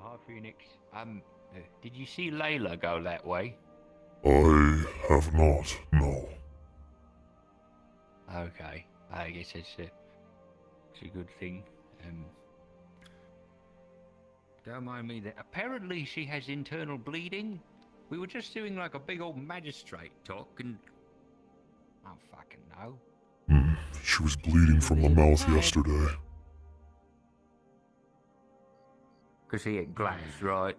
Hi, Phoenix. Did you see Layla go that way? I have not, no. Okay, I guess it's a good thing. Don't mind me that. Apparently she has internal bleeding. We were just doing like a big old magistrate talk and... I don't fucking know. She was bleeding from the mouth yesterday. Because he ate glass, right?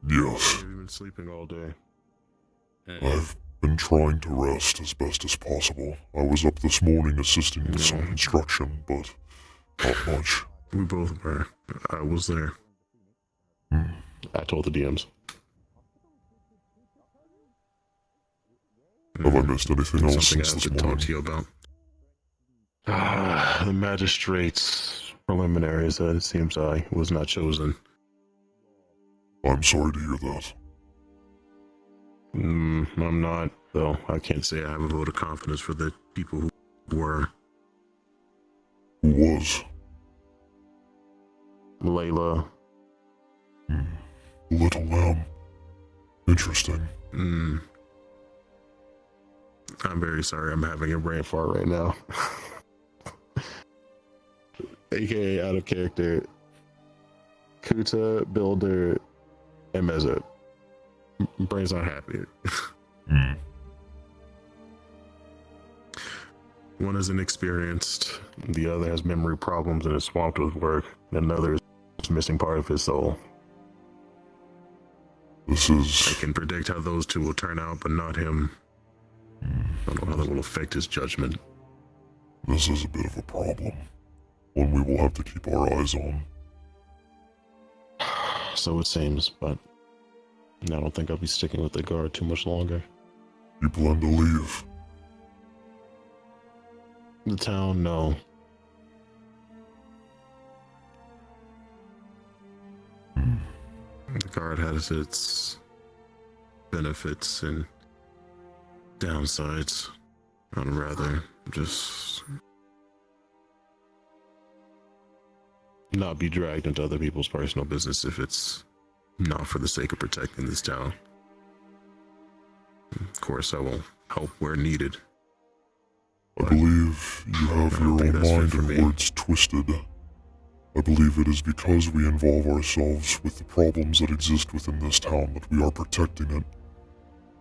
Yes. You've been sleeping all day. I've been trying to rest as best as possible. I was up this morning assisting with some construction, but not much. We both were. I was there. I told the DMs. Have I missed anything else Something since I have this to morning? talk to you about. The magistrate's preliminary said it seems I was not chosen. I'm sorry to hear that. I'm not, though. I can't say I have a vote of confidence for the people who were. Who was? Layla. Little Lamb. Interesting. I'm very sorry. I'm having a brain fart right now. AKA out of character. Kuta, Builder, and Meza. Brain's not happy. One is inexperienced, the other has memory problems and is swamped with work, and another is missing part of his soul. I can predict how those two will turn out, but not him. I don't know how that will affect his judgment. This is a bit of a problem. One we will have to keep our eyes on. So it seems, but I don't think I'll be sticking with the guard too much longer. You plan to leave? The town, no. The guard has its benefits and downsides. I'd rather just not be dragged into other people's personal business if it's not for the sake of protecting this town. Of course, I will help where needed. I believe you have your own mind and words twisted. I believe it is because we involve ourselves with the problems that exist within this town that we are protecting it.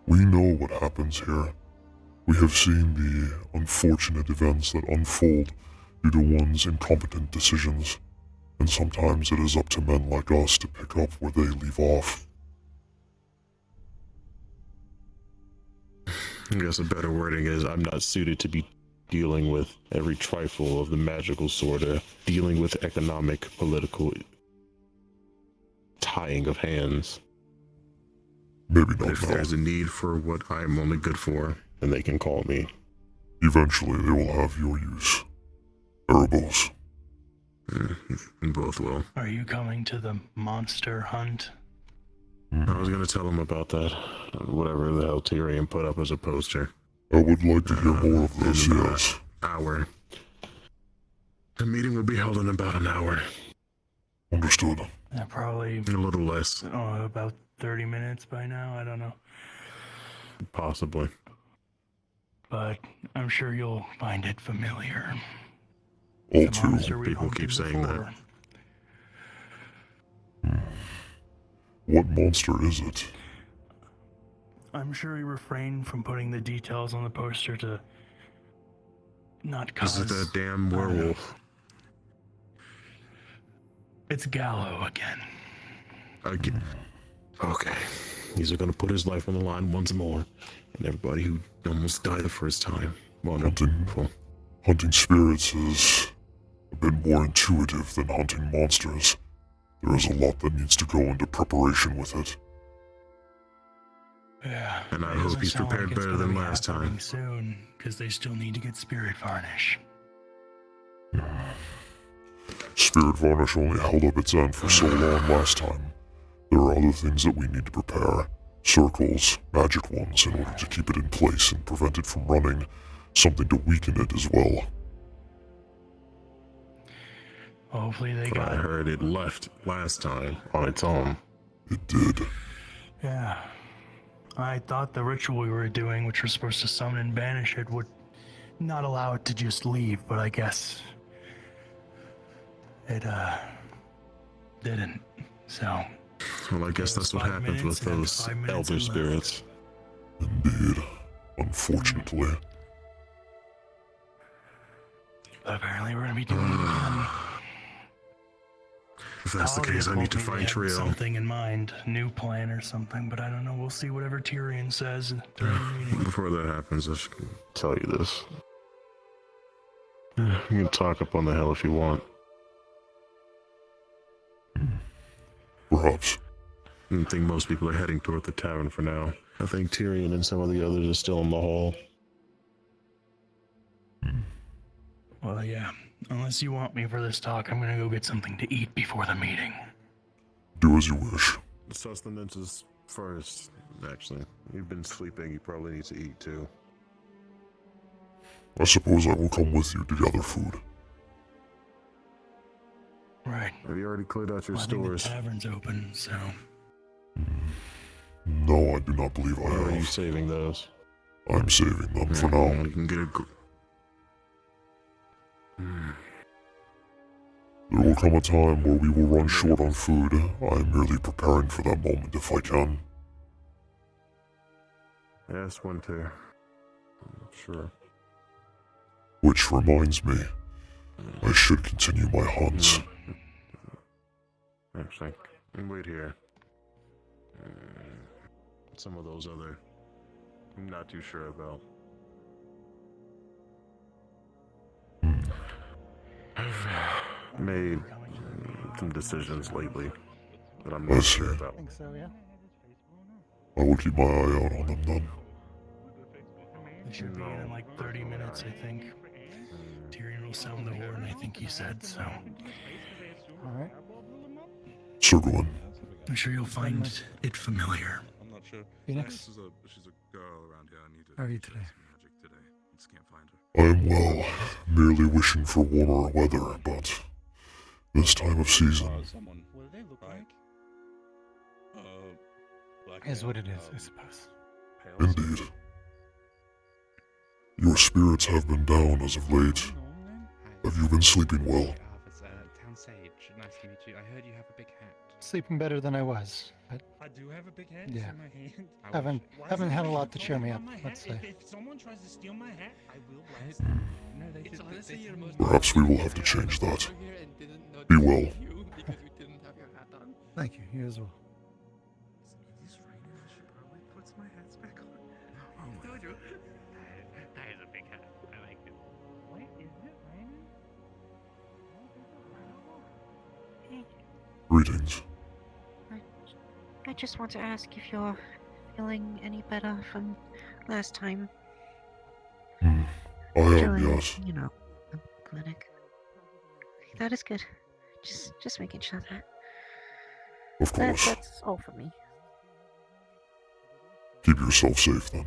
We know what happens here. We have seen the unfortunate events that unfold due to one's incompetent decisions, and sometimes it is up to men like us to pick up where they leave off. I guess a better wording is I'm not suited to be dealing with every trifle of the magical sort of dealing with economic, political tying of hands. Maybe But not if now. there's a need for what I'm only good for, then they can call me. Eventually they will have your use. Erebos. Both will. Are you coming to the monster hunt? I was gonna tell him about that. Whatever the hell Tyrion put up as a poster. I would like to hear more of this, in yes. Hour. The meeting will be held in about an hour. Understood. Probably A little less, about 30 minutes by now. I don't know. possibly. But I'm sure you'll find it familiar. All The too. monster we've People keep hunted saying that. before. What monster is it? I'm sure he refrained from putting the details on the poster to not cause... Is it that damn werewolf? It's Gallo again. Again. Okay. He's gonna put his life on the line once more. And everybody who almost died the first time. Wonderful. Hunting spirits is a bit more intuitive than hunting monsters. There is a lot that needs to go into preparation with it. Yeah. And I it hope doesn't he's sound prepared like it's better gonna than be last happening time. soon, because they still need to get spirit varnish. Spirit Varnish only held up its end for so long last time. There are other things that we need to prepare. Circles, magic ones, in order to keep it in place and prevent it from running. Something to weaken it as well. Hopefully they But I got... heard it left last time on its own. It did. Yeah. I thought the ritual we were doing, which was supposed to summon and banish it, would not allow it to just leave, but I guess it didn't. So Well, I guess that's what 5 happens with minutes and those 5 minutes elder left. spirits. Indeed. Unfortunately. But apparently we're gonna be doing it again. If that's the Talia case, I told need to me they find had Trio. something in mind, new plan or something, but I don't know. We'll see whatever Tyrion says during the meeting. Before that happens, I should tell you this. You can talk up on the hill if you want. Perhaps. I think most people are heading toward the tavern for now. I think Tyrion and some of the others are still in the hall. Well, yeah. Unless you want me for this talk, I'm gonna go get something to eat before the meeting. Do as you wish. Sustenance is first, actually. You've been sleeping, you probably need to eat too. I suppose I will come with you to gather food. Right. Have you already cleared out your Well, I think the stores? tavern's open, so... No, I do not believe I Or are you have. saving those? I'm saving them for now. You can get a... There will come a time where we will run short on food. I am merely preparing for that moment if I can. Yes, Winter. Sure. Which reminds me, I should continue my hunts. Actually, wait here. Some of those other... I'm not too sure about. I've made some decisions lately that I'm I not see. sure about. I will keep my eye out on them then. It should be in like 30 minutes, I think. Tyrion will sound the horn, I think he said, so... Alright. Circling. I'm sure you'll find it familiar. I'm not sure. Phoenix, She's a girl around here. I need to how are you do today? some magic today. I just can't find her. I am well, merely wishing for warmer weather, but this time of season, Someone. What do they look like? Black Is hair, what it is, I suppose. pale indeed. Your spirits have been down as of late. Have you been sleeping well? Town sage. sleeping better than I was, but I do have a big hat. Yeah. In my hand. haven't had a lot to cheer me up, let's say. If someone tries to steal my hat, I will blast It's- them. No, they It's should. honestly your most. Perhaps we will have to change that. Over here and didn't notice Be well. you because we didn't have your hat on. Thank you. You as well. It is raining. I should probably put my hats back on. I told you. That is a big hat. I like it. Wait, is it raining? Greetings. I just want to ask if you're feeling any better from last time I am, during, yes. The clinic. That is good. Just making sure that. Of course. That's all for me. Keep yourself safe then.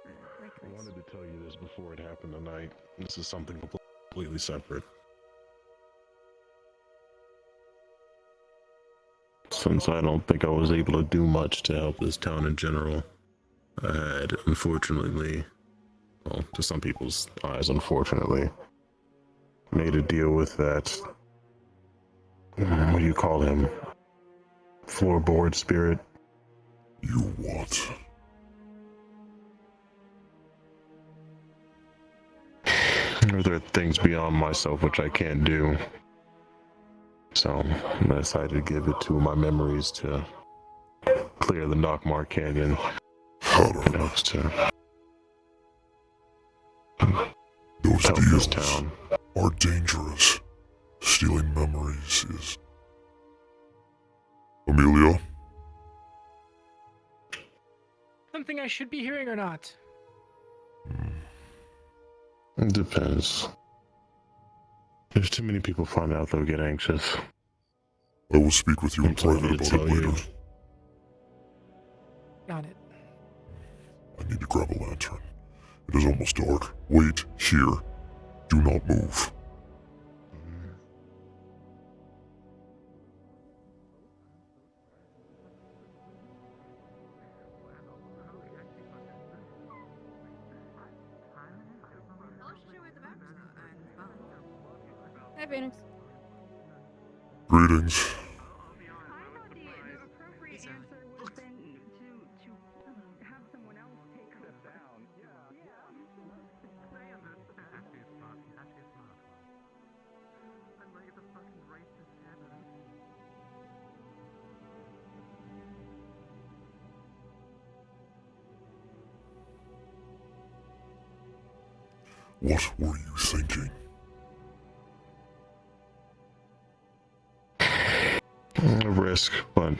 I Likewise. wanted to tell you this before it happened tonight. This is something completely separate. Since I don't think I was able to do much to help this town in general, I had, unfortunately, well, to some people's eyes, unfortunately, made a deal with that, what do you call him? Floorboard spirit? You what? There are things beyond myself which I can't do. So I decided to give it to my memories to clear the Knockmar Canyon. It helps to Those help this deals town. are dangerous. Stealing memories is... Amelia? Something I should be hearing or not? It depends. There's too many people find out they'll get anxious. I will speak with you in I'm sorry private to about it tell you. later. Got it. I need to grab a lantern. It is almost dark. Wait here. Do not move. Hi, Phoenix. Greetings. What were you thinking? A risk, but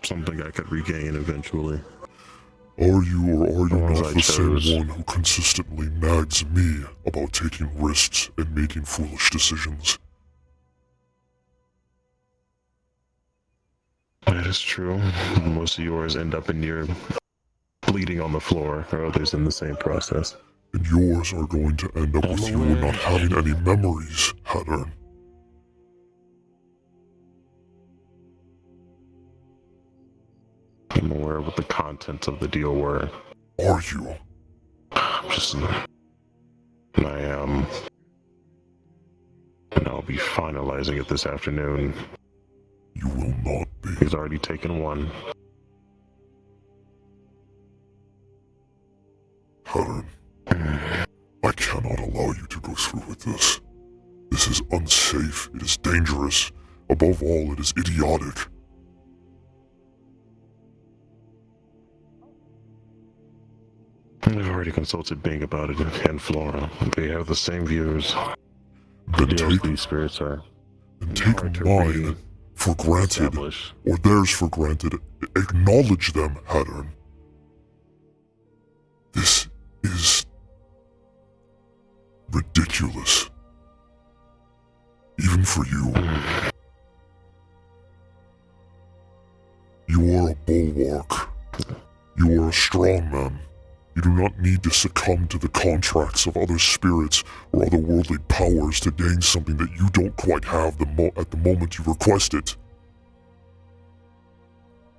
something I could regain eventually. Are you or are you The ones not I the same chose. one who consistently nags me about taking risks and making foolish decisions? That is true. Most of yours end up in your bleeding on the floor, or others in the same process. And yours are going to end up I'm with you aware. not having any memories, Hattern. I'm aware of what the contents of the deal were. Are you? Just, and I am. And I'll be finalizing it this afternoon. You will not be. He's already taken one. Hattern, I cannot allow you to go through with this. This is unsafe. It is dangerous. Above all, it is idiotic. I've already consulted Bing about it and Flora. They have the same views. The Then deals take, these spirits are then hard take to mine for granted, establish. or theirs for granted. Acknowledge them, Hattern. This is ridiculous. Even for you. You are a bulwark. You are a strong man. You do not need to succumb to the contracts of other spirits or otherworldly powers to gain something that you don't quite have at the moment you request it.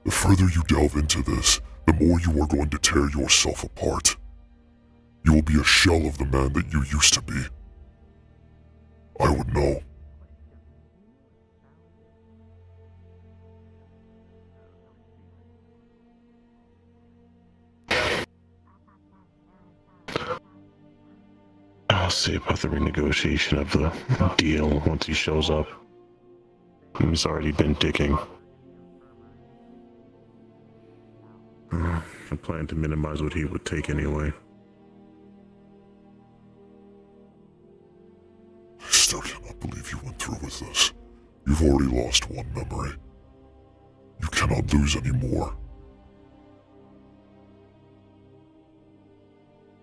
The further you delve into this, the more you are going to tear yourself apart. You will be a shell of the man that you used to be. I would know. see about the renegotiation of the deal once he shows up. He's already been dicking. I plan to minimize what he would take anyway. I still cannot believe you went through with this. You've already lost one memory. You cannot lose any more.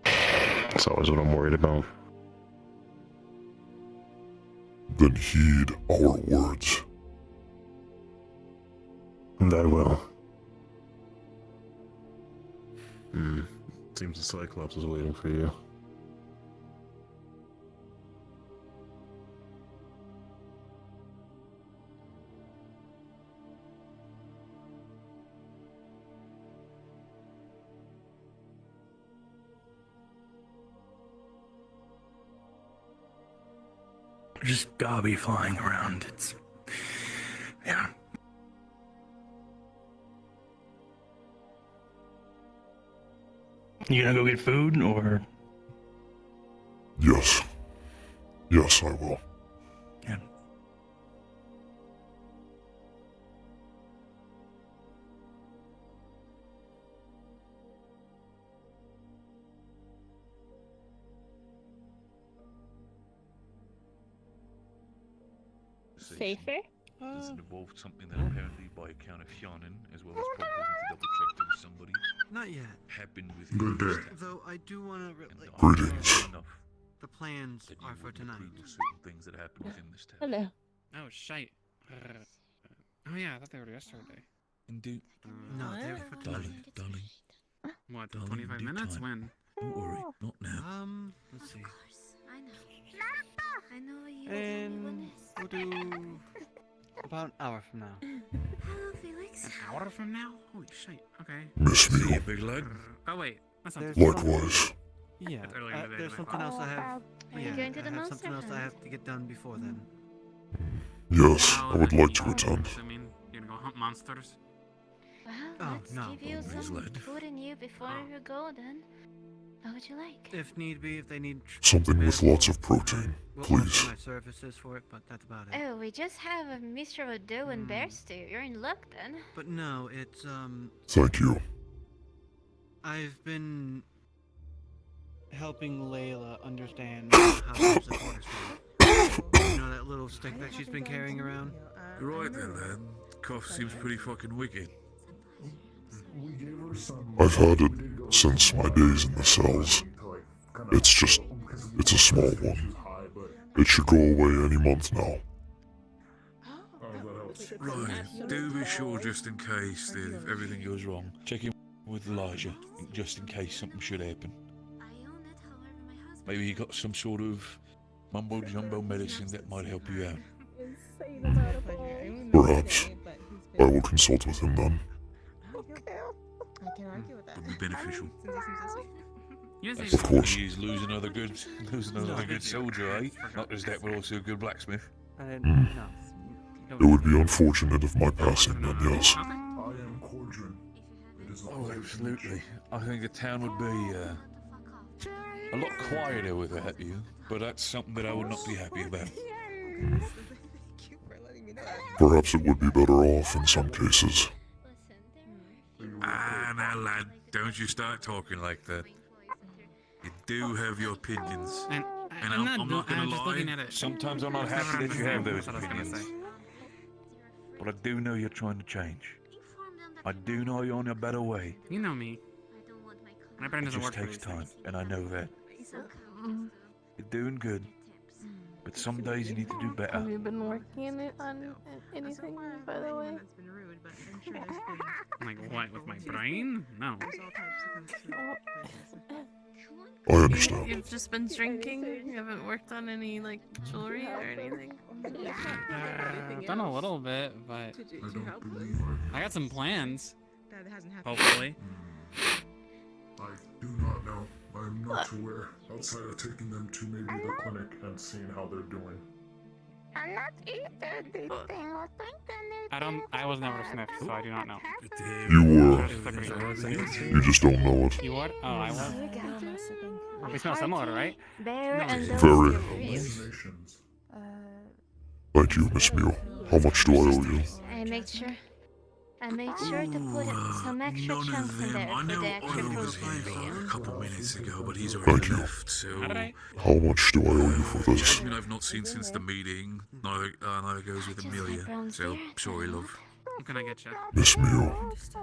That's always what I'm worried about. Then heed our words. And I will. Seems the Cyclops is waiting for you. Just gobby flying around. It's. Yeah. You gonna go get food, or? Yes. Yes, I will. Yeah. Safer? This involved something that apparently, by account of Hyanin, as well as probably to double check there was somebody, Not yet. happened with Good day. Though I do want to. Greetings. The plans that you are for wouldn't tonight. approve of certain things that happen within this town. Hello. Oh, shite. Oh, yeah, I thought they were yesterday. Indeed. No, they're for tonight. Darling, What, Darling, 25 in due minutes? time. When? don't worry, not now. Let's see. I know. I know you. And we'll do about an hour from now. Hello, Felix. An hour from now? Holy shit. Okay. Miss See me. you, big lad. Oh, wait. That's not There's Likewise. Yeah. It's earlier in the day There's than I something thought. else I have. Are you Yeah, going to the I have monster something else I hunt? have to get done before then. Yes, Oh, I would okay. like to attend. I mean, you're gonna go hunt monsters? Well, Oh, let's no. give you Always some led. food in you before you go then. What would you like? If need be, if they need Something with medical, lots of protein, we'll please. offer my services for it, but that's about it. Oh, we just have a Mr. Odo and bear stew. You're in luck then. But no, it's Thank you. I've been helping Layla understand how to use the quarter staff. You know that little stick that she's been carrying around? Right then, lad. Cough seems pretty fucking wicked. I've had it since my days in the cells. It's a small one. It should go away any month now. Right, do be sure just in case that if everything goes wrong, check in with Elijah, just in case something should happen. Maybe he got some sort of mumbo jumbo medicine that might help you out. Perhaps. I will consult with him then. I can argue with that. Would be beneficial. Yes, Of course. He's losing another good soldier, eh? Not just that, but also a good blacksmith. No. It would be unfortunate if my passing then, yes. Oh, absolutely. I think the town would be a lot quieter without you, but that's something that I would not be happy about. Perhaps it would be better off in some cases. Ah, now, lad, don't you start talking like that. You do have your opinions. And I'm not gonna I'm just lie. looking at it. Sometimes I'm not That's happy what that you have those that's what I was gonna opinions. say. But I do know you're trying to change. I do know you're on a better way. You know me. My brain It doesn't just work for takes these time, things. and I know that. You're doing good. But some days you need to do better. Have you been working on anything, by the way? Like what, with my brain? No. I understand. You've just been drinking? You haven't worked on any, like, jewelry or anything? Done a little bit, but I got some plans. Hopefully. I do not know. I'm not aware. Outside of taking them to maybe the clinic and seeing how they're doing. I'm not either. I was never sniffed, so I do not know. You were. Just like what you said. You just don't know it. You what? Oh, I was? They smell similar, right? Bear and those Very. ribs. Thank you, Miss Mew. How much do I owe you? I made sure to put some extra chunks in there for the extra protein. A couple minutes ago, but he's already Thank you. left, so... How much do I owe you for this? I mean, I've not seen since the meeting. Neither goes with Amelia, so sorry, love. What can I get you? Miss Mew,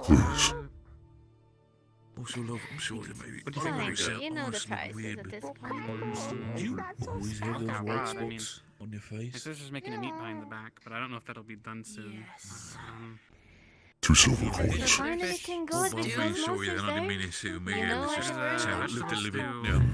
please. Also, love, I'm sorry, maybe. What do you think, Very Mary? sad. You know the Honestly, prices weird, at but this point. you always have those Got white rod, I mean- spots on your My face. sister's making a meat pie in the back, but I don't know if that'll be done soon. Yes. 2 silver Did you coins. find anything Oh, good I'm with very those sorry then, I didn't mean monsters it to. there? You know, It's just I little stew. living.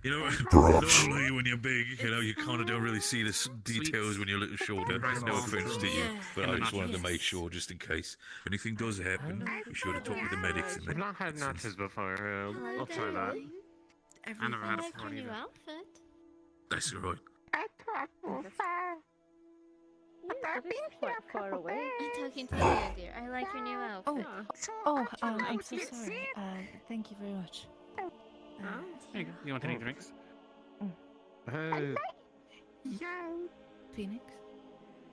You know, Perhaps. normally when you're big, you know, you kind of don't really see the details when you're a little shorter. Rice No balls. offense to you, but I And just wanted to nachos. make sure, just in case anything does happen, be sure to talk with the medics. And I've not had nachos before. I'll try that. I never had I it like before your new either. outfit. That's all right. Far away. I'm talking to you, dear. I like your new outfit. I'm so sorry. Thank you very much. There you go. You want any drinks? Phoenix?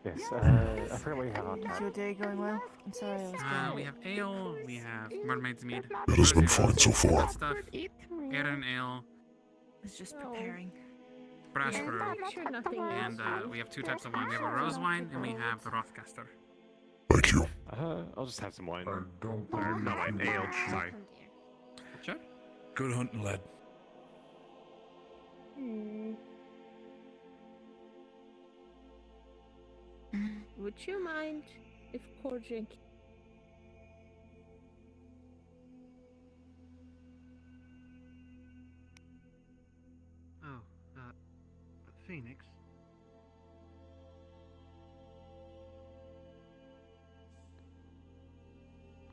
Yes, I forget what you have on Is tap. your day going well? I'm sorry I was gone. We have ale, we have mermaid's mead. It has been fine so far. That stuff. Aaron ale, I was just preparing. brass brew, and we have 2 types of wine. We have a rose wine and we have the Rothcaster. Thank you. I'll just have some wine. Or no wine, ale. Sorry. Sure. Good hunting, lad. Would you mind if Core drink? Oh, Phoenix.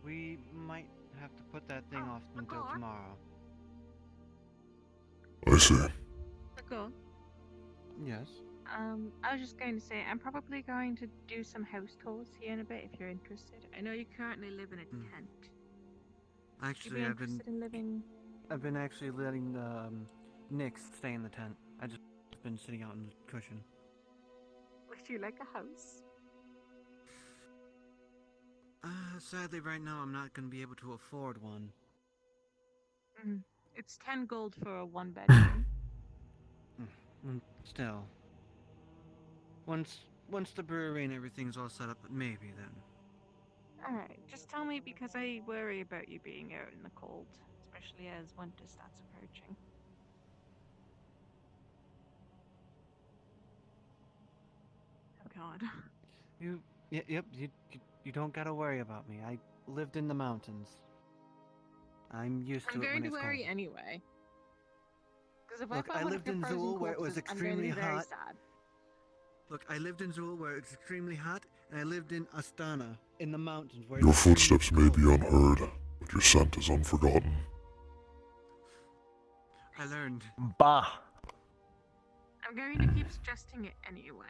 We might have to put that thing off until tomorrow. I see. Go. Yes. I was just going to say, I'm probably going to do some house tours here in a bit if you're interested. I know you currently live in a tent. Would you Actually, be I've interested in living? been actually letting Nix stay in the tent. I just been sitting out on the cushion. Would you like a house? Sadly, right now I'm not going to be able to afford one. It's 10 gold for a 1-bedroom. Still. Once the brewery and everything's all set up, maybe then. Alright, just tell me because I worry about you being out in the cold, especially as winter starts approaching. Oh god. You don't gotta worry about me. I lived in the mountains. I'm used to I'm it when going to it's worry cold. anyway. Because if Look, I I find one of lived your in frozen Zool where it was corpses, I'm going to extremely be very hot. sad. Look, I lived in Zool where it's extremely hot, and I lived in Astana in the mountains where Your it's extremely footsteps may be cold. unheard, but your scent is unforgotten. I learned. Bah. I'm going to keep suggesting it anyway.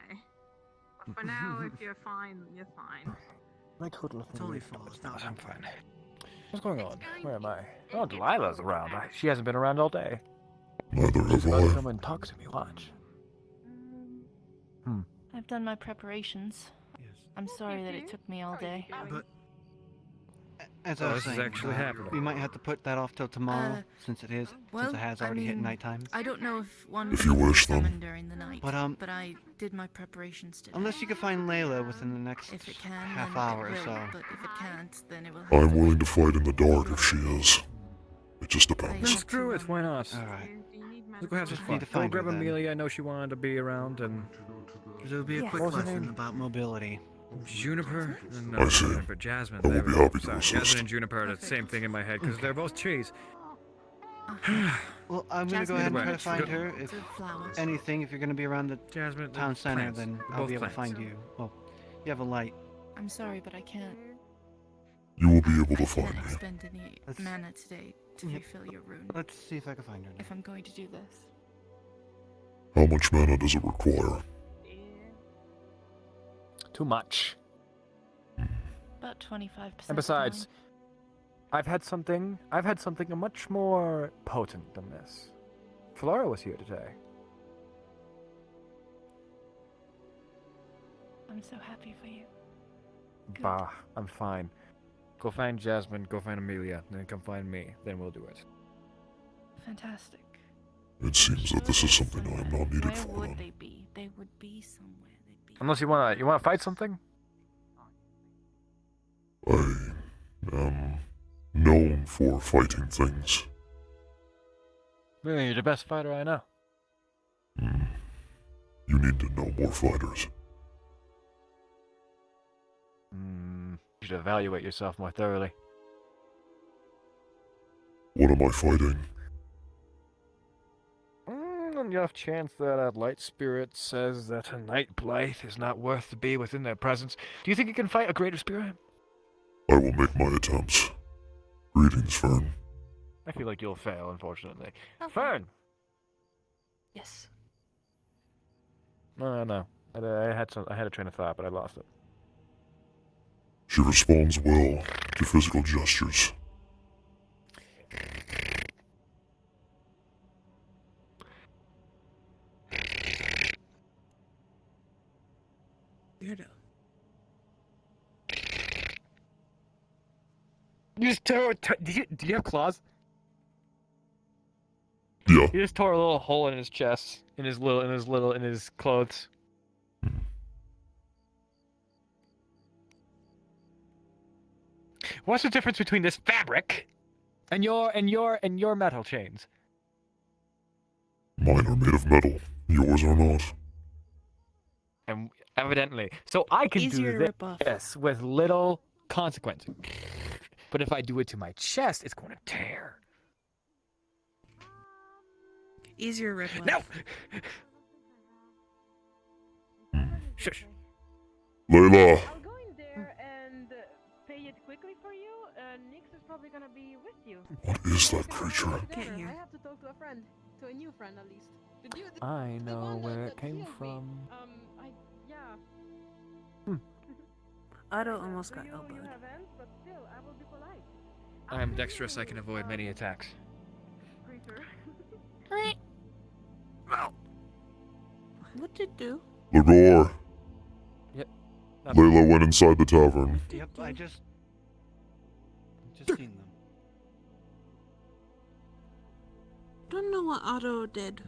But for now, if you're fine, then you're fine. My coat looking It's only weird, fall, but it's not I'm winter. fine. What's going It's on? going Where am to I? be- Oh, Delilah's around. She hasn't been around all day. Neither She's have about to I. come and talk to me. Watch. I've done my preparations. Yes. I'm sorry that it took me all day. But as I was saying, we might have to put that off till tomorrow, since it has already hit nighttime. I don't know if one If you can be wish, then. summoned during the night, But, but I did my preparations today. Unless you can find Layla within the next If it can, half then hour it or will, so. but if it can't, then it will have I'm to willing wait. to fight in the dark if she is. It just I depends. have Screw to, it. Why not? Alright. Let's go have some Just fun. need to Go find her grab then. Amelia. I know she wanted to be around, and There'll be a Yeah. quick What was her lesson name? about mobility. Juniper? No, I see. Juniper. Jasmine. I will there be we go. happy to Sorry, assist. Jasmine and Juniper are the same thing in my head because they're both trees. Well, I'm gonna go Jasmine ahead and and try to Rich. find Good. her. If the flowers. anything, if you're gonna be around the Jasmine. town center, plants. then They're I'll both be able to plants. find you. Well, you have a light. I'm sorry, but I can't. You will be able to I find can't me. expend any Let's- mana today to Yep. refill your rune. Let's see if I can find her. If I'm going to do this. How much mana does it require? Too much. About 25%. And besides, I've had something much more potent than this. Flora was here today. I'm so happy for you. Good. Bah, I'm fine. Go find Jasmine, go find Amelia, then come find me. Then we'll do it. Fantastic. It seems that this is something I am not needed Where for. would they be? They would be somewhere. They'd be. Unless you wanna fight something? I am known for fighting things. Really, you're the best fighter I know. You need to know more fighters. You should evaluate yourself more thoroughly. What am I fighting? On the off chance that a light spirit says that a night blight is not worth to be within their presence, do you think you can fight a greater spirit? I will make my attempts. Greetings, Fern. I feel like you'll fail, unfortunately. Okay. Fern! Yes. No. I had a train of thought, but I lost it. She responds well to physical gestures. Weirdo. You just tore. Do you have claws? Yeah. He just tore a little hole in his chest, in his clothes. What's the difference between this fabric and your metal chains? Mine are made of metal. Yours are not. And evidently, so I can Easier to do rip off. this with little consequence. But if I do it to my chest, it's going to tear. Easier rip off. No. Shush. Layla. I'll go in there and pay it quickly for you. Nix is probably gonna be with you. What is that creature? Can't hear. I have to talk to a friend, to a new friend at least. I know where it came from. Yeah. Otto almost got You elbowed. haven't, but still, I will be polite. I'm dexterous. I can avoid many attacks. Creature. What'd it do? Lagor. Yep. Layla went inside the tavern. Yep, I just seen them. Don't know what Otto did.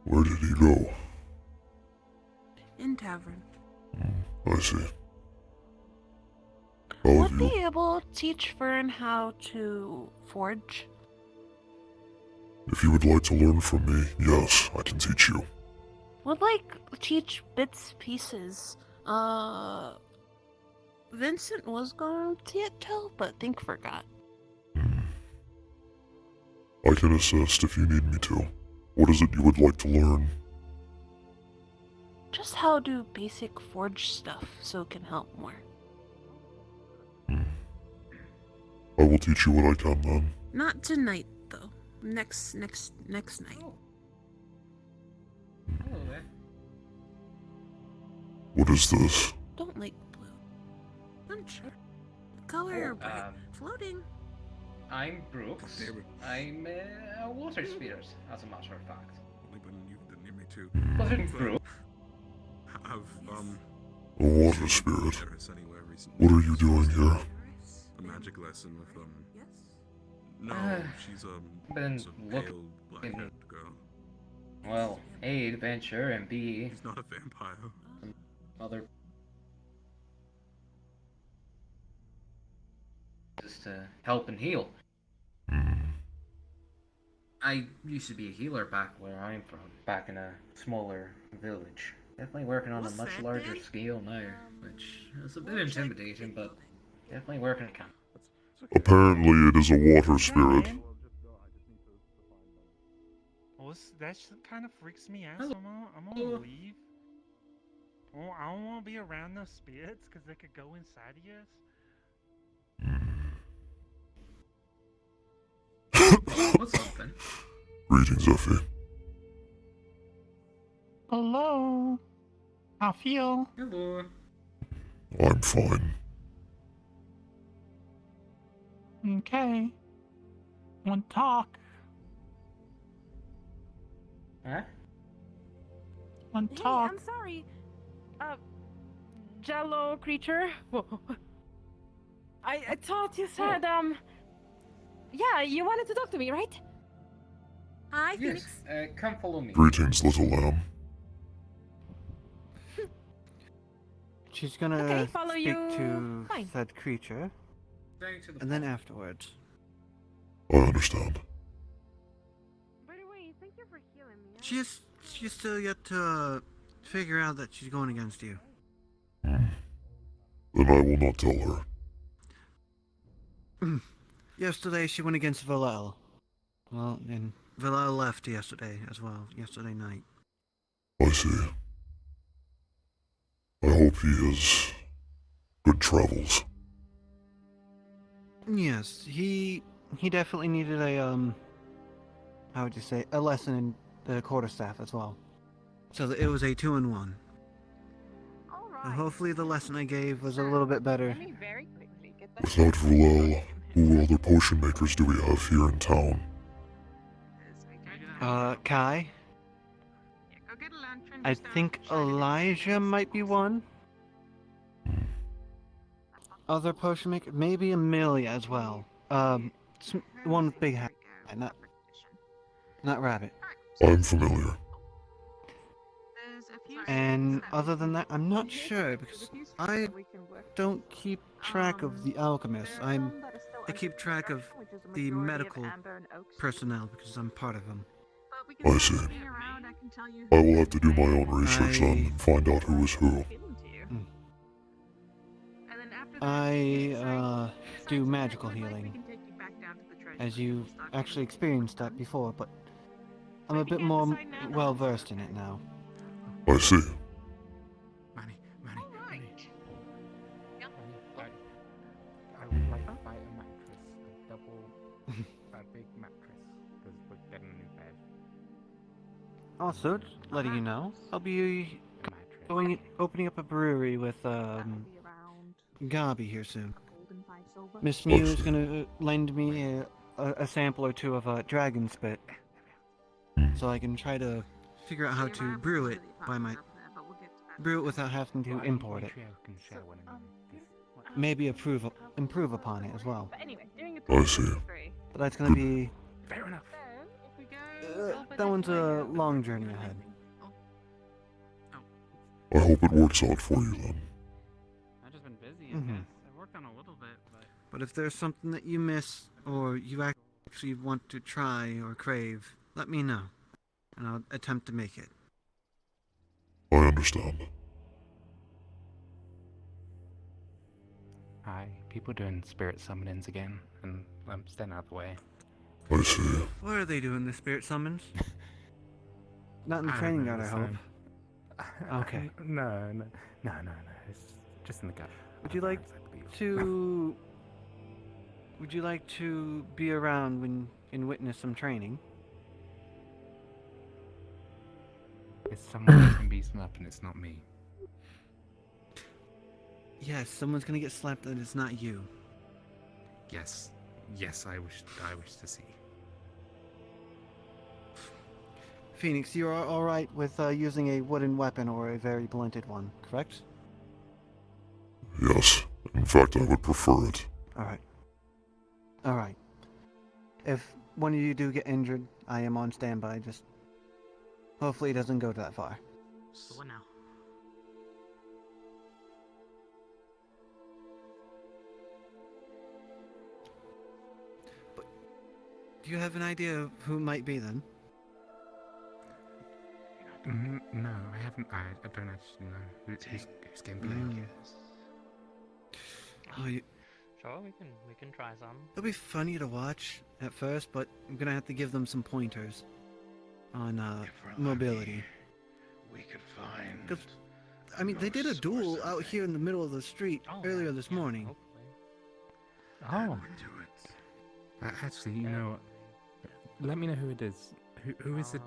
Where did he go? In tavern. I see. How have Would you? be able to teach Fern how to forge. If you would like to learn from me, yes, I can teach you. Would teach bits, pieces. Vincent was going to tell, but think forgot. I can assist if you need me to. What is it you would like to learn? Just how to basic forge stuff so it can help more. I will teach you what I can then. Not tonight though. Next night. Hello there. What is this? Don't like blue. I'm sure. Color bright. Floating. I'm Brooks. I'm a water spirit, as a matter of fact. Only been near me too. Wasn't Brooks? A water spirit. Anywhere recently. What are you doing here? A magic lesson with Yes. No, she's been a pale black-haired girl. Well, A, adventure, and B, He's not a vampire. other just to help and heal. I used to be a healer back where I'm from, back in a smaller village. Definitely working on a much larger scale now, which is a bit intimidating, but definitely working on it. Apparently it is a water spirit. Well, that kind of freaks me out. So I'm gonna leave. Well, I don't want to be around those spirits because they could go inside of us. What's up, then? Greetings, Effie. Hello. How feel? Hello. I'm fine. Okay. Want to talk? Huh? Want to Hey, talk? I'm sorry. Jello creature. I thought you said yeah, you wanted to talk to me, right? Hi, Yes, Phoenix. come follow me. Greetings, little lamb. She's gonna Okay, follow speak you. to Fine. said creature, Going to the and then afterwards. I understand. By the way, thank you for healing me. She's still yet to figure out that she's going against you. Then I will not tell her. Yesterday she went against Valel. Well, and Valel left yesterday as well, yesterday night. I see. I hope he has good travels. Yes, he definitely needed a how would you say, a lesson in the quarterstaff as well. So that it was a 2-in-1. So hopefully the lesson I gave was a little bit better. Let me very quickly get that. Without Rulel, who other potion makers do we have here in town? Kai? Go get a lantern. I think Elijah might be one. Other potion maker, maybe Amelia as well. One with big hat, not rabbit. I'm familiar. And other than that, I'm not sure because I don't keep track of the alchemists. I keep track of the medical personnel because I'm part of them. I see. I will have to do my own research then and find out who is who. I do magical healing, as you actually experienced that before, but I'm a bit more well versed in it now. I see. I would like to buy a mattress, a double, a big mattress, because we're getting a new bed. Also, letting you know, I'll be opening up a brewery with Gabi here soon. Miss Mew is gonna lend me a sample or two of dragon spit, so I can try to figure out how to brew it without having to import it. Maybe improve upon it as well. I see. But that's gonna be. Fair enough. That one's a long journey ahead. I hope it works out for you then. I've just been busy. I worked on a little bit, but if there's something that you miss or you actually want to try or crave, let me know, and I'll attempt to make it. I understand. Hi, people doing spirit summonings again, and I'm staying out of the way. I see. What are they doing, the spirit summons? Not in the training yard, I hope. Okay. No. It's just in the gut. Would you like to be around and witness some training? It's someone who can be up, and it's not me. Yes, someone's gonna get slapped and it's not you. Yes, I wish to see. Phoenix, you are alright with using a wooden weapon or a very blunted one, correct? Yes. In fact, I would prefer it. Alright. If one of you do get injured, I am on standby. Just hopefully it doesn't go that far. So what now? Do you have an idea of who it might be then? No, I haven't. I don't actually know who's game playing. Sure, we can try some. It'll be funny to watch at first, but I'm gonna have to give them some pointers on mobility. We could find. 'Cause, I mean, they did a duel out here in the middle of the street earlier this morning. Oh. Actually, you know, let me know who it is. Who is it?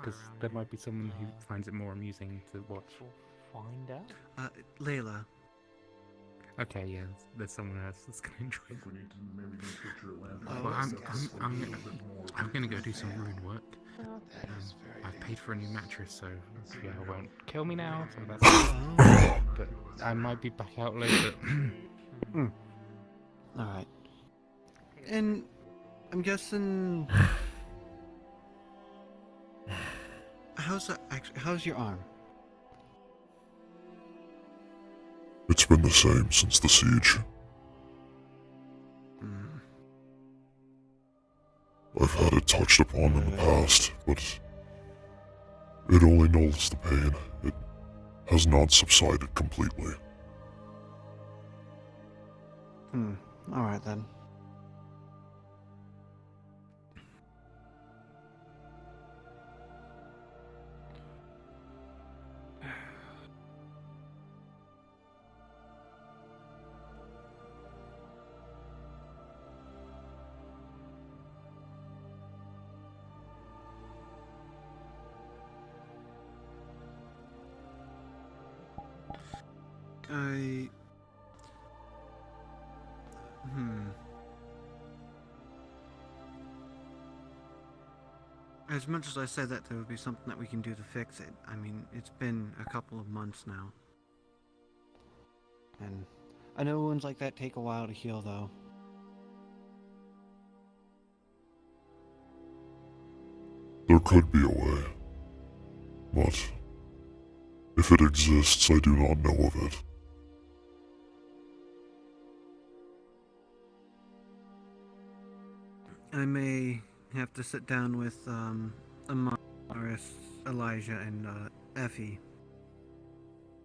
Because there might be someone who finds it more amusing to watch. Find out. Layla. Okay, yeah, there's someone else that's gonna enjoy it. Oh, Well, yes. I'm gonna go do some rune work. I've paid for a new mattress, so yeah, it won't kill me now. So that's. But I might be back out later. All right. And I'm guessing. How's your arm? It's been the same since the siege. I've had it touched upon in the past, but it only nulls the pain. It has not subsided completely. Alright then. As much as I said that there would be something that we can do to fix it, I mean, it's been a couple of months now. And I know wounds like that take a while to heal, though. There could be a way. But if it exists, I do not know of it. I may have to sit down with Amaris, Elijah, and Effie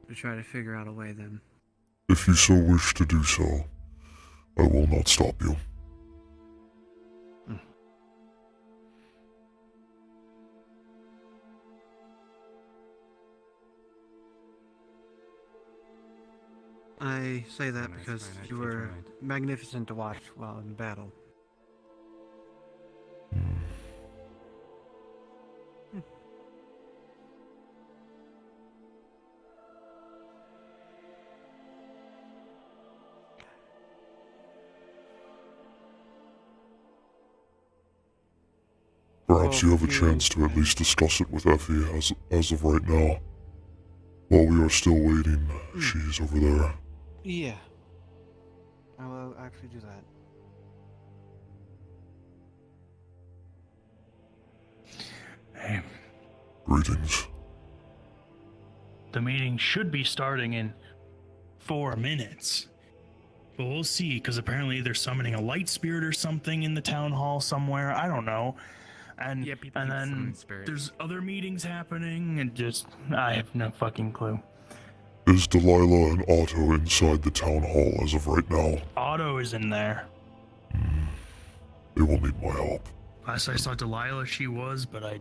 to try to figure out a way then. If you so wish to do so, I will not stop you. I say that because you were magnificent to watch while in battle. Perhaps you have a chance to at least discuss it with Effie as of right now. While we are still waiting, she's over there. Yeah. I will actually do that. Hey. Greetings. The meeting should be starting in 4 minutes. But we'll see, because apparently they're summoning a light spirit or something in the town hall somewhere. I don't know. And Yeah, people and keep then summoning spirits. there's other meetings happening, and I have no fucking clue. Is Delilah and Otto inside the town hall as of right now? Otto is in there. They will need my help. Last I saw Delilah, she was, but I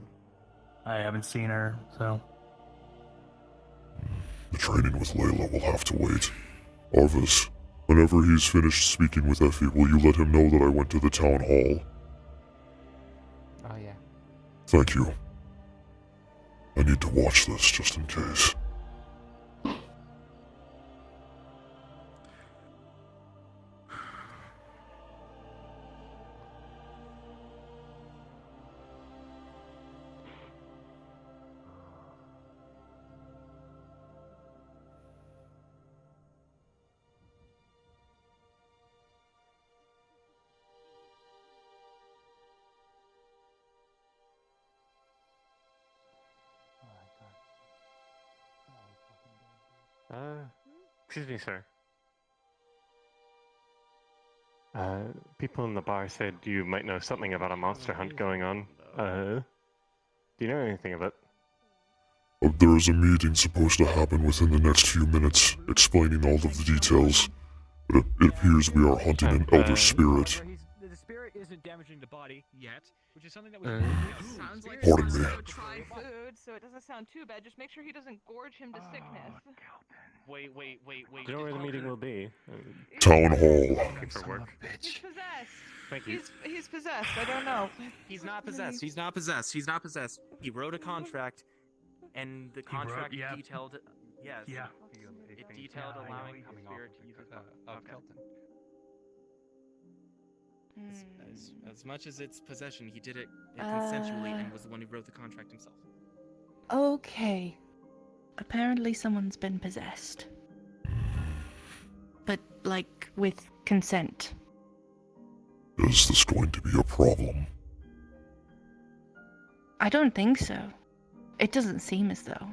haven't seen her, so. The training with Layla will have to wait. Arvis, whenever he's finished speaking with Effie, will you let him know that I went to the town hall? Oh, yeah. Thank you. I need to watch this just in case. Excuse me, sir. People in the bar said you might know something about a monster hunt going on. Do you know anything of it? There is a meeting supposed to happen within the next few minutes, explaining all of the details. But it appears we are hunting an elder spirit. The spirit isn't damaging the body yet, which is something that we Sounds like Pardon he me. wants to try food, so it doesn't sound too bad. Just make sure he doesn't gorge him to sickness. Wait. Do you know where the meeting will be? Town hall. Thank you for work. He's possessed. Thank you. He's possessed. I don't know. He's not possessed. He's not possessed. He's not possessed. He wrote a contract, and the contract detailed. Yes. Yeah. It detailed allowing the coming off spirit of, to use its of okay. Kelton. As much as it's possession, he did it consensually and was the one who wrote the contract himself. Okay. Apparently someone's been possessed. But, like, with consent. Is this going to be a problem? I don't think so. It doesn't seem as though.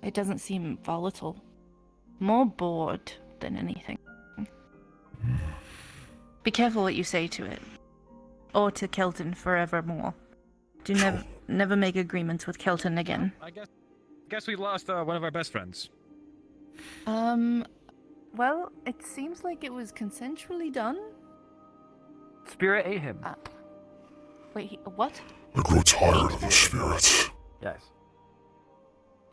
It doesn't seem volatile. More bored than anything. Be careful what you say to it. Or to Kelton forevermore. Do never make agreements with Kelton again. I guess we lost one of our best friends. Well, it seems like it was consensually done. Spirit ate him. Wait, what? I grow tired of the spirits. Yes.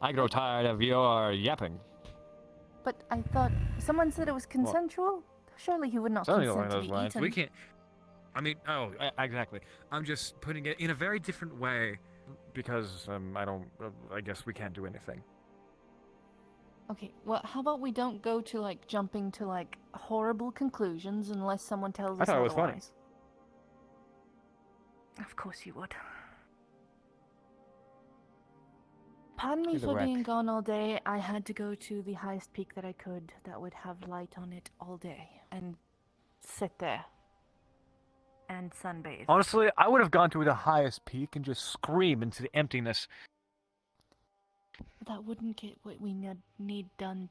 I grow tired of your yapping. But I thought someone said it was consensual. Surely he would not Something consent along to those be lines. eaten. We can't. I mean, exactly. I'm just putting it in a very different way because I guess we can't do anything. Okay, well, how about we don't go to, like, jumping to, like, horrible conclusions unless someone tells us I thought it was funny. otherwise. Of course you would. Pardon me He's a for wreck. being gone all day. I had to go to the highest peak that I could that would have light on it all day and sit there and sunbathe. Honestly, I would have gone to the highest peak and just scream into the emptiness. That wouldn't get what we need done,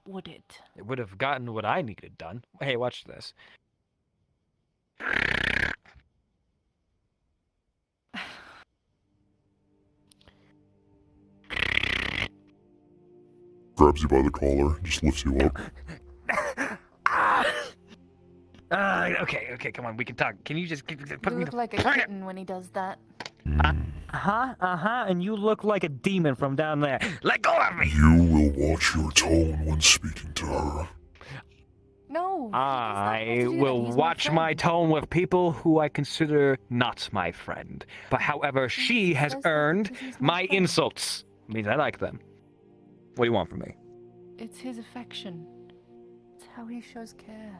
would it? It would have gotten what I needed done. Hey, watch this. Grabs you by the collar, just lifts you up. Okay, come on, we can talk. Can you just put You me look like a kitten when he does that. and you look like a demon from down there. Let go of me! You will watch your tone when speaking to her. No. I will watch my tone with people who I consider not my friend. But however, she has earned my insults. Means I like them. What do you want from me? It's his affection. It's how he shows care.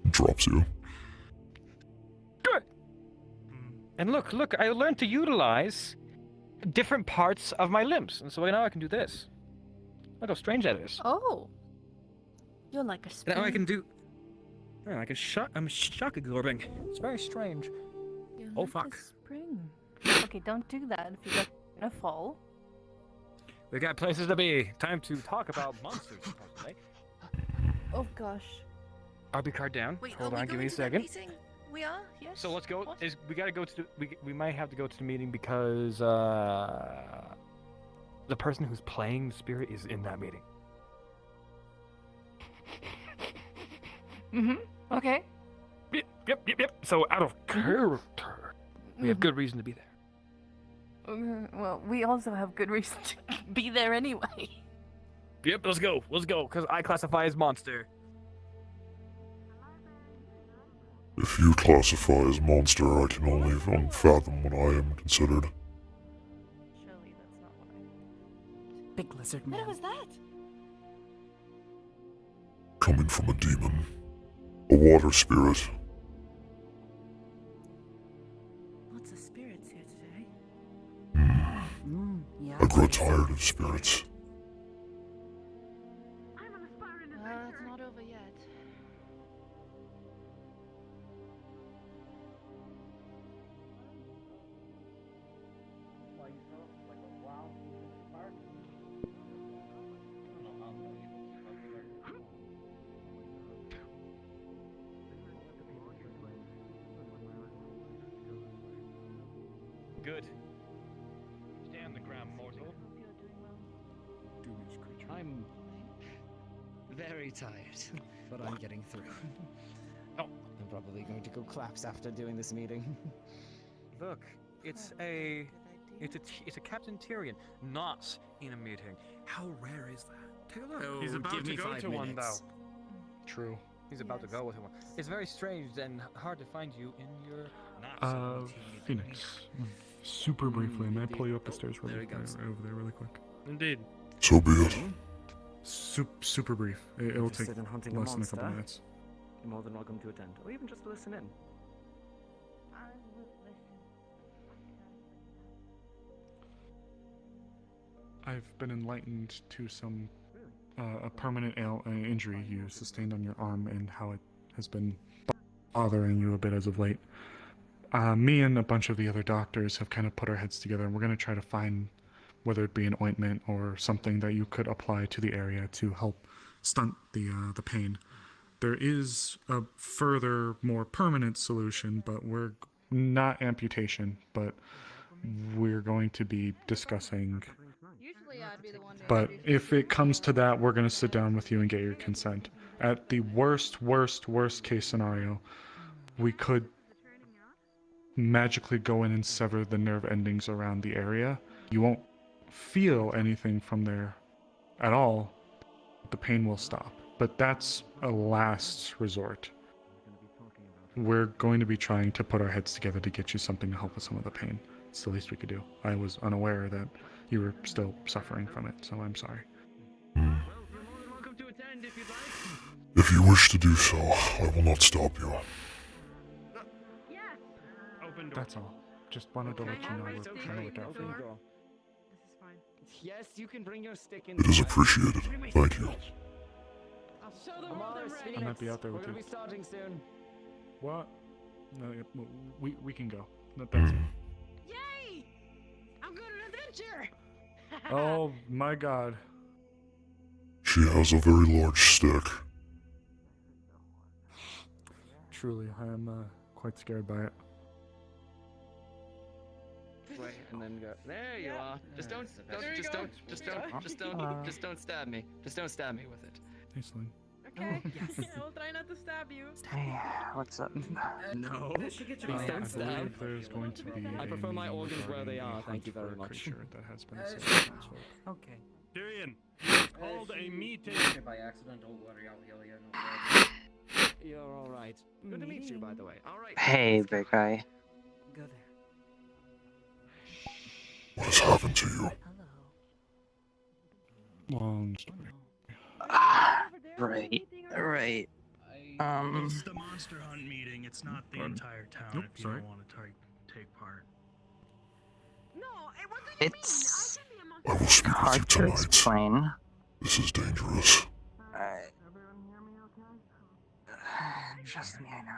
Drops you. Good. And look, I learned to utilize different parts of my limbs. And so now I can do this. Look how strange that is. Oh. You're like a spring. Now I can do... Yeah, like I'm shock absorbing. It's very strange. You're Oh, like fuck. a spring. Okay, don't do that if you're gonna fall. We got places to be. Time to talk about monsters, supposedly. Oh gosh. RB card down. Wait, Hold are we on, give me going a to that second. meeting? We are? Yes. So let's go. What? We gotta go to. We might have to go to the meeting because the person who's playing the spirit is in that meeting. Okay. Yep. So out of character, we have good reason to be there. Well, we also have good reason to be there anyway. Yep. Let's go. Because I classify as monster. If you classify as monster, I can only fathom what I am considered. Surely that's not what I... Big lizard man. What was that? Coming from a demon. A water spirit. Lots of spirits here today. Yeah. I grow tired of spirits. It's not over yet. Good. Stand the ground, mortal. I'm very tired, but I'm getting through. Oh. I'm probably going to go collapse after doing this meeting. Look, it's a Captain Tyrion, not in a meeting. How rare is that? Take a look. He's about give to me go 5 to one, minutes. though. True. He's about to go with one. It's very strange and hard to find you in your Phoenix. Super briefly, may I pull you up the stairs There he over goes. there really quick? Indeed. So be it. Super brief. It'll take Interested in hunting a less than a couple monster? minutes. You're more than welcome to attend, or even just listen in. I've been enlightened to some a permanent injury you sustained on your arm and how it has been bothering you a bit as of late. Me and a bunch of the other doctors have kind of put our heads together, and we're going to try to find whether it be an ointment or something that you could apply to the area to help stunt the pain. There is a further, more permanent solution, but we're not amputation, but we're going to be discussing. But if it comes to that, we're going to sit down with you and get your consent. At the worst case scenario, we could magically go in and sever the nerve endings around the area. You won't feel anything from there at all. The pain will stop. But that's a last resort. We're going to be trying to put our heads together to get you something to help with some of the pain. It's the least we could do. I was unaware that you were still suffering from it, so I'm sorry. If you wish to do so, I will not stop you. That's all. Just wanted to let you know we're trying to look out for you. Yes, you can bring your stick in. It is appreciated. Thank you. I might be out there with We're you. gonna be starting soon. What? No, we can go. That's it. Yay! I'm going on an adventure! Oh my god. She has a very large stick. Truly, I am quite scared by it. Wait, and then go. There you are. Just don't stab me. Just don't stab me with it. Hey, Sling. Okay. I'll try not to stab you. Hey, what's up? No. I believe there's going to be I prefer my organs where they are. Thank you for very a much. creature that has been associated with it. Okay. Tyrion, called a meeting. By accident, don't worry, I'll heal you. You're all right. Good to meet you, by the way. All right. Hey, big guy. Go there. What has happened to you? Long story. Right. It's the monster hunt meeting. It's not the entire town. Nope, if you sorry. don't want to take part. It's I will speak with hard you to tonight. explain. This is dangerous. Trust me, I know.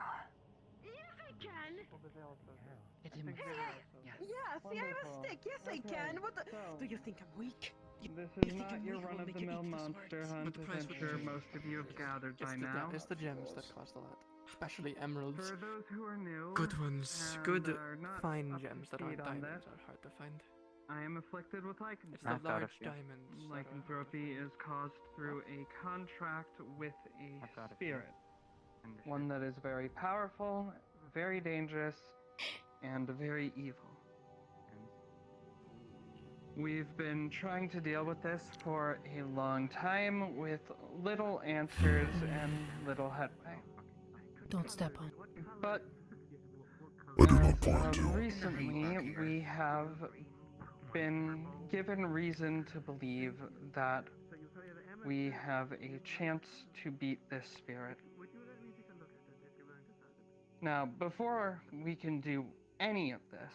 Yeah, see, I have a stick. Yes, I can. What the? Do you think I'm weak? This is not your run-of-the-mill monster hunt, as I'm sure most of you have gathered by now. It's the gems that cost a lot, especially emeralds. For those who are new, Good ones, and good, are not fine up to gems that speed aren't on diamonds this, are hard to find. I am afflicted with lycanthropy. It's the large diamonds. Lycanthropy is caused through a contract with a spirit. One that is very powerful, very dangerous, and very evil. We've been trying to deal with this for a long time with little answers and little headway. Don't step on. But I do not plan to. recently, we have been given reason to believe that we have a chance to beat this spirit. Now, before we can do any of this,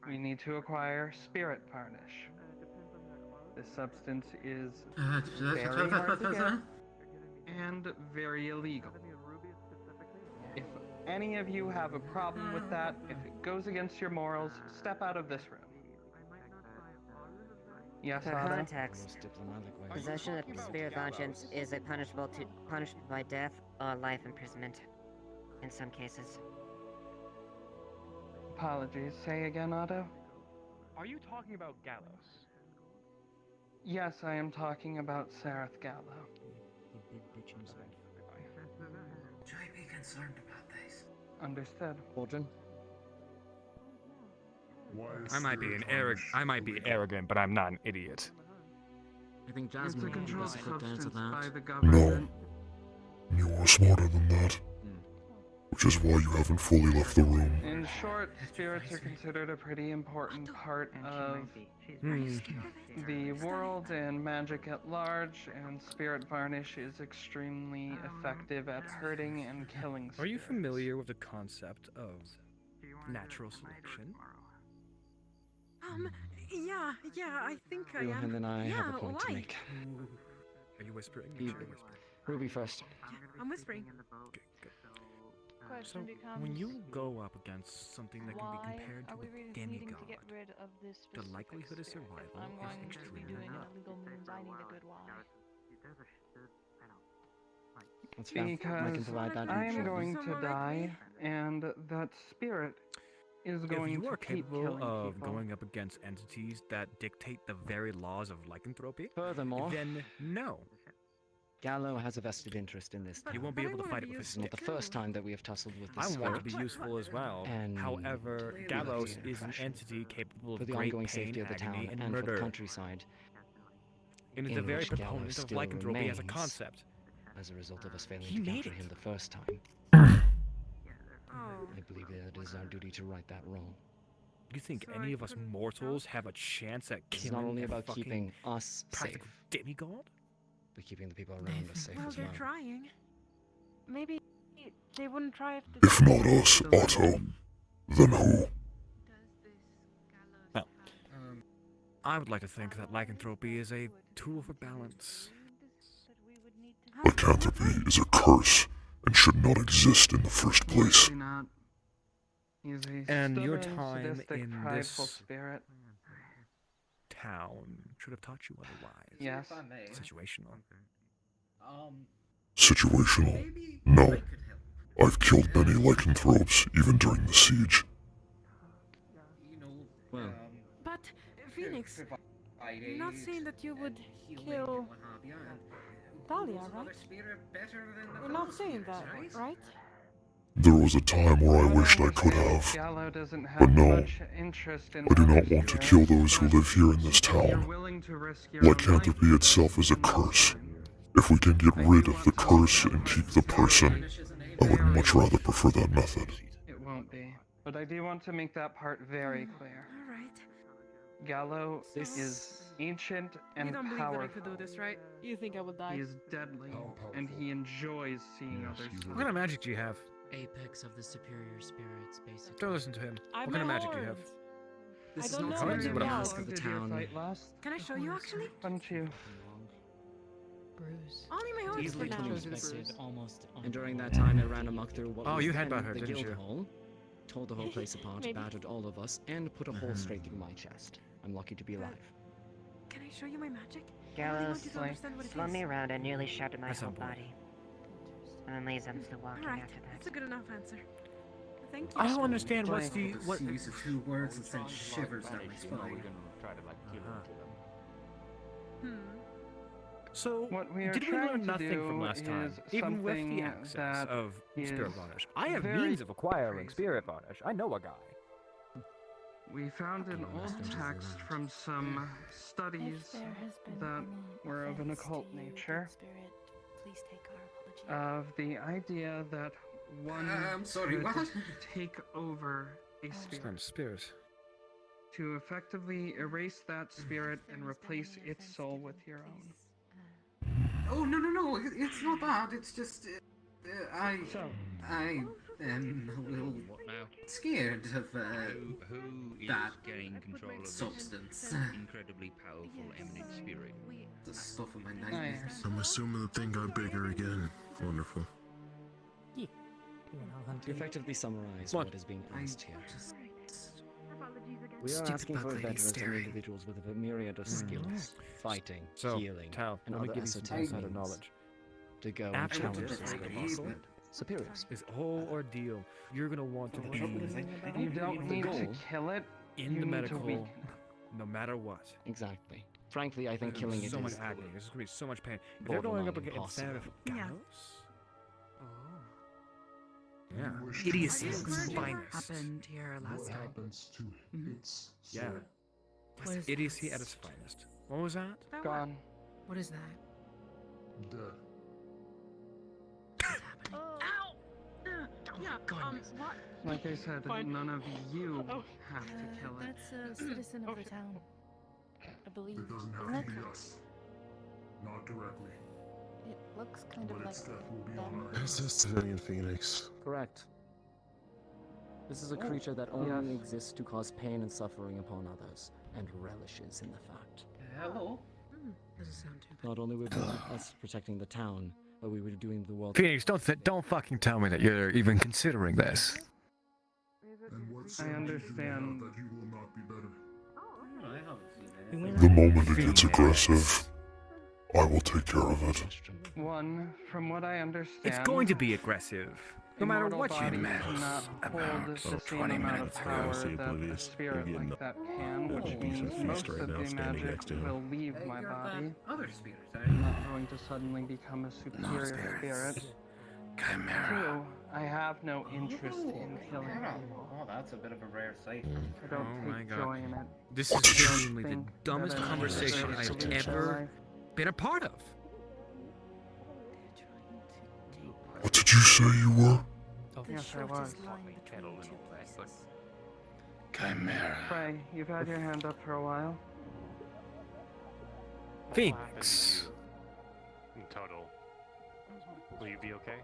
we need to acquire spirit varnish. This substance is very hard to get and very illegal. If any of you have a problem with that, if it goes against your morals, step out of this room. Yes, For Otto? context, possession of spirit vengeance is a punishable by death or life imprisonment in some cases. Apologies. Say again, Otto? Are you talking about Gallows? Yes, I am talking about Sareth Gallo. Should I be concerned about this? Understood. Wardren? I might be arrogant, but I'm not an idiot. I think It's a Jasmine can controlled best put down to substance that. by the government. You are smarter than that. which is why you haven't fully left the room. In short, spirits are considered a pretty important part of the world and magic at large, and spirit varnish is extremely effective at hurting and killing spirits. Are you familiar with the concept of natural selection? Yeah, I think I am. And then I yeah, have a point why? to make. Are you whispering? You- Ruby first. I'm whispering. So, when you go up against something that can be compared to a demigod, the likelihood of survival is extremely low. That's fair. I can Because provide that I'm information. going to die, and that spirit is going If you to are keep capable killing of people. going up against entities that dictate the very laws of lycanthropy, Furthermore, then no. Gallo has a vested interest in this. You won't be able to fight it with a This is not the stick. first time that we have tussled with this I spirit. want to be useful as well. And However, clearly Gallows the is an profession. entity capable For of the great ongoing pain, safety of the town agony, and and for the murder. countryside, And is in a very which Gallo proponent of still lycanthropy as a remains, concept. as a result of us failing He to made capture it. him the first time. I believe that it is our duty to right that wrong. You think any of us mortals have a chance at It's killing not only a about fucking keeping us practical safe, demigod? but keeping the people around us safe Well, as they're well. trying. Maybe they wouldn't try if If not us, Otto, then who? Well, I would like to think that lycanthropy is a tool for balance. Lycanthropy is a curse and should not exist in the first place. Absolutely not. He's a And your stubborn, time sadistic, in prideful this spirit. town should have taught you otherwise. Yes. Situational. Situational? No. I've killed many lycanthropes, even during the siege. Well, But, Phoenix, you're not saying that you would kill Dahlia, right? You're not saying that, right? There was a time where I wished I could have, Gallo doesn't have but no, much interest in I do other not want to kill those who live here in this If you're town. willing to risk your Lycanthropy itself is a curse. If we can get rid of the curse and keep the person, I would much rather prefer that method. It won't be. But I do want to make that part very clear. Alright. Gallo is ancient and You don't believe that I powerful. could do this, right? You think I would die? He is deadly, and he enjoys seeing others What kind of magic do you have? Apex of the superior spirits, basically. Don't listen to him. I'm What kind of a magic do you have? horde. this I is don't not know something anything I would else. ask of the Did you town. fight last? Can I show you actually? Why don't you? Bruise. Only my horse Easily for now. 20 Expected almost And during that time, I ran amok through what Oh, was you then headbutt her, the didn't guild you? hall, tore the whole place apart, Maybe. battered all of us, and put a hole straight through my chest. I'm lucky to be alive. Can I show you my magic? I Gallo really want you to understand what it slung is. me around and nearly shattered my That's whole not boring. body. And leaves I'm still walking Alright, after that. that's a good enough answer. Thank you. I don't understand what's the what. Use of 2 words and send shivers down my spine. So, What we are did we trying learn to nothing do from last time? is Even with the something access that of Spirit is Varnish. I have very means of acquiring Spirit Varnish. I know a guy. We found an old text from some studies that were of an occult nature Please take our apology. of the idea that one I'm sorry, could what? take over a It's spirit kind of spirit. to effectively erase that spirit and replace its soul with your own. Oh, no, it's not that, it's just, I am a little scared of, Who is that getting control of substance. this incredibly powerful eminent spirit? The stuff of my nightmares. I'm assuming the thing got bigger again. Wonderful. To effectively summarize What? what is being asked here. We are Stupid asking for bug lady veterans and staring. individuals with a myriad of skills, fighting, So, healing, Tal, and let me other give you some esoteric insider means knowledge. to go and After challenge this the lady, superiors. Superiors. This whole ordeal, you're gonna want to be You don't need to goal kill it. in You the need to medical, weaken no matter what. Exactly. Frankly, I think killing it so much is agony. This is gonna be so much pain. If they're going up borderline against instead of Yeah. Gallows. Yeah. Idiocy at its finest. Happened here last time. happens to its Yeah. What is Idiocy this? at its finest. What was that? Gone. What is that? death. What's happening? Ow! Yeah, what? Like I said, Fine. none of you Oh. have to kill it. That's a citizen of the town. I believe. It doesn't have Isn't to it? be us. Not directly. It looks kind of But like its death will be them. on our hands. This is civilian Phoenix. Correct. This is a Oh, creature that only yes. exists to cause pain and suffering upon others, and relishes in the fact. Hello. Doesn't sound too Not only were us protecting the town, but we were doing the world. Phoenix, don't fucking tell me that you're even considering this. And what I certainty do we have understand. that he will not be better? I haven't seen We anything. went The moment it Phoenix. gets aggressive, I will take care of it. One, from what I understand, It's going to be aggressive, no matter immortal what you bodies mess cannot hold the same 20 amount of minutes ago. power Honestly, that a oblivious. spirit You're getting like that can, a which decent means feast most right of now, the standing magic next to him. will leave my You're body. that other spirits, I'm not going to suddenly become a superior spirit. Chimera. Two, I have no interest in killing people. Oh, that's a bit of a rare sight. I don't Oh my take God. joy in it. This is I don't genuinely the think dumbest that I conversation deserve I've to live my ever life. been a part of. What did you say you were? Yes, I was. Chimera. Frey, you've had your hand up for a while. Phoenix. In total. Will you be okay?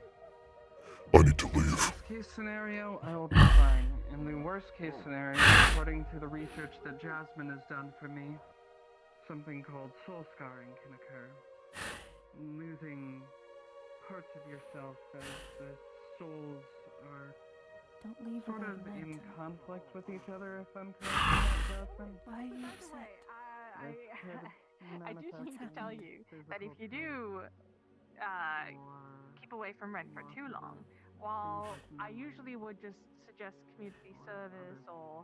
I need to leave. Best case scenario, I will be fine. In the worst case scenario, according to the research that Jasmine has done for me, something called soul scarring can occur. Losing parts of yourself as the souls are Don't leave sort without of a in letter. conflict with each other, if I'm correct in that, Jasmine. Why are you By the way, upset? I do manifest need to tell in you physical that if you terms. do keep away from Ren for too long, while I usually would just suggest community service or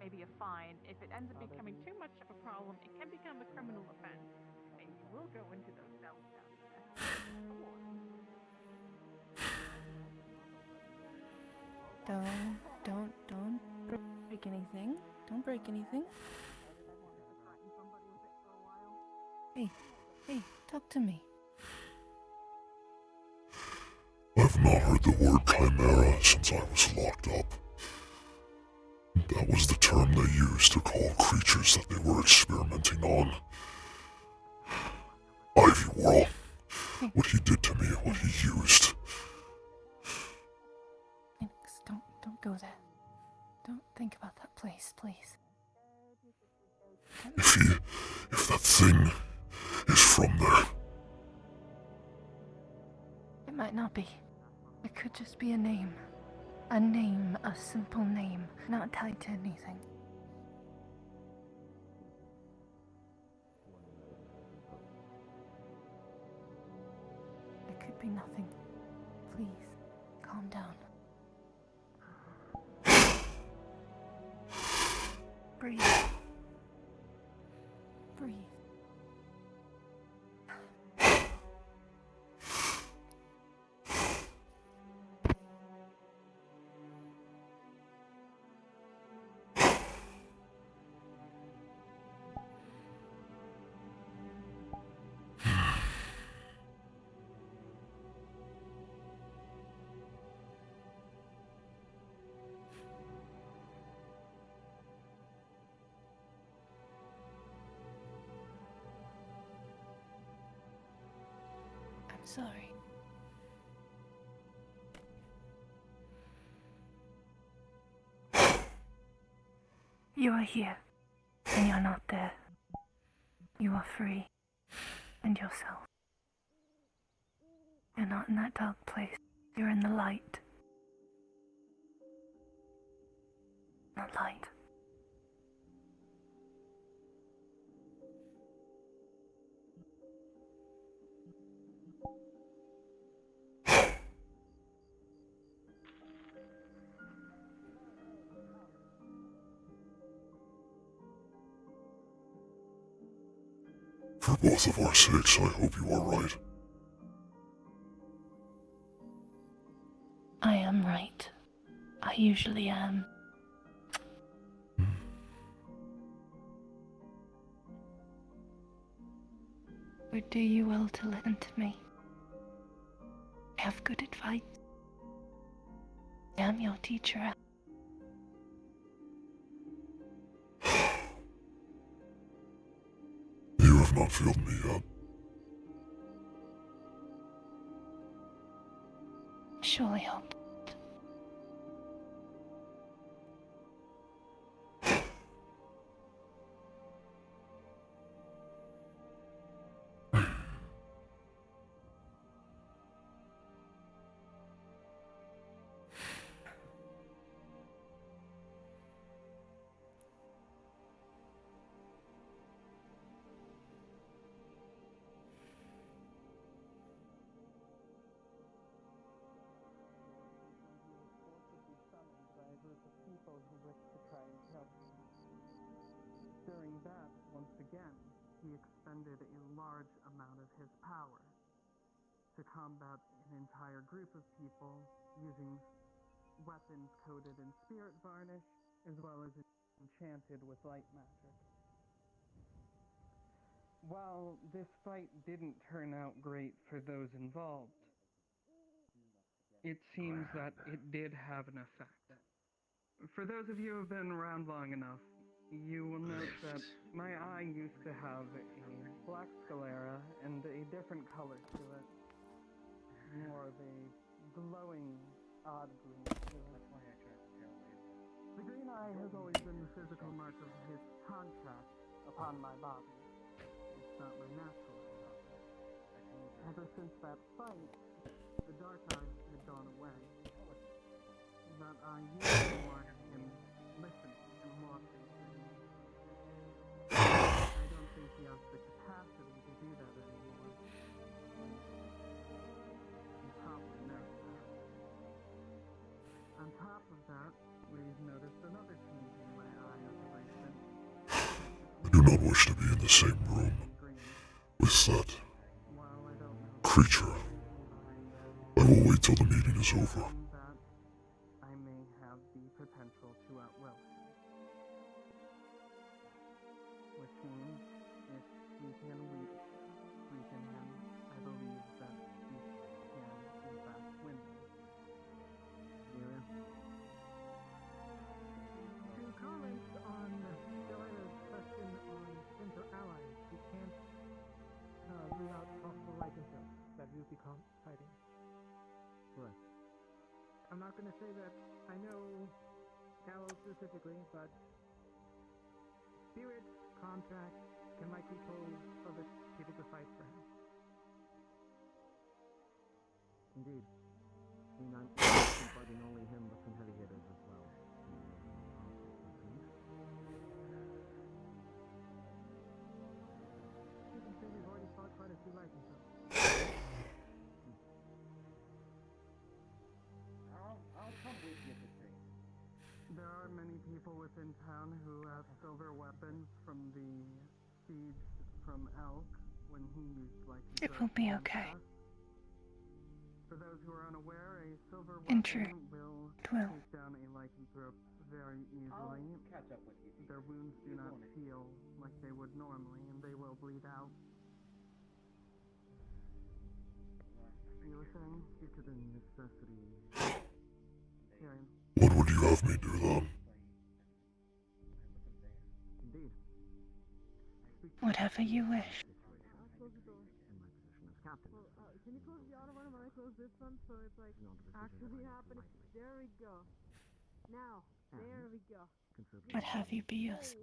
maybe a fine, if it ends up becoming too much of a problem, it can become a criminal offense, and you will go into those cells down there. Don't break anything. Don't break anything. Hey, talk to me. I've not heard the word chimera since I was locked up. That was the term they used to call creatures that they were experimenting on. Ivy Whirl. What he did to me, what he used. Phoenix, don't go there. Don't think about that place, please. If that thing is from there. It might not be. It could just be a name. A name, a simple name, not tied to anything. It could be nothing. Please, calm down. Breathe. Breathe. I'm sorry. You are here, and you're not there. You are free, and yourself. You're not in that dark place. You're in the light. The light. For both of our sakes, I hope you are right. I am right. I usually am. Would do you well to listen to me. I have good advice. am your teacher. You have not failed me yet. Surely hope. During that, once again, he expended a large amount of his power to combat an entire group of people using weapons coated in spirit varnish, as well as enchanted with light magic. While this fight didn't turn out great for those involved, it seems that it did have an effect. For those of you who have been around long enough, you will note that my eye used to have a black sclera and a different color to it. More of a glowing, odd green to it. That's why I tried to tell you. The green eye has always been the physical mark of his contract upon my body. It's not my natural eye. Ever since that fight, the dark eye had gone away. That eye used to mark him listening and watching things. I don't think he has the capacity to do that anymore. He probably knows that. On top of that, we've noticed another change in my eye as of recent. I do not wish to be in the same room with that creature. I will wait till the meeting is over. I may have the potential to outwill him. Which means, if we can weaken him, I believe that we can, in fact, win him. To comment on Joanna's question on potential allies, we can't rule out possible likeness that we'll become fighting. Right. I'm not going to say that I know Gallo specifically, but spirit, contract, can likely pull other people to fight for him. Indeed. I mean, I'm fighting only him, but some heavy hitters as well. You can say we've already fought quite a few likeness. I'll come with you to see. There are many people within town who have silver weapons from the siege from Elk when he used lycanthrope. It will be okay. For those who are unaware, a silver In truth, weapon will it will. take down a lycanthrope very easily. I'll catch up with you. Their wounds do not heal like they would normally, and they will bleed out. You were saying? Due to the necessity. What would you have me do then? Indeed. Whatever you wish. I'll close the door. In my position as captain. Well, can you close the other one when I close this one so it's like actually happening? There we go. Now, there we go. What have you be yours?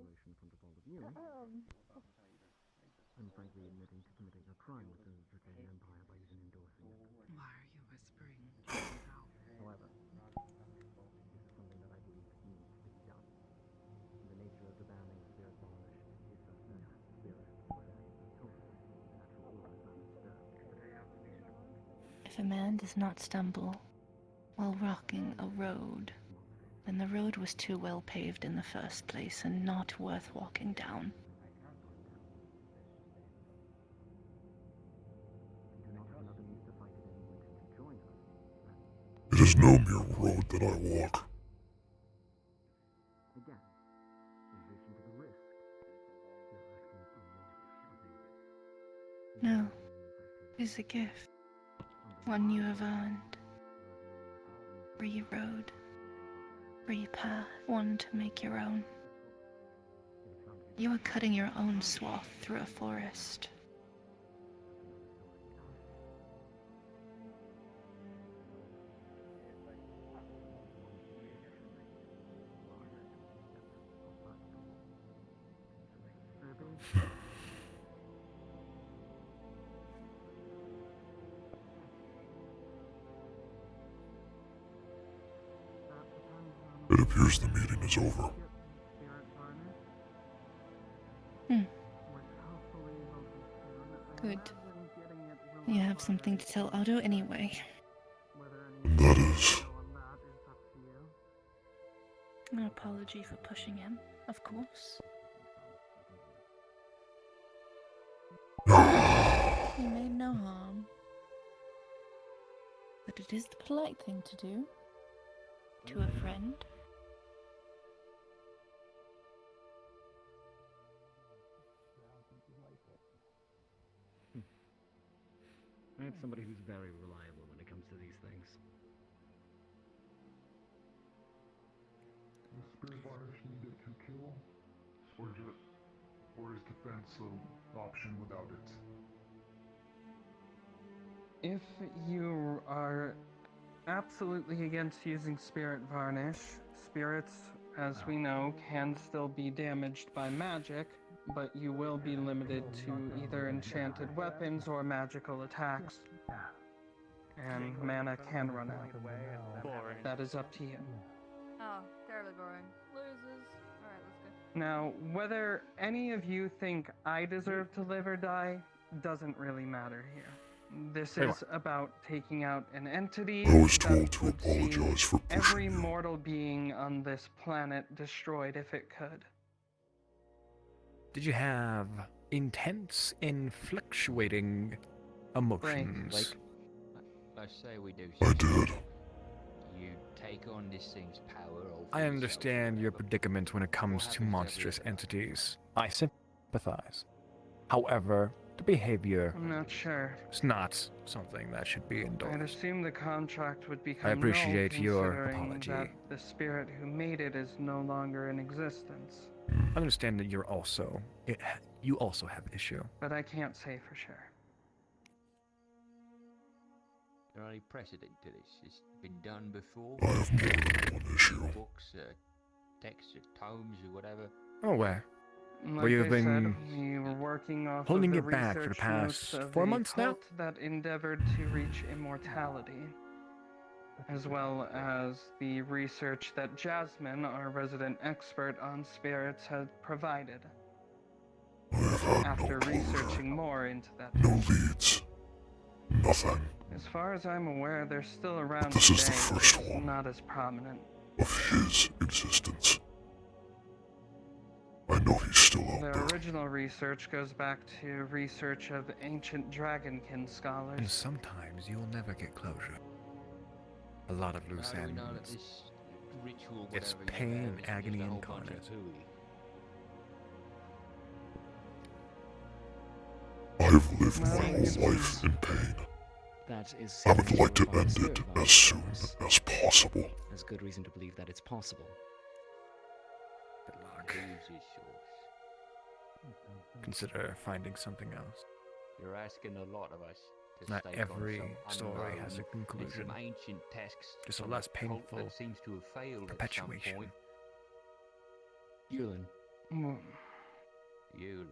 I'm frankly admitting to committing a crime within the Draconian Empire by even endorsing it. Why are you whispering? However, this is something that I believe needs to be done. The nature of the banning of spirit varnish is such that spirit possesses is total. The natural order is not disturbed. If a man does not stumble while rocking a road, then the road was too well paved in the first place and not worth walking down. It is no mere road that I walk. Again, in addition to the risk, you're risking a lot, I think. No, it is a gift, one you have earned. Free road. Reaper, one to make your own. You are cutting your own swath through a forest. It appears the meeting is over. Good. You have something to tell Otto anyway. That is... An apology for pushing him, of course. He made no harm. But it is the polite thing to do. To a friend. I have somebody who's very reliable when it comes to these things. The spirit virus needed to kill? Or is defense an option without it? If you are absolutely against using spirit varnish, spirits, as we know, can still be damaged by magic, but you will be limited to either enchanted weapons or magical attacks. And mana can run out. Boring. That is up to you. Oh, terribly boring. Losers. Alright, let's go. Now, whether any of you think I deserve to live or die doesn't really matter here. This is about taking out an entity I was told that to would see apologize for pushing every you. mortal being on this planet destroyed if it could. Did you have intense and fluctuating emotions? Like, let's say we do I something. did. You take on this thing's power over I understand your predicament when it comes to monstrous entities. I sympathize. However, the behavior I'm not sure. is not something that should be I'd endorsed. assume the contract would become I appreciate null, your considering apology. that the spirit who made it is no longer in existence. I understand that you also have an issue. But I can't say for sure. Is there any precedent to this? It's been done before? I have more than one issue. Books, texts, tomes, or whatever? Oh, where? Like Where you've I been said, we were working off holding of the it back for the research notes past of 4 a months now? cult that endeavored to reach immortality, as well as the research that Jasmine, our resident expert on spirits, had provided. After researching more into that, No leads. Nothing. as far as I'm aware, they're still around This today, is the first just one. not as prominent. Of his existence. I know he's still out The there. original research goes back to research of ancient dragonkin scholars. And sometimes you'll never get closure. A lot of loose How do we know that ends. this ritual, It's whatever you pain have, and is just agony a whole bunch of incarnate. hooey? I've lived my whole life in pain. That is I would like to by end spirit it virus, as soon Boris. as possible. There's good reason to believe that it's possible. Good luck. Who's his source? Consider finding something else. You're asking a lot of us. To Not stake every on some story has a unknown, conclusion. Some ancient texts. Just a from less cult painful that seems to have failed perpetuation. At some point. Yulin. Yulin,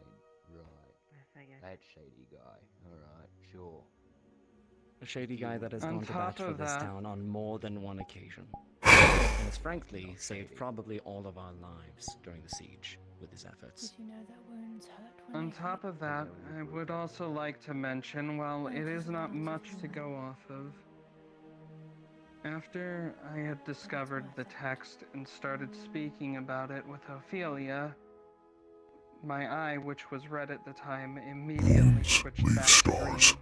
right. That shady guy. Alright, sure. A shady guy that has On gone to top bat for of this that- town on more than one occasion. And has frankly saved probably all of our lives during the siege with his efforts. Did you know that wounds hurt when On they top of that, I would also like to mention, while it is not much to go off of, after I had discovered the text and started speaking about it with Ophelia, my eye, which was red at the time, immediately switched leave back to green. scars.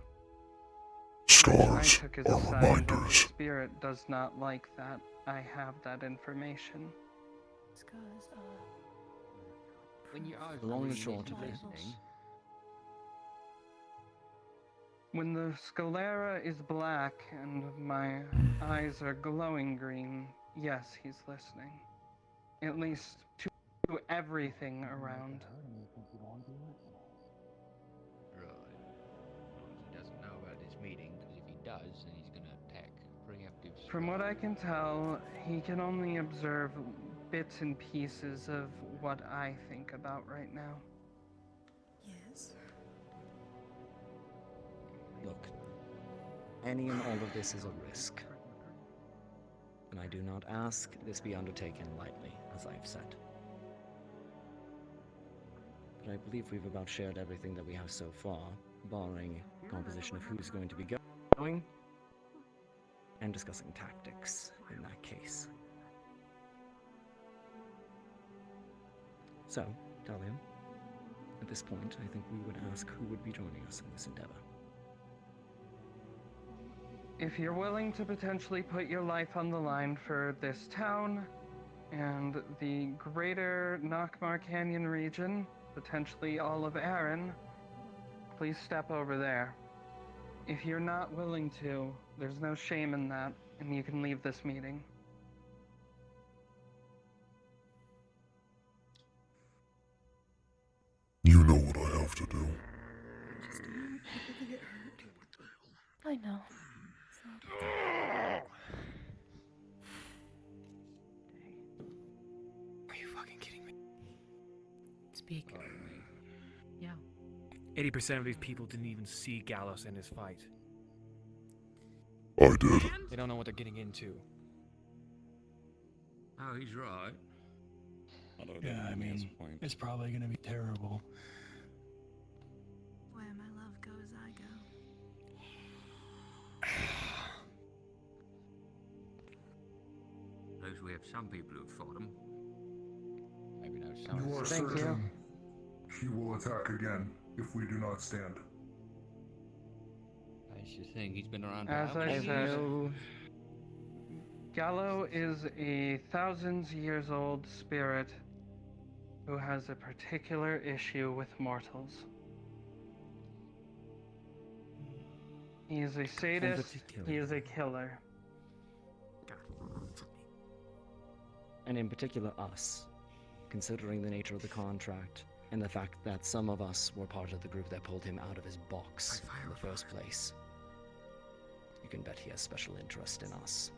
Which I Scars took as are a sign that the reminders. spirit does not like that. I have that information. Scars are. When your eyes Long and really short of it. listening, When the sclera is black and my eyes are glowing green, yes, he's listening. at least to everything around. Right. As long as he doesn't know about this meeting, because if he does, then he's gonna attack preemptive strike. From what I can tell, he can only observe bits and pieces of what I think about right now. Yes. Look, any and all of this is a risk. And I do not ask this be undertaken lightly, as I have said. But I believe we've about shared everything that we have so far, barring composition of who's going to be going, and discussing tactics in that case. So, Talia, at this point, I think we would ask who would be joining us in this endeavor. If you're willing to potentially put your life on the line for this town and the greater Nockmar Canyon region, potentially all of Erin, please step over there. If you're not willing to, there's no shame in that, and you can leave this meeting. You know what I have to do. I know. Are you fucking kidding me? Speak. Yeah. 80% of these people didn't even see Gallus in his fight. I did. They don't know what they're getting into. Oh, he's right. Yeah, I mean, it's probably gonna be terrible. Where my love goes, I go. At least we have some people who fought him. Maybe not some. You are certain he will attack again if we do not stand. That's the thing, he's been around for As how I many said, years? Gallo is a thousands years old spirit who has a particular issue with mortals. He is a sadist, he is a killer. And in particular us, considering the nature of the contract and the fact that some of us were part of the group that pulled him out of his box in the first place. You can bet he has special interest in us.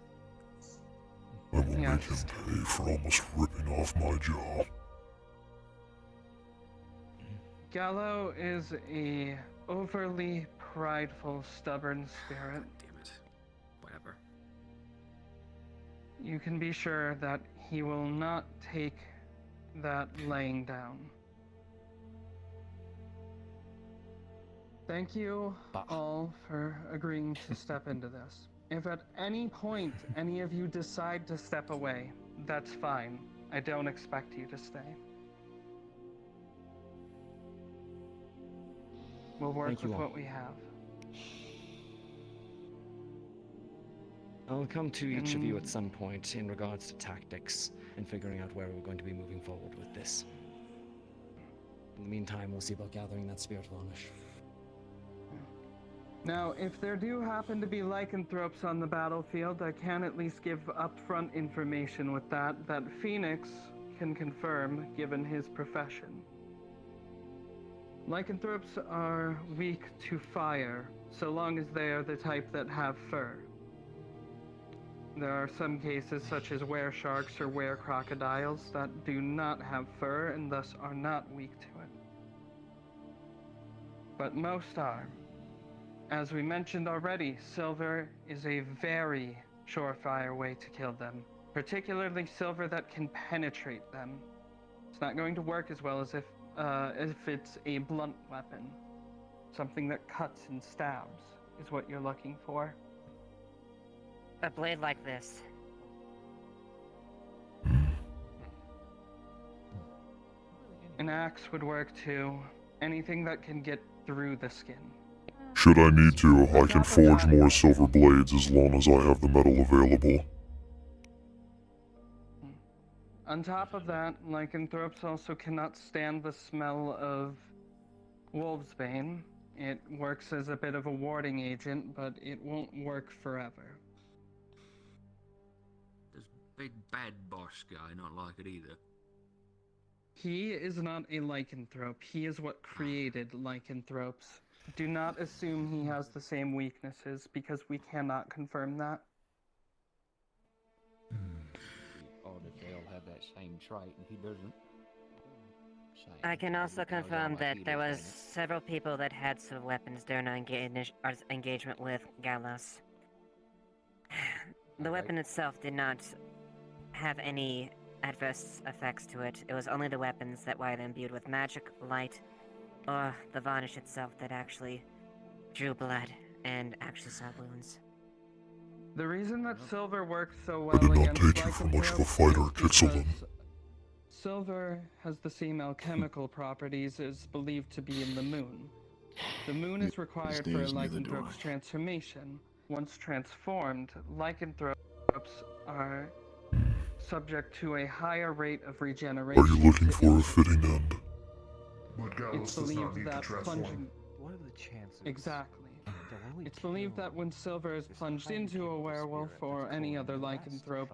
I will make him pay for almost ripping off my jaw. Gallo is a overly prideful, stubborn spirit. Damn it. Whatever. You can be sure that he will not take that laying down. Thank you all for agreeing to step into this. If at any point any of you decide to step away, that's fine. I don't expect you to stay. We'll work Thank you with all. what we have. I'll come to each of you at some point in regards to tactics and figuring out where we're going to be moving forward with this. In the meantime, we'll see about gathering that spirit varnish. Now, if there do happen to be lycanthropes on the battlefield, I can at least give upfront information with that Fenix can confirm, given his profession. Lycanthropes are weak to fire, so long as they are the type that have fur. There are some cases, such as were-sharks or were-crocodiles, that do not have fur and thus are not weak to it. But most are. As we mentioned already, silver is a very surefire way to kill them, particularly silver that can penetrate them. It's not going to work as well as if it's a blunt weapon. Something that cuts and stabs is what you're looking for. A blade like this. An axe would work too. Anything that can get through the skin. Should I need to, I can forge more silver blades as long as I have the metal available. On top of that, lycanthropes also cannot stand the smell of wolfsbane. It works as a bit of a warding agent, but it won't work forever. Does big bad boss guy not like it either? He is not a lycanthrope. He is what created lycanthropes. Do not assume he has the same weaknesses, because we cannot confirm that. Odd if they all have that same trait and he doesn't. I can also confirm that there was several people that had some weapons during our engagement with Gallos. The weapon itself did not have any adverse effects to it. It was only the weapons that were either imbued with magic, light, or the varnish itself that actually drew blood and actually saw wounds. The reason that silver works so well I did not against take you for much of a lycanthropes fighter, is Kitzelin. because silver has the same alchemical properties as believed to be in the moon. The moon is required for a lycanthrope's transformation. Once transformed, lycanthropes are subject to a higher rate of regeneration. Are you looking for a fitting end? But Gallus It's does not believed need to that transform. plunging... What are the chances? Exactly. It's believed that when silver is plunged into a werewolf or any other lycanthrope,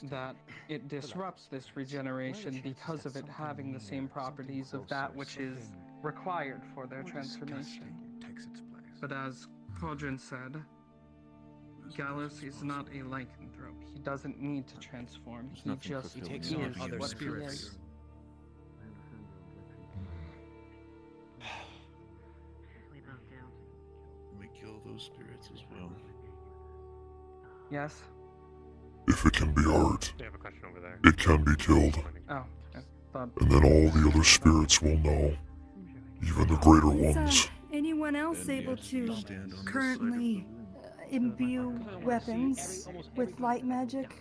that it disrupts this regeneration because of it having the same properties of that which is required for their transformation. But as Cauldron said, Gallus is not a lycanthrope. He doesn't need to transform. He just takes is on other what he spirits. is. We kill those spirits as well. Yes? If it can be hurt, They have a question over there. it can be killed. Oh, I thought... And then all the other spirits will know. Even the greater Is ones. anyone else able to currently imbue weapons with light magic?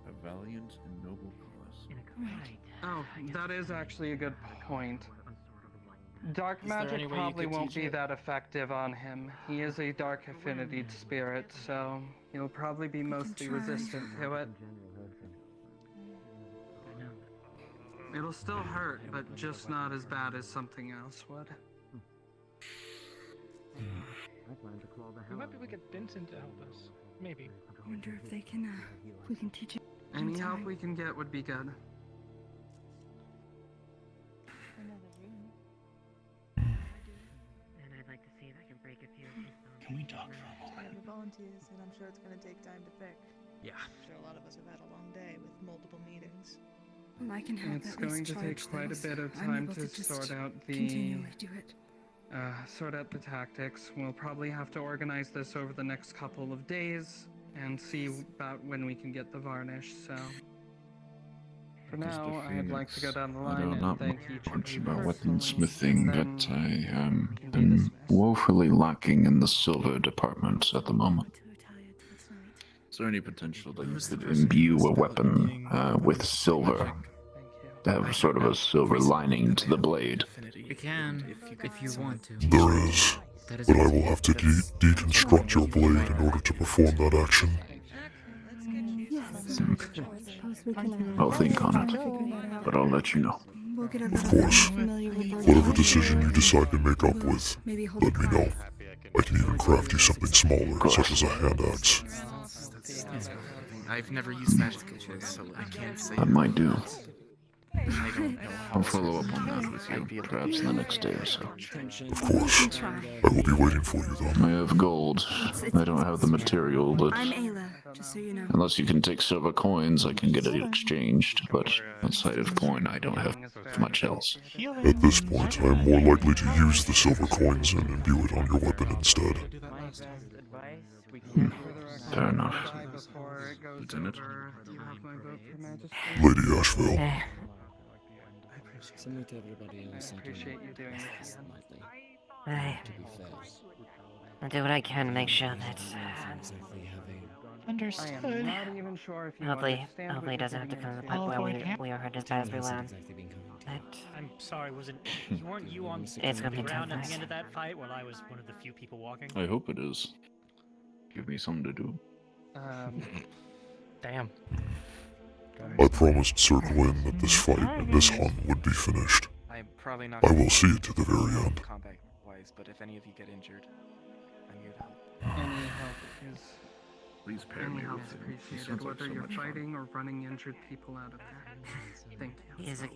A valiant and noble cause. Oh, that is actually a good point. Dark Is there any magic way you probably could won't teach be it? that effective on him. He is a dark affinity spirit, so he'll probably be mostly try. resistant to it. It'll still hurt, but just not as bad as something else would. We might be able to get Vincent to help us. Maybe. I wonder if they can, if we can teach it. Any help we can get would be good. And I'd like to see if I can break a few of these bones. Can we talk for a moment? The volunteers, and I'm sure it's going to take time to pick. Yeah. I'm sure a lot of us have had a long day with multiple meetings. Well, I can help It's at going least to take charge quite a those. bit of I'm time able to just sort out the continually do it. sort out the tactics. We'll probably have to organize this over the next couple of days and see about when we can get the varnish. So for now, I'd like to go down the I line don't and know thank each of much you about personally, weaponsmithing, and but I am woefully lacking in the silver department at the moment. Is there any potential that you could imbue a weapon with silver? To have sort of a silver lining to the blade. You can, if you want to. There is, but I will have to deconstruct your blade in order to perform that action. Yes. Suppose we can, I'll think on figure that it, out. but I'll let you know. We'll get Of everybody course, familiar with our whatever time. decision you decide to make up with, Maybe hold let me know. I can even craft you something smaller, such as a hand axe. I've never used magic before, so I can't say. That might do. I don't know. I'll follow up on that with you, perhaps in the next day or so. Of course, I will be waiting for you then. I have gold. I don't have the material, but I'm Ayla, just so you know. unless you can take silver coins, I can get it exchanged. But outside of coin, I don't have much else. At this point, I am more likely to use the silver coins and imbue it on your weapon instead. Fair enough. Lieutenant? Lady Asheville. Similar to everybody else, I appreciate you doing this. I'll do what I can to make sure that. I am not even sure if you Hopefully understand it what doesn't have to come to the point where we are hurt as bad as we were. But I'm sorry, weren't you on It's gonna the be ground tough, at the guys. end of that fight while I was one of the few people walking? I hope it is. Give me something to do. Damn. I promised Sir Gwyn that this fight and this hunt would be finished. I'm probably not. I will see it to the very end. Combat-wise, but if any of you get injured, I'm here to help. Any help is Please pair Any me with help's him. He appreciated, sounds like whether so you're much fun. fighting or running injured people out of there. Thank you.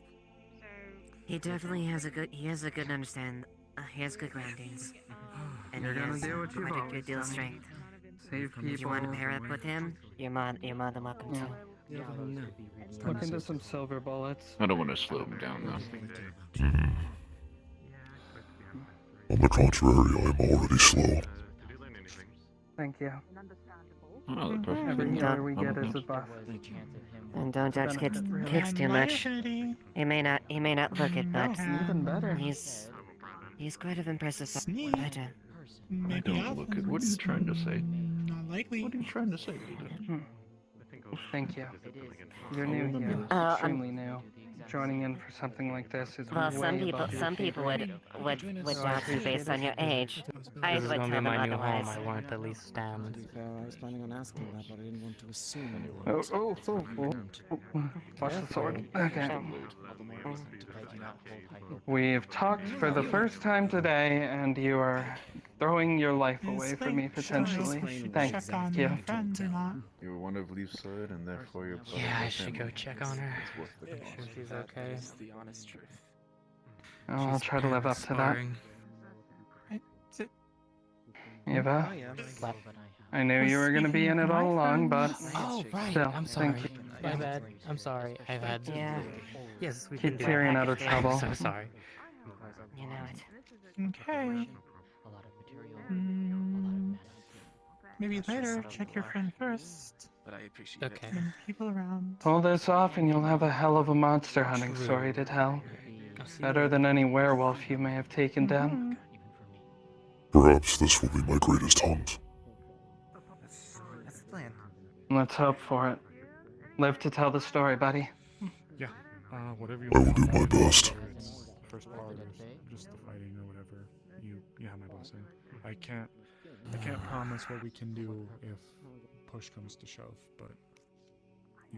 He definitely has a good. He has a good understand. He has good groundings. And You're he gonna has do what you've quite a always good deal of done. strength. Save people. If you want to pair up with him, you're more than welcome to. Look into some silver bullets. I don't want to slow him down, though. On the contrary, I am already slow. Thank you. Oh, the perfect Every thing. healer we get is a buff. And don't judge kicks too much. He may not look it, but Even better. he's quite of impressive fighter. I don't look at. What are you trying to say? Not likely. What are you trying to say, Peter? Thank you. You're new here. Extremely new. Joining in for something like this is Well, way above some your people pay would doubt you based on your age. I This is would gonna be tell them my new otherwise. home. I want to at least stand. I was planning on asking that, but I didn't want to assume. Watch the sword. Okay. We've talked for the first time today, and you are throwing your life away for me potentially. Thank you. You're one of Leaf's side, and therefore you're part Yeah, of I the should family. go check on her. It's worth the Make cost. sure she's okay. The honest truth. Oh, I'll try to live up to that. Eva, I knew you were going to be in it all along, but Oh, right. still, I'm sorry. thank you. My bad. I'm sorry. I've had. Yeah. Yes, we Keep can do Tyrion that. out of trouble. I'm so sorry. You know it. Okay. Maybe later. Check your friend first. But I appreciate Okay. And people around. Pull this off and you'll have a hell of a monster hunting story to tell. Better than any werewolf you may have taken down. Perhaps this will be my greatest hunt. That's the plan. Let's hope for it. Live to tell the story, buddy. Yeah, whatever you I want. will do my best. Whether it's the first part or just the fighting or whatever. You have my blessing. I can't promise what we can do if push comes to shove, but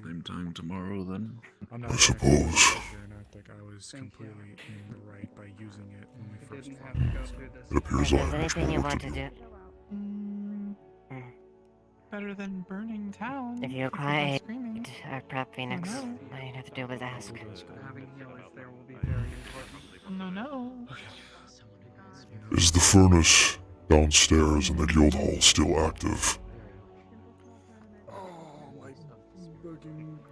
Same time tomorrow, then. I'm not I suppose. and act like I was completely in the right by using it when we first Didn't have fought. to go through this. It appears If I there's have much anything you more want to to do. do, Better than burning town. if you people require go screaming. our prep Phoenix, no. all you have to do is ask. Having healers there will be very important. No. Is the furnace downstairs in the guild hall still active?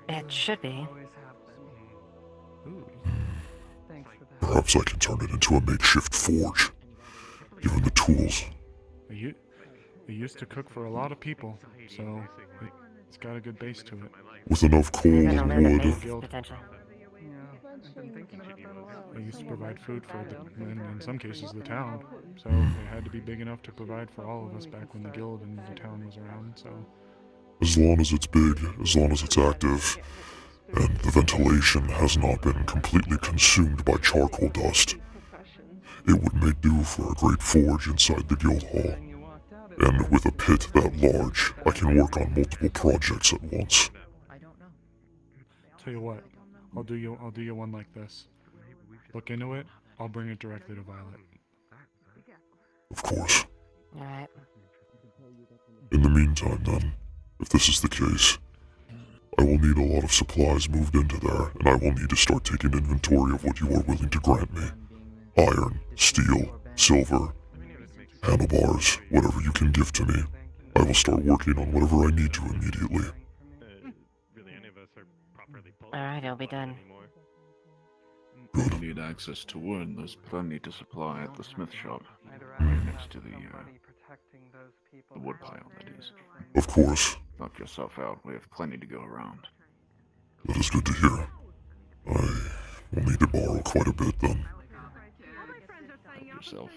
It should be. Thanks for that. Perhaps I can turn it into a makeshift forge. Given the tools. It used to cook for a lot of people, so it's got a good base to it. With enough coal There's a and limit wood. base potential. Yeah, I've been thinking about that a lot. They used to provide food for, in some cases, the town. So it had to be big enough to provide for all of us back when the guild and the town was around, so... As long as it's big, as long as it's active, and the ventilation has not been completely consumed by charcoal dust, it would make do for a great forge inside the guild hall. And with a pit that large, I can work on multiple projects at once. Tell you what, I'll do you one like this. Look into it, I'll bring it directly to Violet. Of course. Alright. In the meantime, then, if this is the case, I will need a lot of supplies moved into there, and I will need to start taking inventory of what you are willing to grant me. Iron, steel, silver, handlebars, whatever you can give to me. I will start working on whatever I need to immediately. Alright, it'll be done. You need access to wood. There's plenty to supply at the smith shop, right next to the wood pile, that is. Of course. Knock yourself out. We have plenty to go around. That is good to hear. I will need to borrow quite a bit then. Help yourself.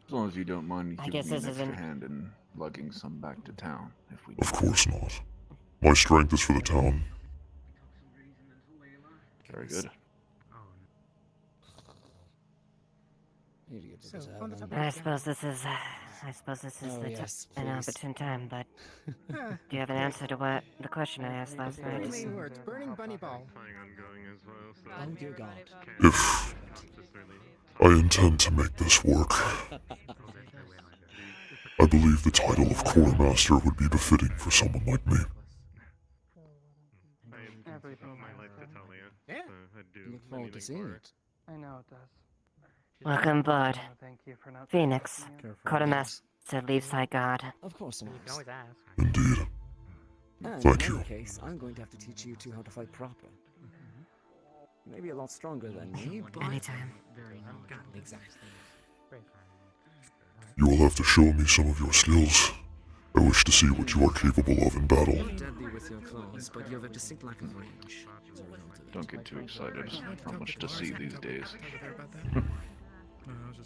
As long as you don't mind I giving guess me an this extra isn't- hand in lugging some back to town, if we Of course not. My strength is for the town. Very good. I suppose this is Oh, the yes, an please. opportune time, but do you have an answer to what the question I asked last night? Flaming words, burning bunny ball. Oh dear God. If I intend to make this work, I believe the title of Quartermaster would be befitting for someone like me. I owe my life to Talia. Yeah. I do Look forward to anything seeing for her. it. I know it does. Welcome aboard. Thank you for not Phoenix, Quartermaster Leaves High Guard. Of course, You can Mars. always ask. Indeed. And Thank in you. any case, I'm going to have to teach you two how to fight proper. Maybe a lot stronger than me, but... Anytime. Exactly. You will have to show me some of your skills. I wish to see what you are capable of in battle. You're deadly with your claws, but you have a distinct lack of range. As a result of it. Don't get too excited. Not much to see these days.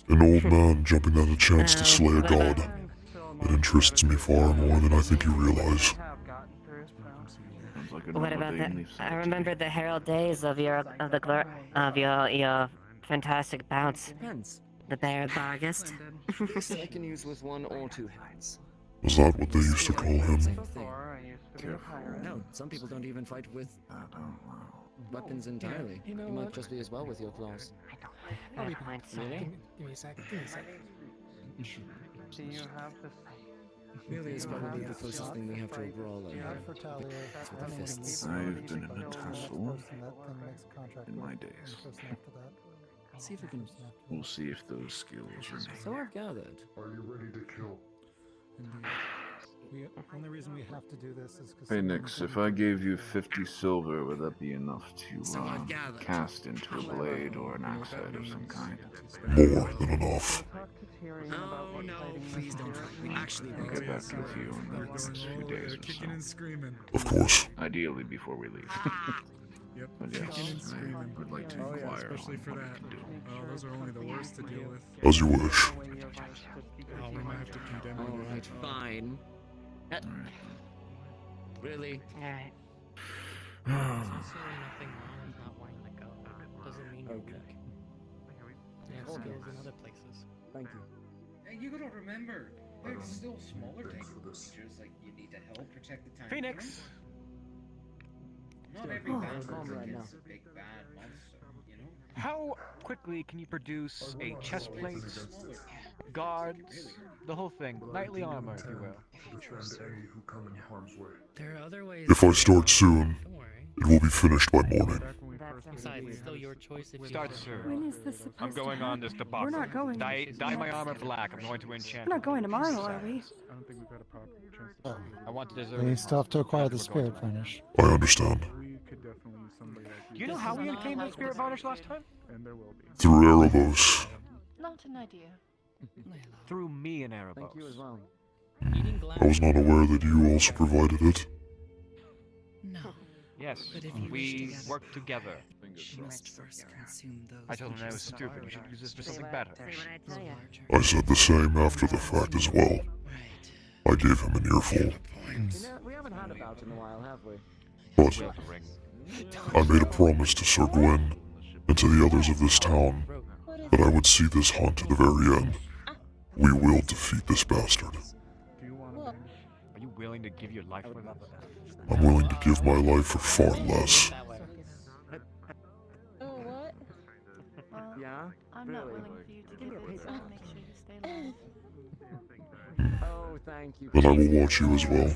An old man jumping at a chance to slay a god. It interests me far more than I think you realize. What about that? I remember the herald days of your fantastic bounce. Depends. The bear of August. This I can use with one or two hands. Was that what they used to call him? Same thing. No, some people don't even fight with weapons entirely. You might just be as well with your claws. Good point. Really? Give me a sec. Give me a sec. Do you have this? Really is probably the closest thing we have to a brawler. It's with the fists. I've been in a tussle in my days. See if we can... We'll see if those skills remain. So I've gathered. Are you ready to kill? The only reason we have to do this is because... Fenix, if I gave you 50 silver, would that be enough to cast into a blade or an axe head of some kind? More than enough. Oh no, please don't. Actually, I'll get back with you in the next few days or Kicking and so. screaming. Of course. Ideally before we leave. Yep, But kicking yes, and screaming. I would like to Oh yeah, inquire especially on for what we that. can do. Oh, those are only the worst to deal with. As you wish. Oh, we might have to condemn you. Alright, fine. Really? Alright. There's nothing wrong with not wanting to go. Doesn't mean you're Okay. weak. You have skills in other places. Thank you. And you gotta remember, there's still smaller types of creatures, like you need to help protect the town. Phoenix! Not every bad calm person right now. is a big bad monster, you know? How quickly can you produce a chest plate, guards, the whole thing, knightly armor, if you will? There are other ways. If I start soon, it will be finished by morning. Besides, it's still your choice if you Start want. soon. When is this supposed I'm going to on this happen? debacle. We're not going. Dye my armor black. I'm going to enchant. We're not going tomorrow, are we? I don't think we've got a proper chance to I want to deserve. We still have to acquire the spirit furnish. I understand. We could definitely use somebody like Do you know how we obtained that spirit varnish last time? And there will be. Through Erebos. Not an idea. Through me and Erebos. Thank you as well. I was not aware that you also provided it. No. Yes, But if you wish we together, work together. you must first consume those I told him I was which are stupid. You should use this for something better. larger. I said the same after the fact as well. I gave him an earful. You know, we haven't had a bout in a while, have we? But I made a promise to Sir Gwyn and to the others of this town that I would see this hunt to the very end. We will defeat this bastard. Are you willing to give your life for that? I'm willing to give my life for far less. Oh, what? Well, Yeah? I'm not Really? willing for you to give it, so make sure you stay alive. Oh, thank you. Then I will watch you as well.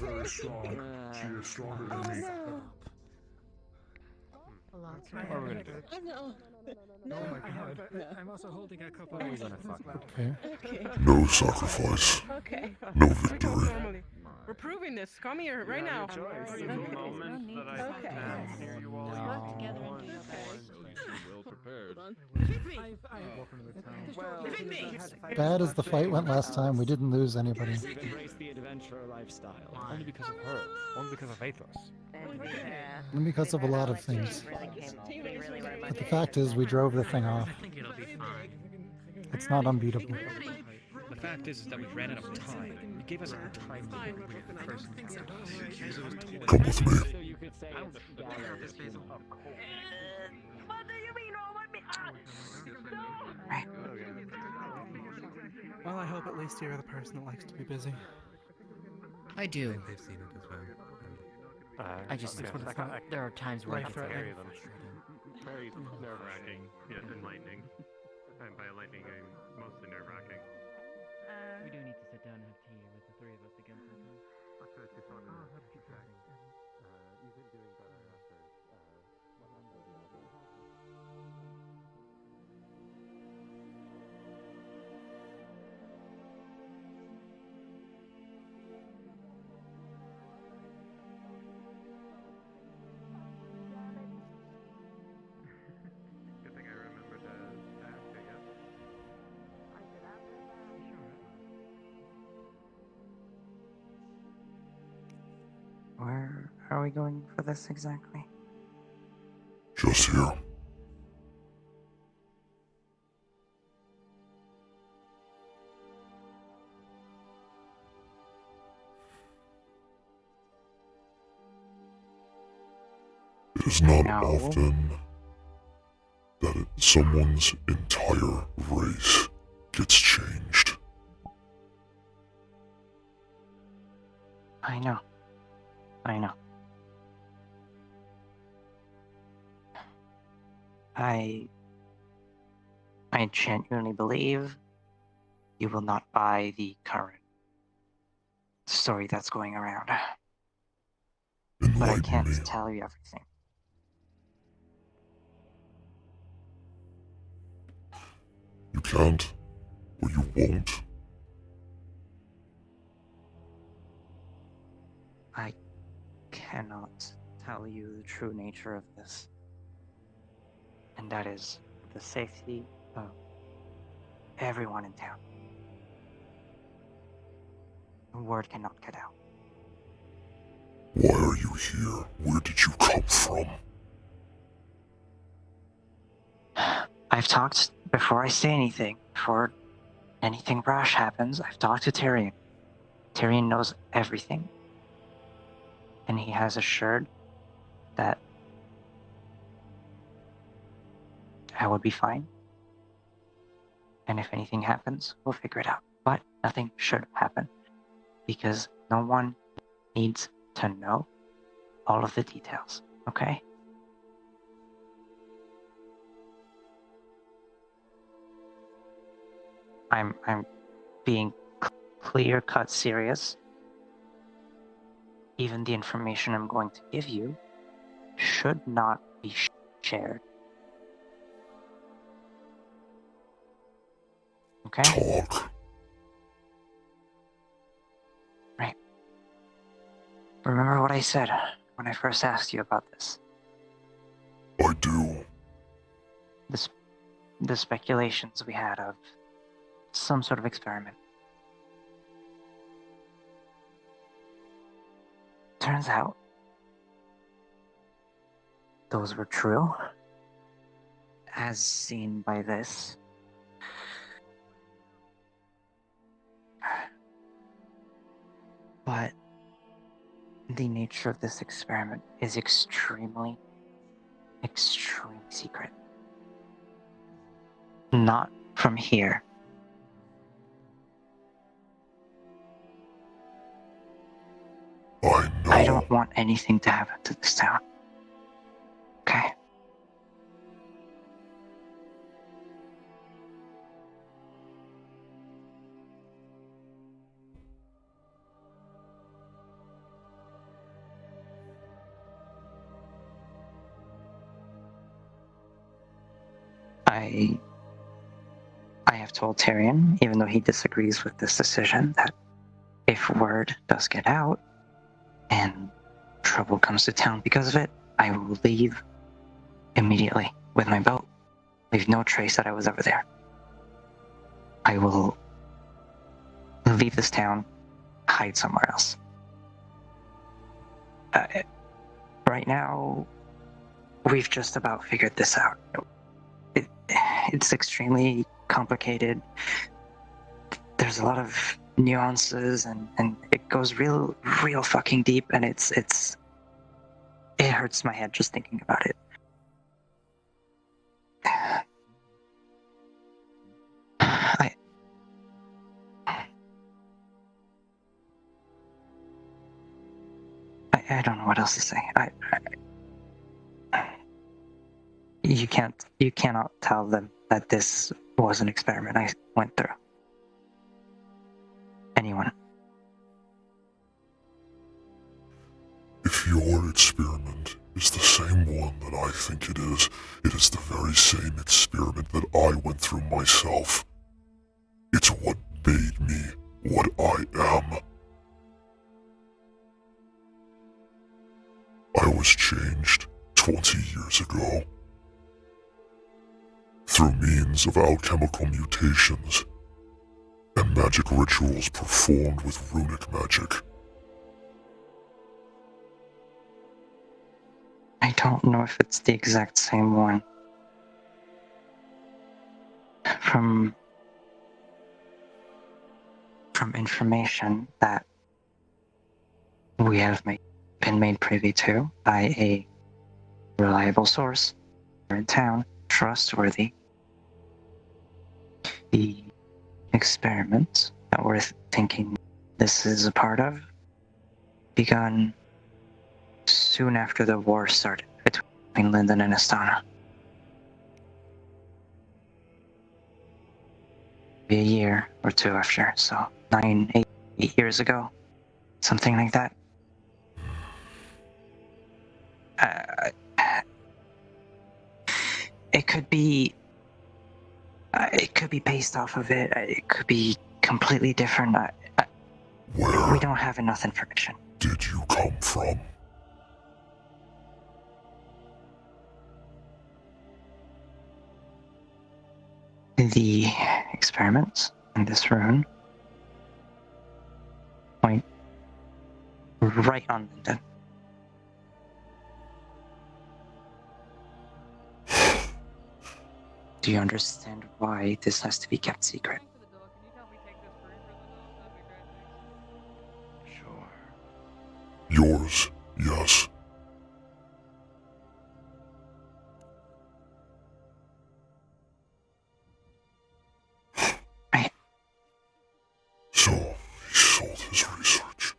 What are we gonna do? No. Oh my god. I'm also holding a couple What are we of gonna fuck? Okay. Okay. No sacrifice. Okay. No victory. Family. We're proving this. Come here right now. The moment that I Okay. stand near you all, Work together and do your well prepared. Welcome to the town. Well, Bad as the fight went last time, we didn't lose anybody. we've embraced the adventurer lifestyle. Only because of her. Only because of Athos. And because of a lot of things. Really But the fact is, we drove the thing off. I think it'll be fine. It's not unbeatable. The fact is that we ran out of time. It gave us a time limit when the person Come with me. So you could say it's gallows. What do you mean? Don't let me Well, I hope at least you're the person that likes to be busy. I do. They've seen it as well. I just, That's what it's not there are times where I get life-threatening. very frustrated. Very nerve-wracking, yet enlightening. And by enlightening, I mean mostly nerve-wracking. We do need to sit down and have tea with the three of us again sometime. Good thing I remembered to ask, I guess. Where are we going for this exactly? Just here. It is not often that someone's entire race gets changed. I know. I know. I genuinely believe you will not buy the current story that's going around. But I can't tell you everything. You can't, or you won't. I cannot tell you the true nature of this. And that is the safety of everyone in town. Word cannot get out. Why are you here? Where did you come from? I've talked, before I say anything, before anything rash happens, I've talked to Tyrion. Tyrion knows everything. And he has assured that I will be fine. And if anything happens, we'll figure it out. But nothing should happen. Because no one needs to know all of the details, okay? I'm being clear-cut serious. Even the information I'm going to give you should not be shared. Okay? Talk. Right. Remember what I said when I first asked you about this? I do. The speculations we had of some sort of experiment. Turns out, those were true, as seen by this. But the nature of this experiment is extremely secret. Not from here. I know. I don't want anything to happen to this town. Okay? I have told Tyrion, even though he disagrees with this decision, that if word does get out and trouble comes to town because of it, I will leave immediately with my boat. Leave no trace that I was ever there. I will leave this town, hide somewhere else. Right now, we've just about figured this out. It's extremely complicated. There's a lot of nuances, and it goes real fucking deep, and it hurts my head just thinking about it. I don't know what else to say. You cannot tell them that this was an experiment I went through. anyone. If your experiment is the same one that I think it is the very same experiment that I went through myself. It's what made me what I am. I was changed 20 years ago. Through means of alchemical mutations and magic rituals performed with runic magic. I don't know if it's the exact same one. From information that we have been made privy to by a reliable source here in town, trustworthy, the experiment that we're thinking this is a part of begun soon after the war started between Linden and Astana. Be a year or two after, so 8 years ago, something like that. It could be based off of it. It could be completely different. We don't have enough information. Did you come from? The experiments in this rune point right on Linden. Do you understand why this has to be kept secret? Sure. Yours, yes. So, he sold his research.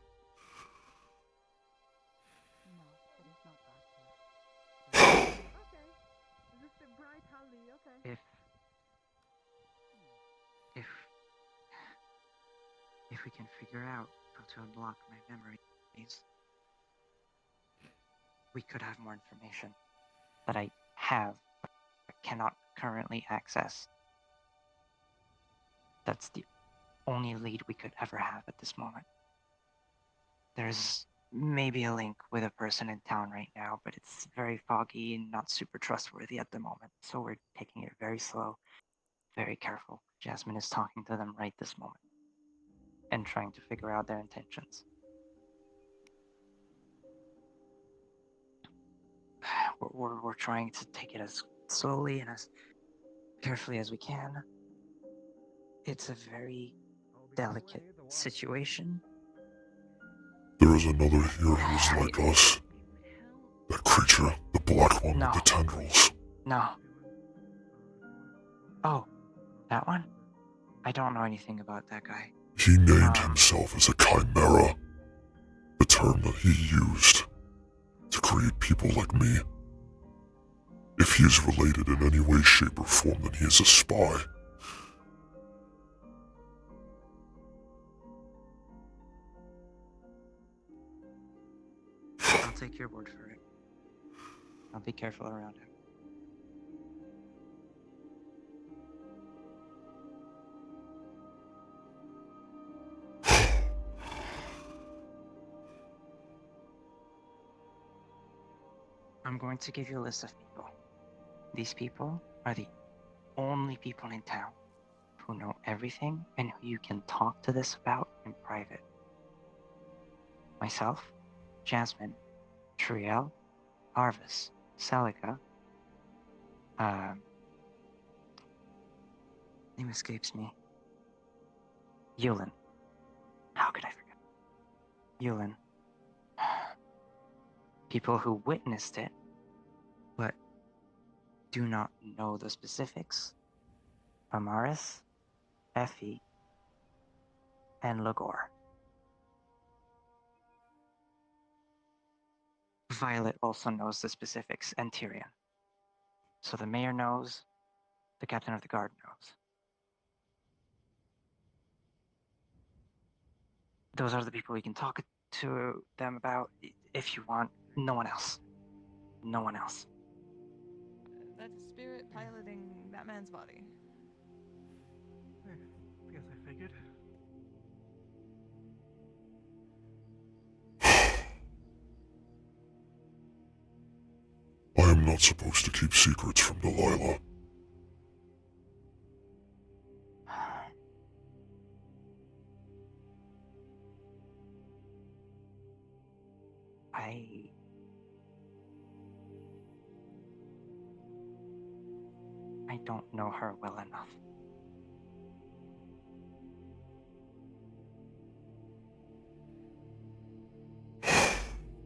If we can figure out how to unlock my memories, we could have more information that I have but cannot currently access. That's the only lead we could ever have at this moment. There's maybe a link with a person in town right now, but it's very foggy and not super trustworthy at the moment, so we're taking it very slow, very careful. Jasmine is talking to them right this moment and trying to figure out their intentions. We're trying to take it as slowly and as carefully as we can. It's a very delicate situation. There is another here who is like us. That creature, the black one with the tendrils. No. Oh, that one? I don't know anything about that guy. He named himself as a chimera, a term that he used to create people like me. If he is related in any way, shape, or form, then he is a spy. I'll take your word for it. I'll be careful around him. I'm going to give you a list of people. These people are the only people in town who know everything and who you can talk to this about in private. Myself, Jasmine, Triel, Arvis, Celica, name escapes me. Yulin. How could I forget? Yulin. People who witnessed it, but do not know the specifics. Amaris, Effie, and Lagor. Violet also knows the specifics, and Tyrion. So the mayor knows, the captain of the guard knows. those are the people we can talk to them about if you want. No one else. No one else. That's a spirit piloting that man's body. I guess I figured. I am not supposed to keep secrets from Delilah. I don't know her well enough.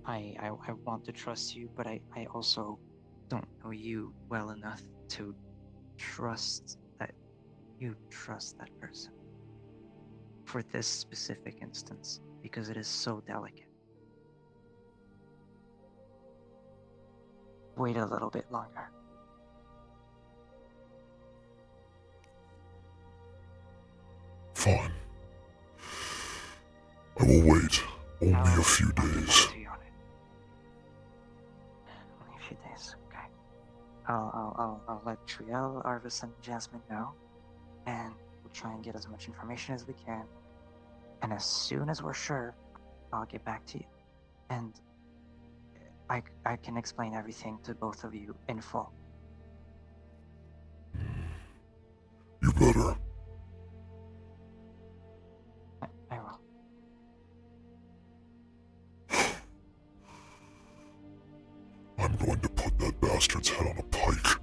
I want to trust you, but I also don't know you well enough to trust that you trust that person. For this specific instance, because it is so delicate. Wait a little bit longer. Fine. I will wait only a few days. Only a few days, okay. I'll let Triel, Arvis, and Jasmine know, and we'll try and get as much information as we can. And as soon as we're sure, I'll get back to you. And I can explain everything to both of you in full. You better. I will. I'm going to put that bastard's head on a pike.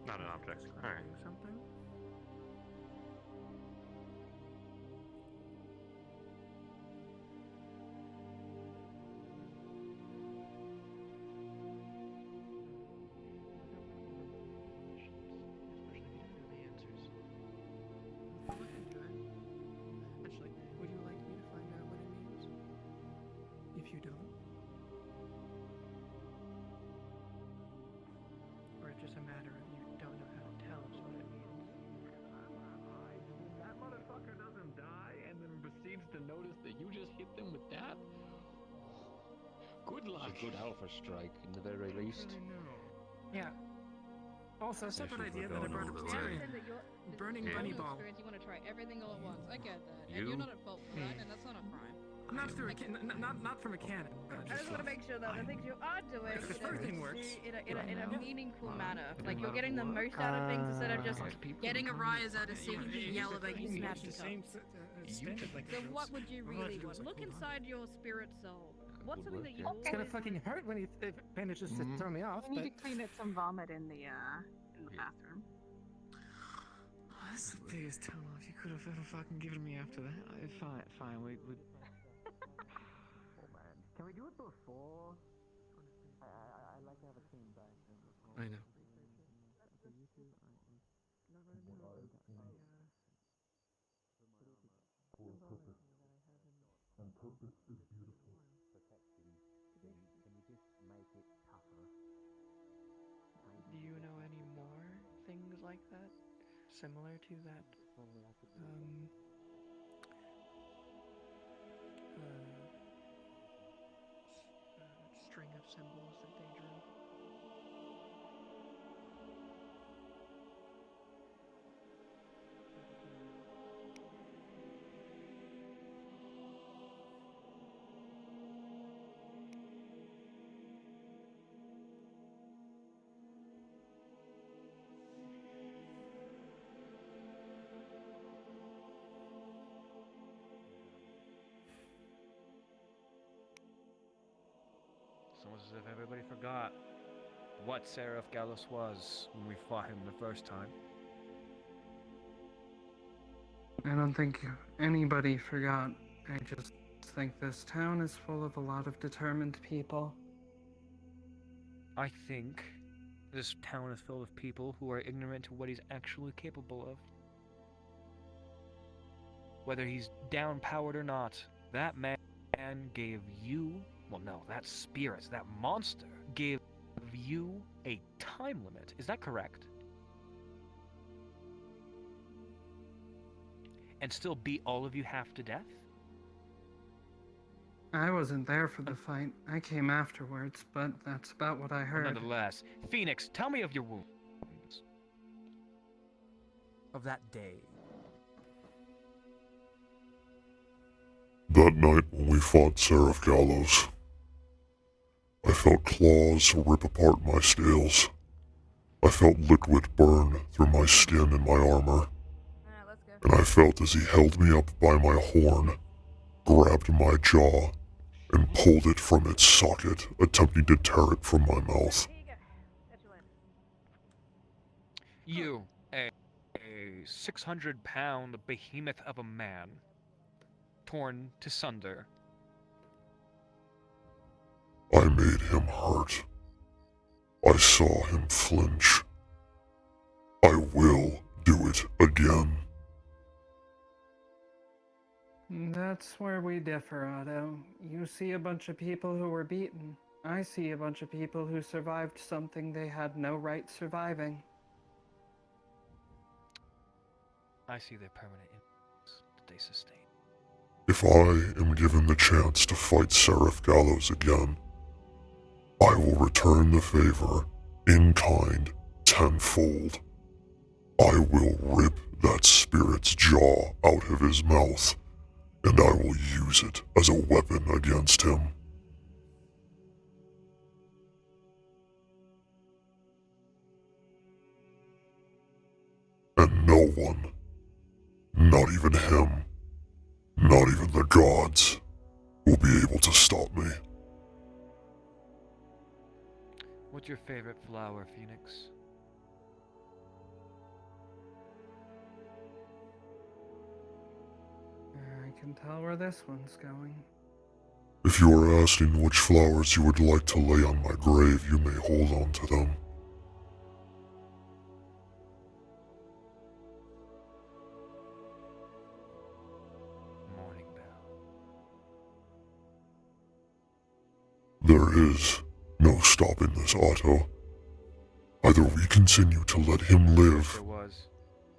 Not an object. Alright. Something? Actually, would you like me to find out what it means? If you don't? Or it's just a matter of you don't know how to tell us what it means? That motherfucker doesn't die and then proceeds to notice that you just hit them with that? Good luck. It's a good alpha strike, in the very least. Yeah. Also, a separate idea that I brought up to Tyrion. Burning bunny ball. You want to try everything all at once. I get that. And you're not at fault for that, and that's not a crime. Not through not from a cannon. I just want to make sure that the things you are doing If everything works in a meaningful manner. Like you're getting the most out of things instead of just getting a rise out of seeing you yell about you smashing cups. So what would you really want? Look inside your spirit soul. What's something that you It's gonna fucking hurt when he manages to throw me off. I need to clean up some vomit in the bathroom. That's the biggest tell off you could have ever fucking given me after that. Fine, we would. Oh man, can we do it before? I'd like to have a clean bathroom before. I know. And purpose is beautiful. Can you just make it tougher? Do you know any more things like that? Similar to that? String of symbols that they drew. It's almost as if everybody forgot what Seraph Gallus was when we fought him the first time. I don't think anybody forgot. I just think this town is full of a lot of determined people. I think this town is filled with people who are ignorant to what he's actually capable of. whether he's down-powered or not, that man gave you, well no, that spirit, that monster, gave you a time limit. Is that correct? And still beat all of you half to death? I wasn't there for the fight. I came afterwards, but that's about what I heard. Nonetheless, Fenix, tell me of your wounds. Of that day. That night when we fought Seraph Gallows, I felt claws rip apart my scales. I felt liquid burn through my skin and my armor. And I felt as he held me up by my horn, grabbed my jaw, and pulled it from its socket, attempting to tear it from my mouth. You, a 600-pound behemoth of a man, torn to sunder. I made him hurt. I saw him flinch. I will do it again. That's where we differ, Otto. You see a bunch of people who were beaten. I see a bunch of people who survived something they had no right surviving. I see their permanent injuries that they sustain. If I am given the chance to fight Seraph Gallows again, I will return the favor in kind tenfold. I will rip that spirit's jaw out of his mouth, and I will use it as a weapon against him. And no one, not even him, not even the gods, will be able to stop me. What's your favorite flower, Fenix? I can tell where this one's going. If you are asking which flowers you would like to lay on my grave, you may hold on to them. Morning Bell. There is no stopping this, Otto. Either we continue to let him live,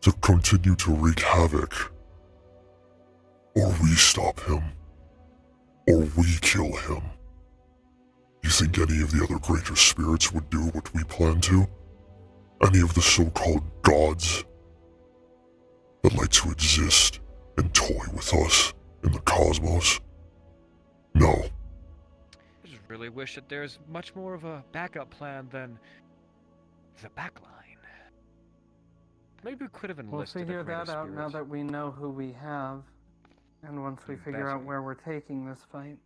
to continue to wreak havoc, or we stop him, or we kill him. You think any of the other greater spirits would do what we plan to? Any of the so-called gods that like to exist and toy with us in the cosmos? No. I just really wish that there's much more of a backup plan than the backline. Maybe we could have enlisted We'll figure a greater that out spirit. now that we know who we have, and once we figure out where we're taking this fight.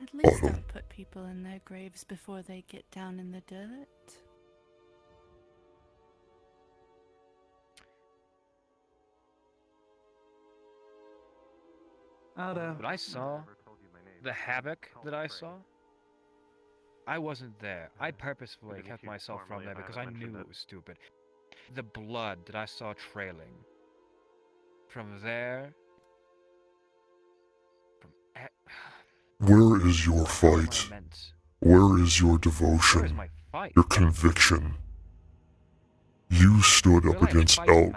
At least don't put people in their graves before they get down in the dirt. Otto. But I saw the havoc that I saw. I wasn't there. I purposefully kept myself from there because I knew it was stupid. The blood that I saw trailing from there. Where is your fight? Where is your devotion? Where is my fight? Your conviction? You stood up against Elk.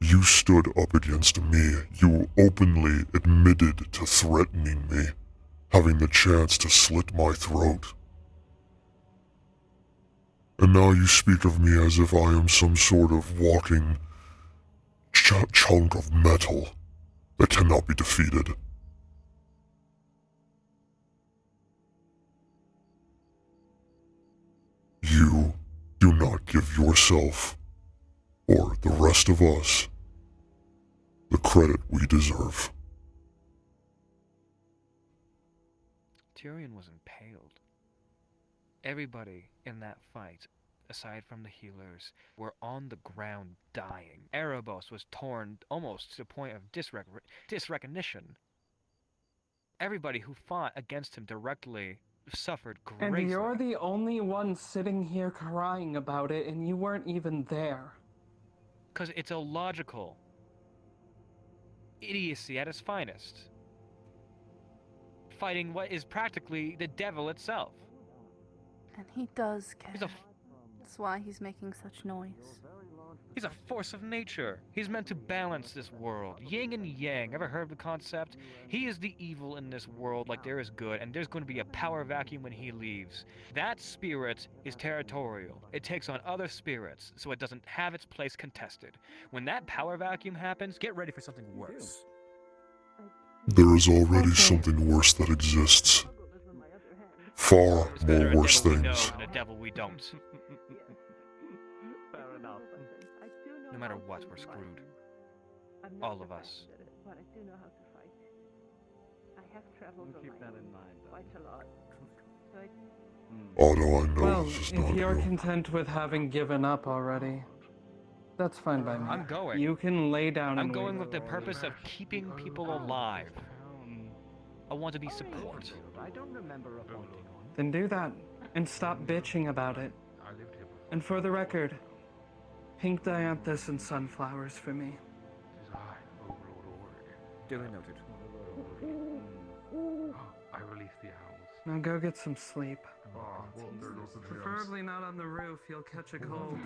You stood up against me. You openly admitted to threatening me, having the chance to slit my throat. And now you speak of me as if I am some sort of walking chunk of metal that cannot be defeated. You do not give yourself, or the rest of us, the credit we deserve. Tyrion was impaled. Everybody in that fight, aside from the healers, were on the ground dying. Erebos was torn almost to the point of disrecognition. Everybody who fought against him directly suffered greatly. And you're the only one sitting here crying about it, and you weren't even there. Because it's illogical. Idiocy at its finest. Fighting what is practically the devil itself. And he does care. He's a That's why he's making such noise. He's a force of nature. He's meant to balance this world. Yin and yang. Ever heard of the concept? He is the evil in this world like there is good, and there's going to be a power vacuum when he leaves. That spirit is territorial. It takes on other spirits, so it doesn't have its place contested. When that power vacuum happens, get ready for something worse. There is already something worse that exists. Far more worse things. And a devil we don't. No matter what, we're screwed. All of us. But I do know how to fight. I have traveled the land quite a lot. So All I know Well, is if you're content with having given up already, that's fine by me. I'm going. You can lay down I'm and going wait. with the purpose of keeping people alive. I want to be support. I don't remember a haunting on. Then do that, and stop bitching about it. And for the record, pink dianthus and sunflowers for me. Duly noted. I release the owls. Now go get some sleep. Well, there goes the Preferably not on the roof, you'll catch a cold.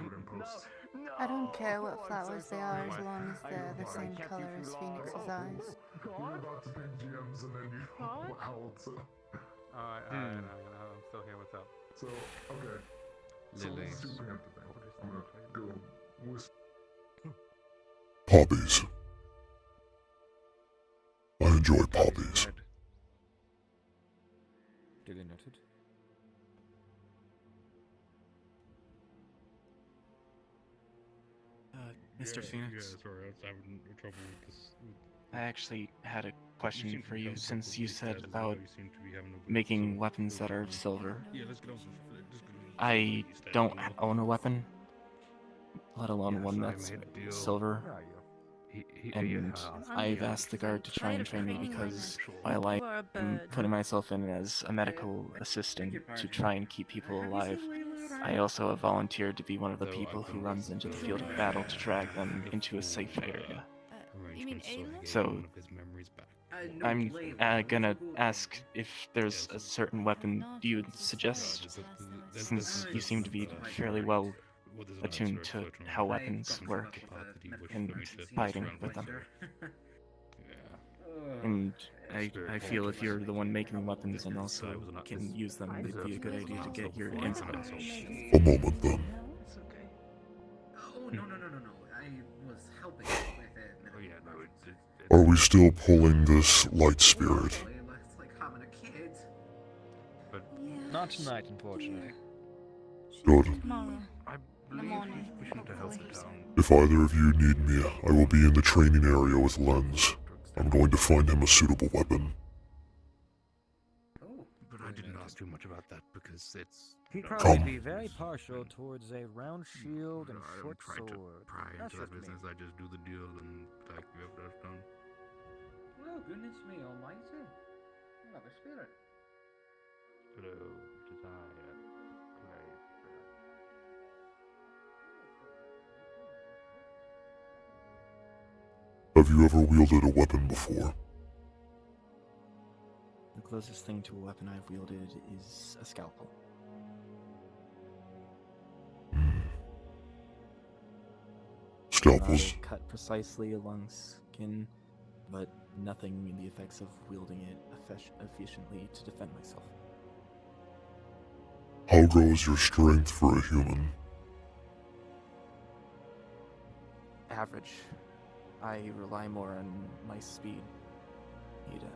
I don't care what flowers they are as long as they're the same color as Phoenix's eyes. You're about to pick GMs and then you wow. I'm still here. What's up? So, okay. So Lily. let's do preemptive thing. I'm gonna go with poppies. I enjoy poppies. Duly noted. Mr. Phoenix? Yeah, sorry, I was having trouble with this. I actually had a question seem for to you, have since trouble you with said that as about well. You seem to be having a bit of making silver weapons that are silver. silver. Yeah, let's get on some. I don't own a weapon, let alone one that's silver. And I've asked the guard to try and train me because while I'm putting myself in as a medical assistant to try and keep people alive, I also have volunteered to be one of the people who runs into the field of battle to drag them into a safe area. You mean Aelin? So, I'm gonna ask if there's a certain weapon you would suggest, since you seem to be fairly well attuned to how weapons work and fighting with them. And I feel if you're the one making the weapons and also can use them, it'd be a good idea to get your input. A moment then. Oh, no. I was helping with it. Oh, yeah, no, Are we still pulling this light spirit? It's like having a kid. But not tonight, unfortunately. Good. Tomorrow. I believe we should to help the town. If either of you need me, I will be in the training area with Lens. I'm going to find him a suitable weapon. But I didn't ask too much about that because it's. He'd Come. probably be very partial towards a round shield and I short don't try to sword. pry That's into that just me. business. I just do the deal and like that's done. Well, goodness me almighty. Another spirit. Hello, desire, clay spirit. Have you ever wielded a weapon before? The closest thing to a weapon I've wielded is a scalpel. Scalpels. Cut precisely along skin, but nothing in the effects of wielding it efficiently to defend myself. How grows your strength for a human? Average. I rely more on my speed.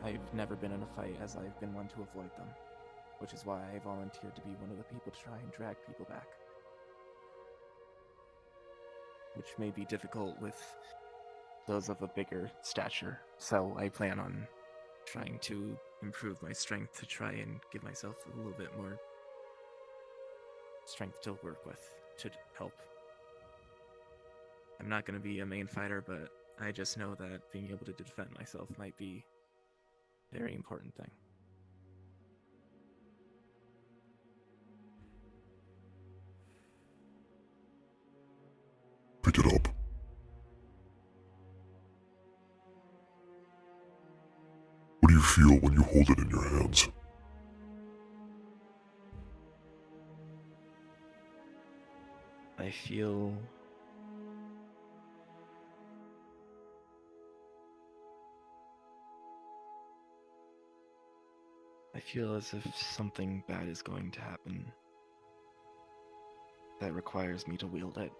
I've never been in a fight as I've been one to avoid them, which is why I volunteered to be one of the people to try and drag people back. Which may be difficult with those of a bigger stature, so I plan on trying to improve my strength to try and give myself a little bit more strength to work with to help. I'm not going to be a main fighter, but I just know that being able to defend myself might be a very important thing. Pick it up. feel when you hold it in your hands? I feel... I feel as if something bad is going to happen that requires me to wield it.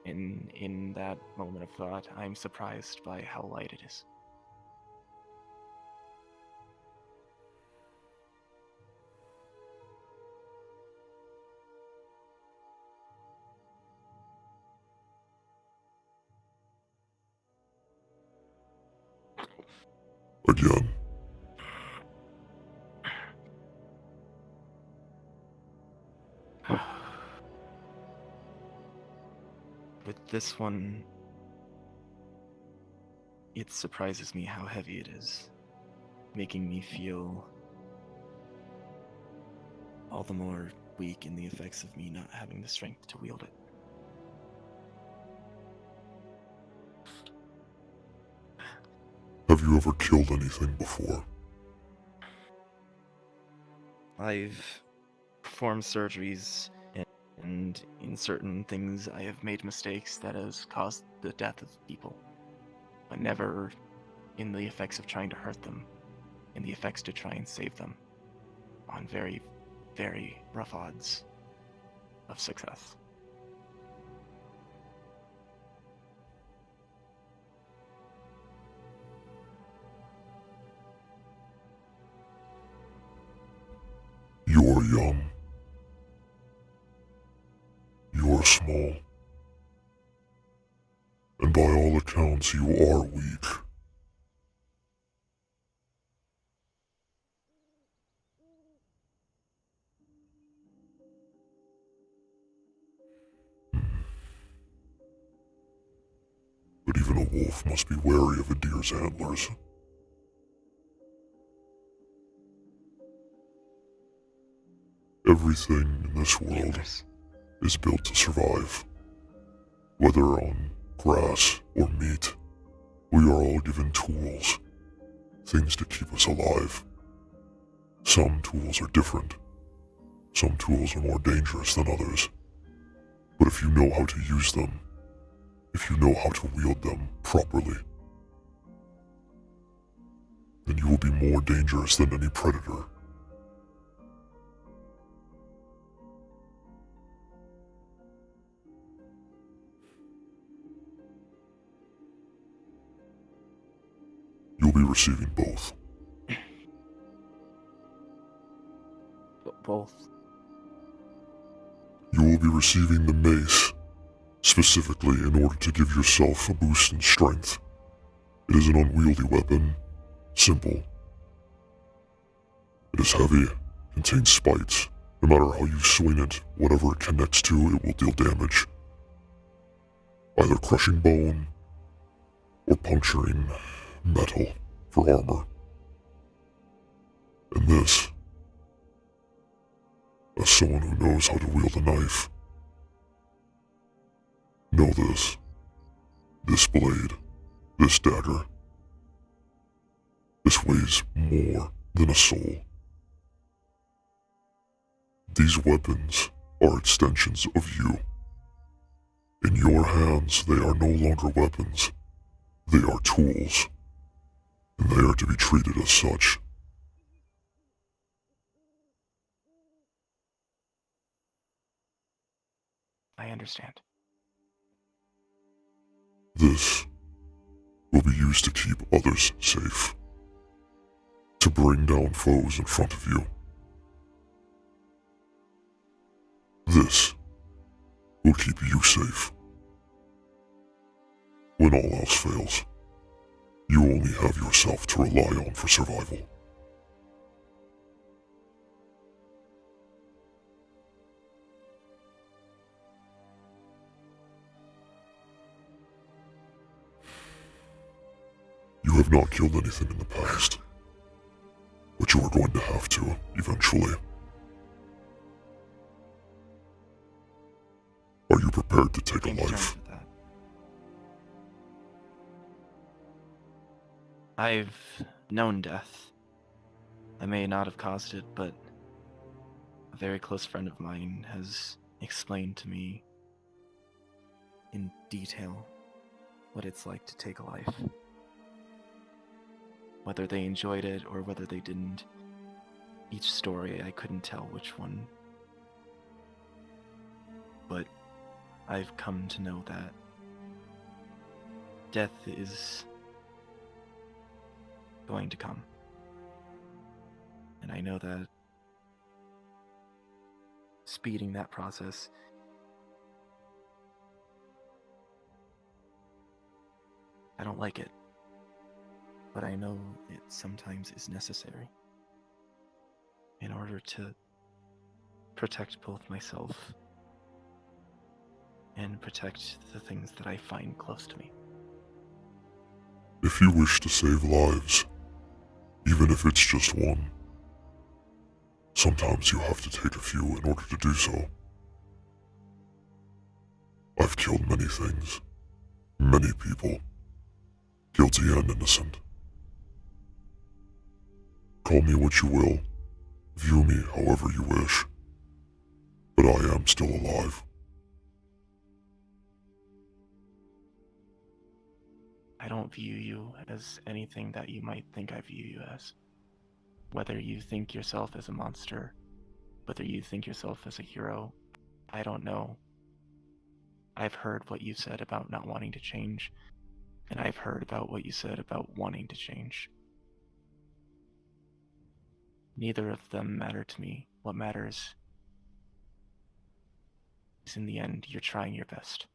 In that moment of thought, I'm surprised by how light it is. Again. With this one, it surprises me how heavy it is, making me feel all the more weak in the effects of me not having the strength to wield it. Have you ever killed anything before? I've performed surgeries, and in certain things I have made mistakes that has caused the death of people, but never in the effects of trying to hurt them, in the effects to try and save them, on very, very rough odds of success. You're young. You're small. And by all accounts, you are weak. But even a wolf must be wary of a deer's antlers. Everything in this world is built to survive. Whether on grass or meat, we are all given tools, things to keep us alive. Some tools are different. Some tools are more dangerous than others. But if you know how to use them, if you know how to wield them properly, then you will be more dangerous than any predator. You'll be receiving both. Both? You will be receiving the mace, specifically in order to give yourself a boost in strength. It is an unwieldy weapon, simple. It is heavy, contains spikes. No matter how you swing it, whatever it connects to, it will deal damage. Either crushing bone, or puncturing metal for armor. And this, as someone who knows how to wield a knife, know this. This blade, this dagger, this weighs more than a soul. These weapons are extensions of you. In your hands, they are no longer weapons. They are tools, and they are to be treated as such. I understand. This will be used to keep others safe, to bring down foes in front of you. This will keep you safe. When all else fails, you only have yourself to rely on for survival. You have not killed anything in the past, but you are going to have to, eventually. Are you prepared to take a life? I've known death. I may not have caused it, but a very close friend of mine has explained to me in detail what it's like to take a life. Whether they enjoyed it or whether they didn't, each story I couldn't tell which one. But I've come to know that death is going to come. And I know that speeding that process I don't like it, but I know it sometimes is necessary in order to protect both myself and protect the things that I find close to me. If you wish to save lives, even if it's just one, sometimes you have to take a few in order to do so. I've killed many things, many people, guilty and innocent. Call me what you will, view me however you wish, but I am still alive. I don't view you as anything that you might think I view you as. Whether you think yourself as a monster, whether you think yourself as a hero, I don't know. I've heard what you said about not wanting to change, and I've heard about what you said about wanting to change. Neither of them matter to me. What matters is in the end, you're trying your best.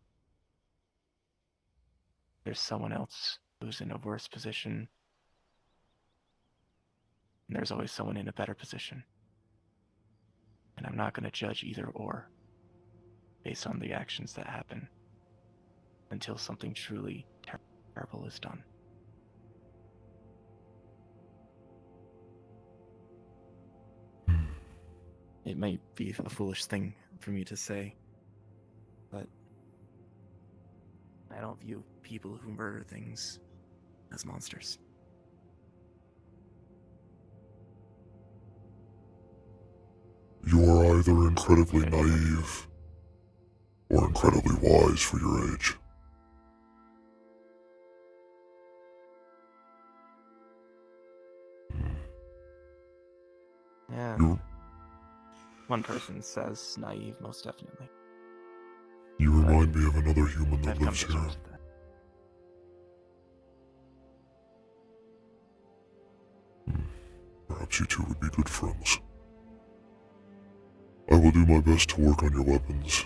There's someone else who's in a worse position, and there's always someone in a better position. And I'm not going to judge either or based on the actions that happen until something truly terrible is done. It might be a foolish thing for me to say, but I don't view people who murder things as monsters. You are either incredibly naive or incredibly wise for your age. Yeah. One person says naive, most definitely. You remind me of another human that I've come lives to here. terms with that. Perhaps you two would be good friends. I will do my best to work on your weapons.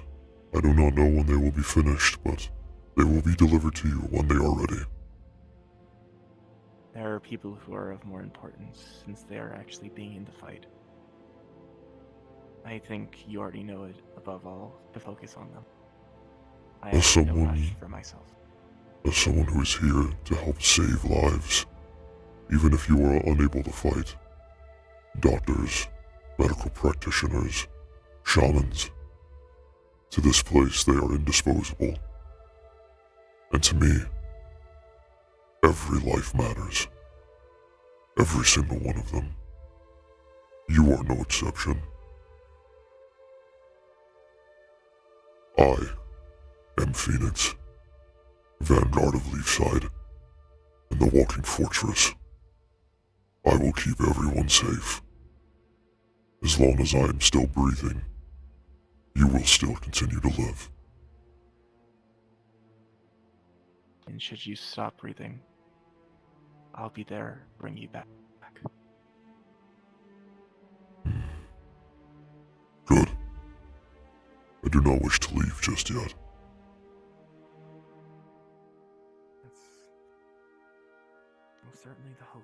I do not know when they will be finished, but they will be delivered to you when they are ready. There are people who are of more importance since they are actually being in the fight. I think you already know it above all to focus on them. I have no rush for myself. As someone who is here to help save lives, even if you are unable to fight, doctors, medical practitioners, shamans, to this place they are indisposable. And to me, every life matters. Every single one of them. You are no exception. I am Fenix, Vanguard of Leafside, and the Walking Fortress. I will keep everyone safe. As long as I am still breathing, you will still continue to live. And should you stop breathing, I'll be there, bring you back. Good. I do not wish to leave just yet. That's most certainly the hope.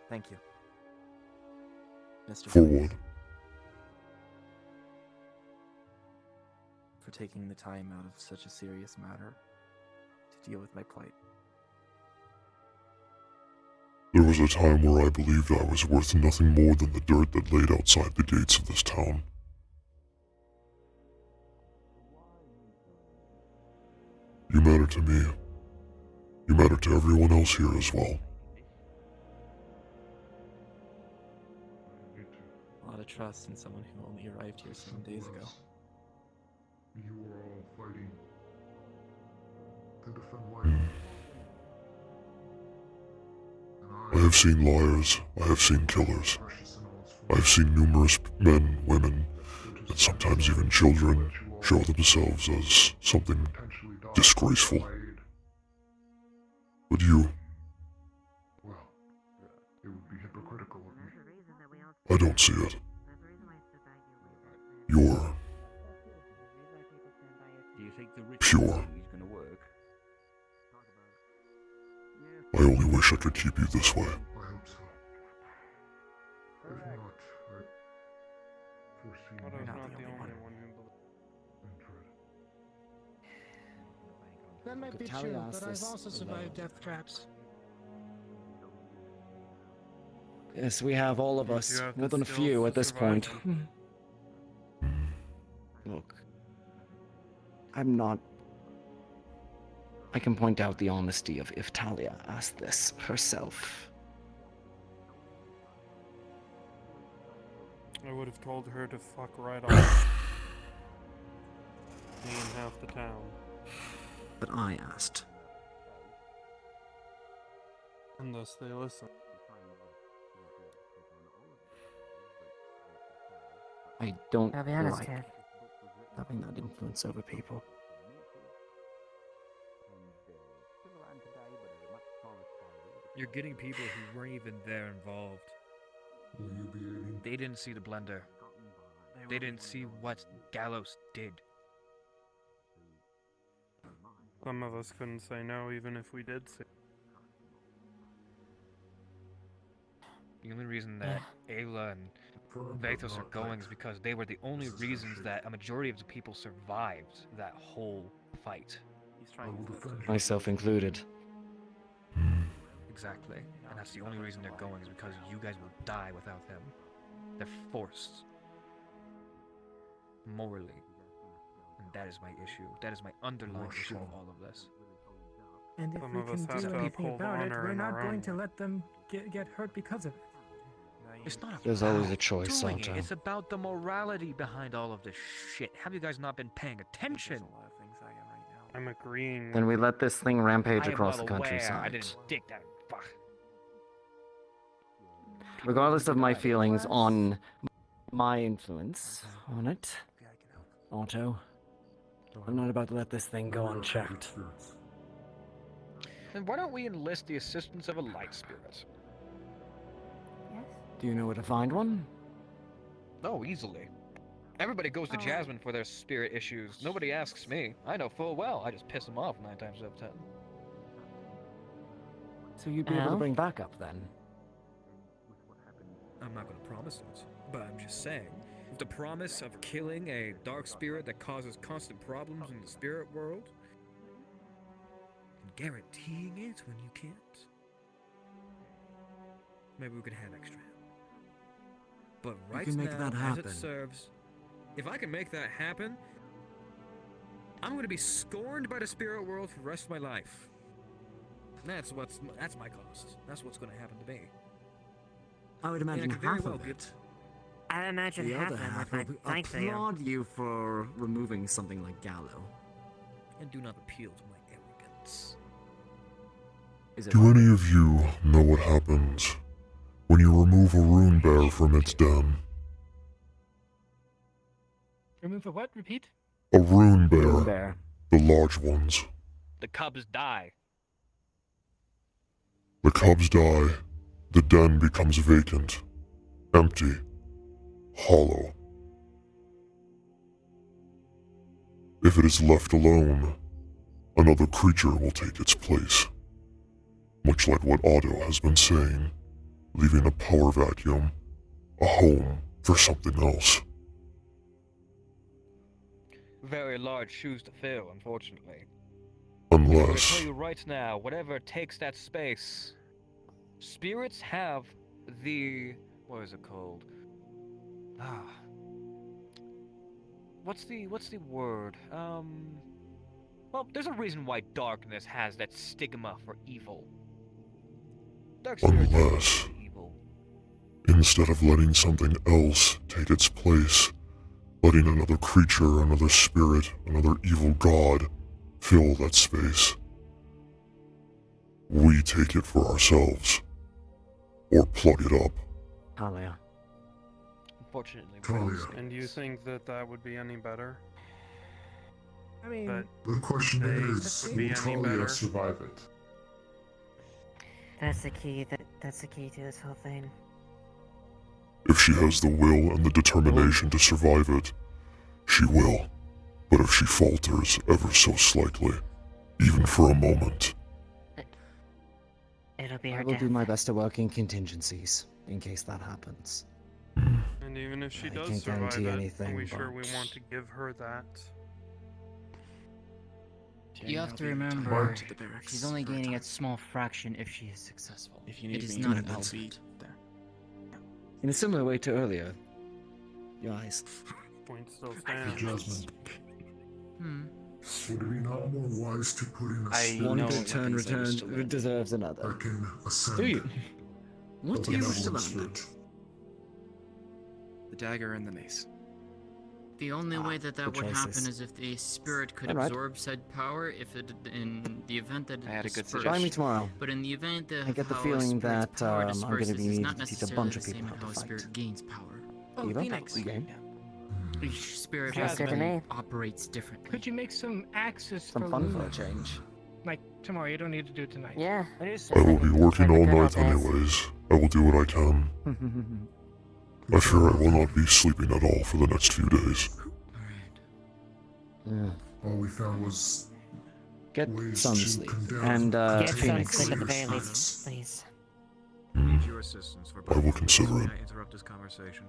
Thank you, Mr. For Fenix, what? for taking the time out of such a serious matter to deal with my plight. There was a time where I believed I was worth nothing more than the dirt that laid outside the gates of this town. You matter to me. You matter to everyone else here as well. A lot of trust in someone who only arrived here 7 days ago. You are all fighting to defend life. I have seen liars, I have seen killers. I have seen numerous men, women, and sometimes even children show themselves as something disgraceful. But you, well, it would be hypocritical of me. I don't see it. You're Do you think the pure. is gonna work? I only wish I could keep you this way. I hope so. If not, I foresee Otto's not the only one who believes. That might be Talia true, asked but I've this also survived death traps. Yes, we have all of us. More than a few at this point. Look, I'm not. I can point out the honesty of if Talia asked this herself. I would have told her to fuck right off. Me and half the town. But I asked. And thus they listen. I don't I'll be honest, like Ted. having that influence over people. You're getting people who weren't even there involved. Will you be aiding? They didn't see the blender. They didn't see what Gallows did. Some of us couldn't say no even if we did say. The only reason that Ayla and Vathos are going is because they were the only reasons that a majority of the people survived that whole fight. Myself included. Exactly. And that's the only reason they're going is because you guys will die without him. They're forced. Morally. And that is my issue. That is my underlying issue of all of this. And if Some we of us can have do to anything uphold about it, honor we're in not our going own. to let them get hurt because of it. It's not There's always a choice, doing it. Otto. It's about the morality behind all of this shit. Have you guys not been paying attention? I'm agreeing. Then we let this thing rampage I am across the well aware. I countryside. didn't dig that. Fuck. Regardless of my feelings on my influence on it, Otto, I'm not about to let this thing go unchecked. Then why don't we enlist the assistance of a light spirit? Do you know where to find one? Oh, easily. Everybody goes to Jasmine for their spirit issues. Nobody asks me. I know full well. I just piss them off 9 times out of 10. So you'd be able to bring backup then? I'm not going to promise it, but I'm just saying. The promise of killing a dark spirit that causes constant problems in the spirit world, and guaranteeing it when you can't, maybe we could have extra help. But right can make now, that as happen. it serves, if I can make that happen, I'm going to be scorned by the spirit world for the rest of my life. That's my cost. That's what's going to happen to me. I would imagine And I could very half well of get it. I imagine The half other of them half would will fight for you. applaud you for removing something like Gallo. and do not appeal to my arrogance. Is it Do any of you know what happens when you remove a rune bear from its den? Remove a what? Repeat? A rune bear. Rune bear. The large ones. The cubs die. The cubs die. The den becomes vacant. Empty. Hollow. If it is left alone, another creature will take its place. Much like what Otto has been saying, leaving a power vacuum, a home for something else. Very large shoes to fill, unfortunately. I'm going to Unless... tell you right now, whatever takes that space, spirits have the... what is it called? What's the word? Well, there's a reason why darkness has that stigma for evil. Dark spirits are Unless, evil. instead of letting something else take its place, letting another creature, another spirit, another evil god fill that space, we take it for ourselves. Or plug it up. Talia. Unfortunately, And do you think that that would be any better? I mean, That the question is, will Talia survive it? That's the key. That's the key to this whole thing. If she has the will and the determination to survive it, she will. But if she falters ever so slightly, even for a moment, It'll be I her will death. do my best to work in contingencies, in case that happens. And even if she does can't survive guarantee it, anything, are we sure we but- want to give her that? You have to remember, she's only gaining a small fraction if she is successful. If you need it is me, not an that's LB. there. In a similar way to earlier, your eyes. Point still stands. Jasmine, Hmm. would it be not more wise to put in a One know good what turn weapons I used to returned learn. deserves another. that can ascend? Do you? What do you wish to learn? Spirit. The dagger and the mace. The only way that good would happen choices. is if the spirit could Alright. absorb said power, if it in the event that it I had a good dispersed. Join me tomorrow. But in the event that I get the how a feeling spirit's that power I'm gonna disperses, be it's needing not to teach a necessarily bunch the of people same how as to how a spirit fight. gains power. oh, Eva, Phoenix, game. Each spirit Sounds good to me. operates differently. could you make some axes Some for fun for Luna? a change. Like tomorrow, you don't need to do it tonight. Yeah. I will be working all night anyways. I will do what I can. I fear I will not be sleeping at all for the next few days. Yeah. All we found was Get ways some to sleep. condemn And Get some Phoenix. sleep at the very least, please. Need your assistance for I will consider it. May I interrupt this conversation?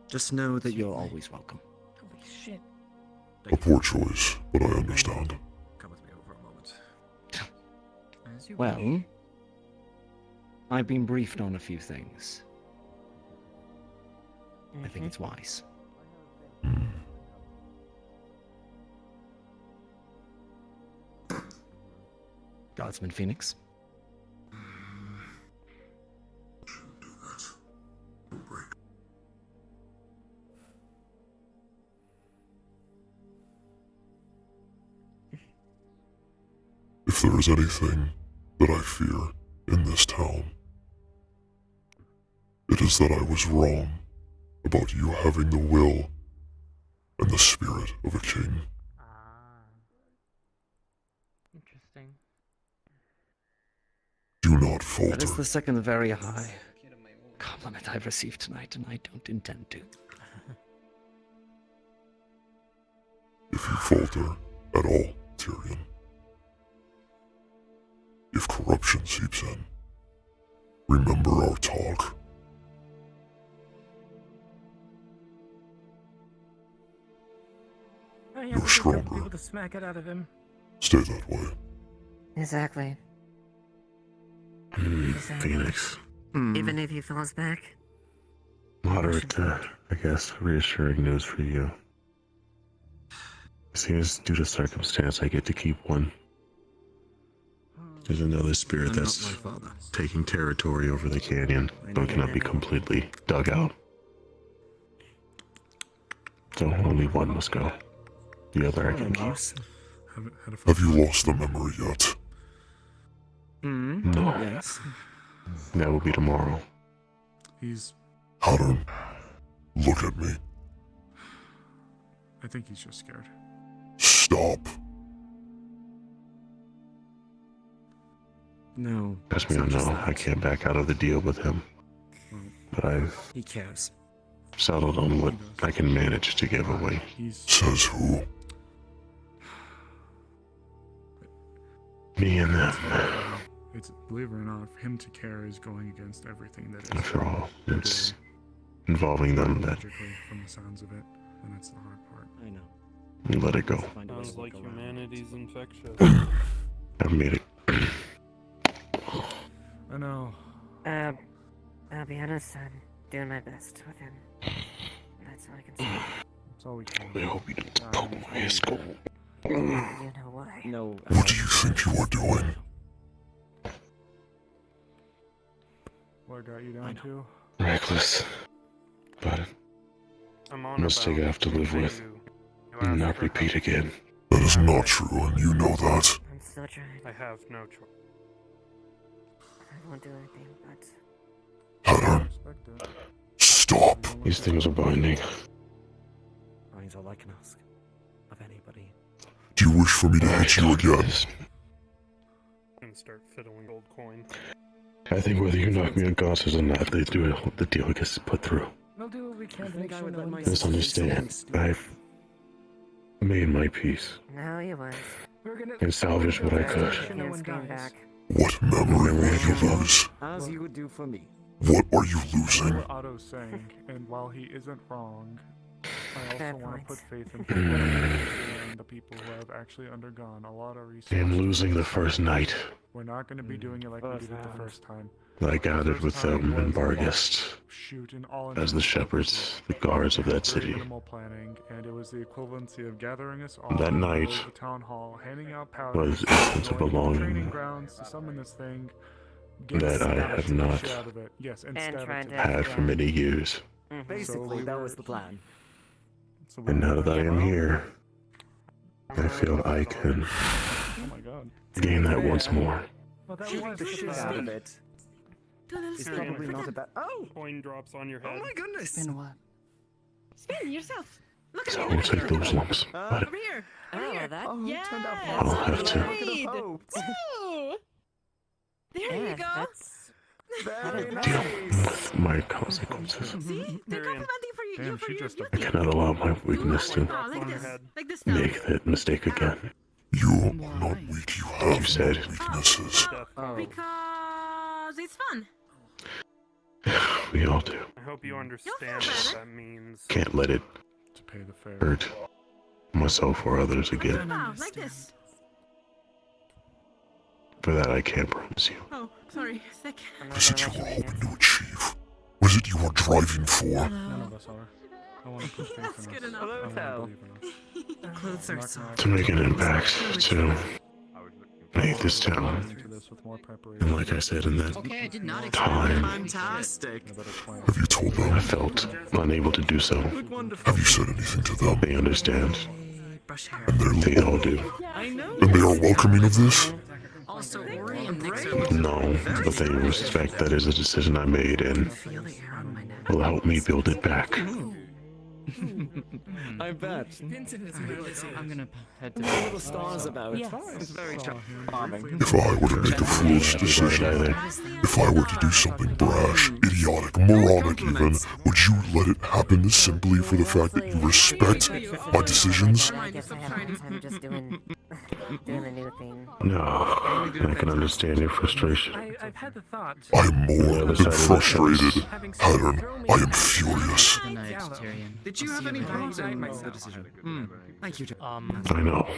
Just know that you're always welcome. Holy shit. A poor choice, but I understand. Come with me over a moment. As you Well, wish. I've been briefed on a few things. I think it's wise. Guardsman Phoenix. If there is anything that I fear in this town, it is that I was wrong about you having the will and the spirit of a king. Interesting. Do not falter. That is the second very high compliment I've received tonight, and I don't intend to. If you falter at all, Tyrion, if corruption seeps in, remember our talk. Oh, yeah, You're we could stronger. be able to smack it out of him. Stay that way. Exactly. Phoenix. Even if he falls back. Moderate, I guess, reassuring news for you. Seems due to circumstance, I get to keep one. There's another spirit I'm not that's my father. taking territory over the canyon, but cannot be completely dug out. So only one must go. The other I can keep. Have you lost the memory yet? No. Yes. That will be tomorrow. Hadron, look at me. I think he's just scared. Stop. No. Trust me, I know I can't back out of the deal with him. But I've He cares. settled on what I can manage to give away. Says who? Me and them. It's, believe it or not, for him to care is going against everything that is. After all, it's involving them that Logically, from the sounds of it, and that's the hard part. I know. you let it go. Sounds like humanity's infectious. I've made it. I know. I'll be honest, I'm doing my best with him. That's all I can say. That's all we can I hope you don't my school. You know why. No. What do you think you are doing? What got you down to? Reckless. But I'm a on mistake I about have to live with. you And asked not for repeat help. again. That is not true, and you know that. I'm still trying. I have no choice. I won't do anything, but Heather, stop. These things are binding. That's all I can ask of anybody. Do you wish for me to hit you again? And start fiddling gold coin. I think whether you knock me unconscious or not, the deal gets put through. We'll do what we can to think make I sure would no let one my gets Just understand, I've made my peace no, you won't. We're gonna and salvaged what I make could. sure no Can't one scream dies. back. What memory will you lose? As you would do for me. What are you That's losing? what Otto's saying, and while he isn't wrong, I also Fair want to put point. faith in people and the people who have actually undergone a lot of research. I am losing the first night We're not going to be doing it like we did it the first time. that I gathered with them in Barghest Shoot, in all as the shepherds, the guards of that very city. minimal planning, and it was the equivalency of gathering us all That in the night middle of the town hall, handing out powder, was a sense of going to the training belonging grounds to summon this thing, that I have stabbing the not shit out of it. Yes, and And stab trying it to- had for many years. Basically, that was the plan. And now that I am here, I feel I can Oh my god. gain that once more. Well, that Shooting was the shit out of it. It's Tyrion, probably not a bad. Oh! Coin drops on your head. Oh my goodness! Spin what? Spin yourself. Look So at I me. will take those lumps, but Over here. Oh, Over here. that. Oh, Yes. turned out I'll have to. Right. Oh. There Yeah, you go. that's Very deal nice. with my consequences. See? They're Tyrion. complimenting for you. Damn, You for she your just you I cannot allow my weakness to Oh, like on her this. head. Like this now. make that mistake again. You are not weak, you have You said. no weaknesses. Oh. Because it's fun. We all do. I hope you understand better. what that means. Can't let it To pay the fare. hurt myself or others again. Wow, like this. For that, I can't promise you. Oh, sorry. Sick. What is it you are hoping to achieve? What is it you are driving for? None of us are. I want to put faith That's in good us. enough. I wanna Hello, believe in us. Clothes I'm are not soft. To make an impact, to make this gonna town, go into this with more preparation. and like I said in that Okay, I did not time, Fantastic. A better plan. Have you told them? I felt unable to do so. Have you said anything to them? They understand. Brush hair. And They all do. I know. and they are welcoming of this? Also, Ori and Nyx are No, but they respect that is a decision I made and feel the air on my neck. will help me build it back. I bet. Vincent is really I'm gonna head to Little stars about. Yes. It's very Oh, charming. If I were to make a foolish decision, Either. if I were to do something brash, idiotic, moronic even, would you let it happen simply for the fact that you respect my decisions? I guess I have a hard time just doing the new thing. No, I can understand your frustration. I've had the thought. I am more than frustrated. Having Pattern, throw me I am in furious. Good night, Gallows. Tyrion. Did you I'll have see any later. problems in myself. the decision? Thank you, Jack. I know,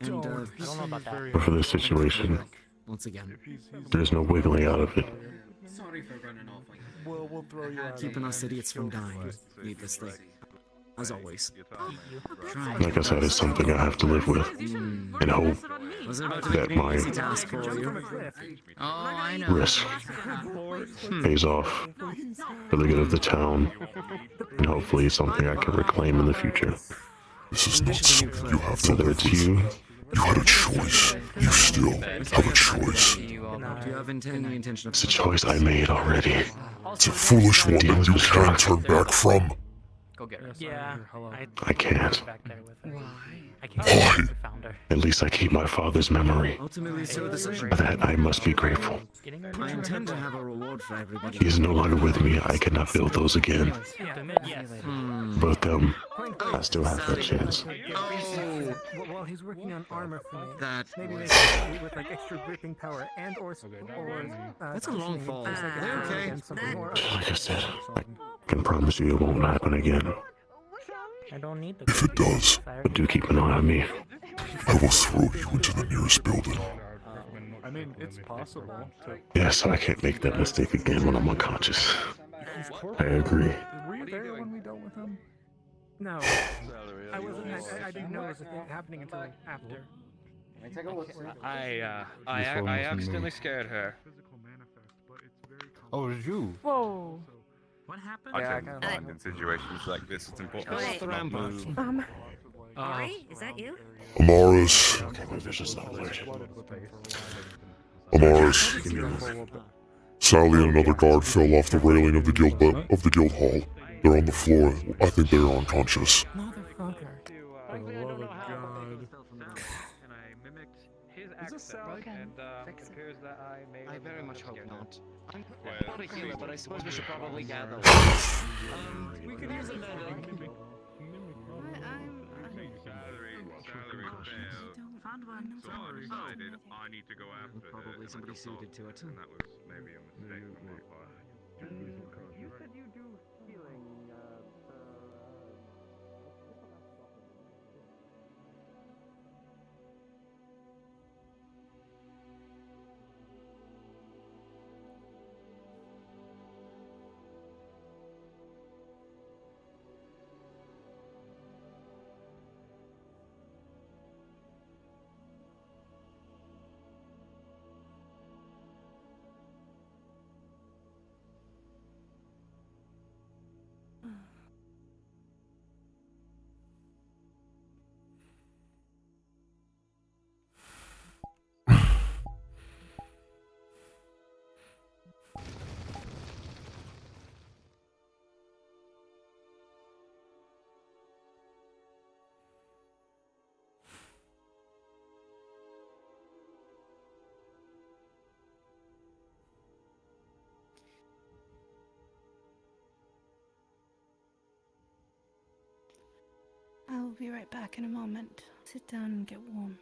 Don't. I don't know about that. but for this situation, Once again, there's no wiggling out of it. Sorry for running off like that. We'll throw you out. keeping of us there. idiots from Go for dying it. needlessly. As always. Like I said, it's something I have to live with and hope Was it about to that be an my easy task for Jump you? from a cliff. Oh, I know. risk pays off for the good of the town, and hopefully it's something I can reclaim in the future. This is not something you have to Whether live it's with. you, You had a choice. You still have a choice. Do you have any intention of it's a choice I made already. It's a foolish one that you can't turn back from. Go get her. Yes, Yeah. hello. I can't. Back there with her. Why? I can't. Why? I found her. At least I keep my father's memory. Ultimately, it's your decision. For that, I must be grateful. Getting her I intend to have a reward for everybody. He is no longer with me. I cannot build those again. Yes. But I still have that chance. Oh, While he's working on armor for me, that maybe they was... can with like extra gripping power and or That's a long cushioning, fall. just like Are you okay? against something more. Like I said, I can promise you it won't happen again. I don't need the If it does, But do keep an eye on me. I will throw you into the nearest building. I mean, it's possible to. Yes, I can't make that mistake again when I'm unconscious. I agree. Were you there when we dealt with him? No, I wasn't. I didn't know it was a thing happening until after. Take a look. I accidentally scared her. Oh, it was you? Whoa. What happened? Yeah, I can kinda find in situations like this, it's important Wait. to not move. Ari, is that you? Amaris. Okay, my vision's not alert. Amaris. Sally and another guard fell off the railing of the guild hall. They're on the floor. I think they are unconscious. Motherfucker. For the love of God. And I mimicked his accent, and it appears that I may. I very much hope not. I'm Well, not a healer, but I suppose we should probably gather. We could use a medic. Salary failed. So I decided I need to go after her. Probably and I somebody just thought- suited to it. And that was maybe a mistake on my part. You said you do healing, I'll be right back in a moment. Sit down and get warm.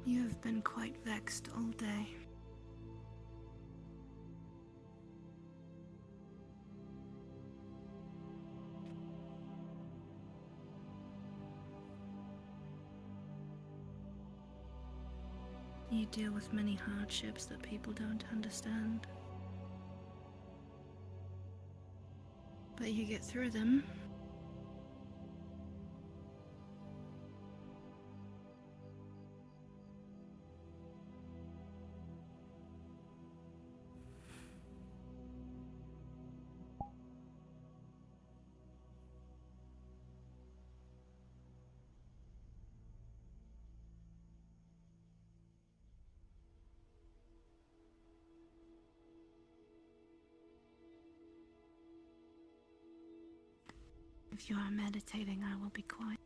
You have been quite vexed all day. You deal with many hardships that people don't understand. But you get through them. If you are meditating, I will be quiet.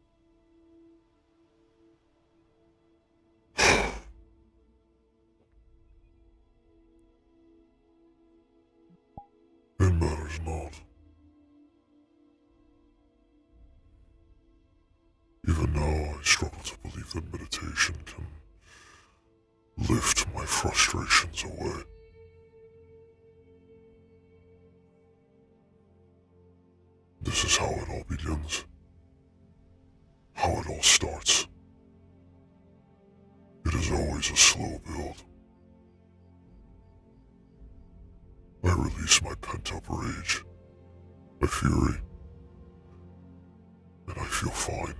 It matters not. Even now, I struggle to believe that meditation can lift my frustrations away. This is how it all begins. How it all starts. It is always a slow build. I release my pent-up rage, my fury, and I feel fine.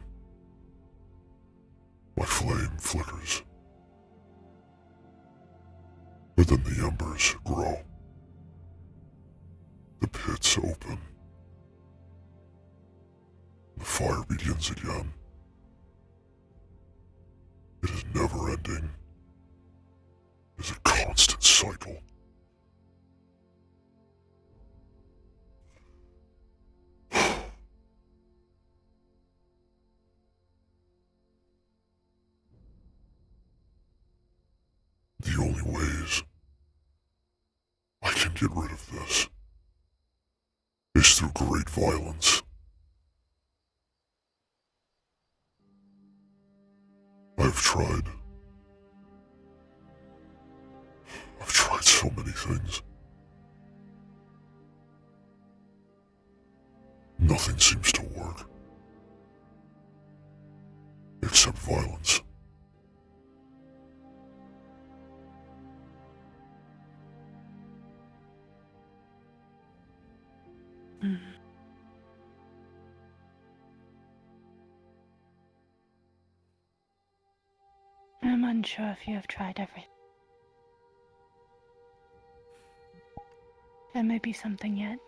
My flame flickers. But then the embers grow. The pits open. The fire begins again. It is never ending. It is a constant cycle. The only ways I can get rid of this is through great violence. I've tried so many things. Nothing seems to work. Except violence. I'm unsure if you have tried everything. There may be something yet.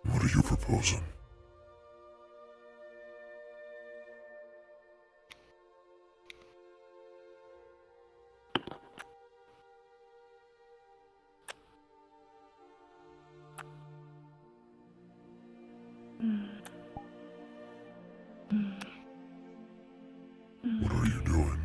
What are you proposing? What are you doing?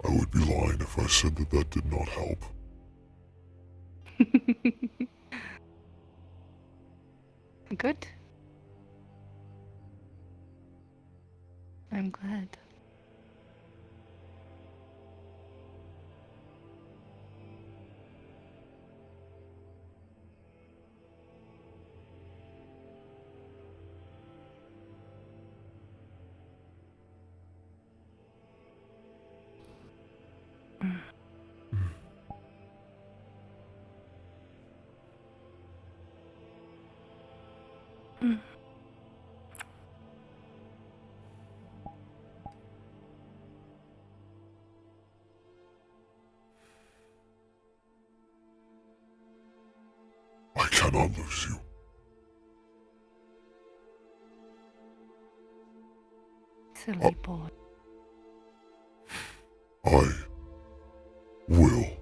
I would be lying if I said that that did not help. Good. I'm glad. I cannot lose you. Silly boy. I will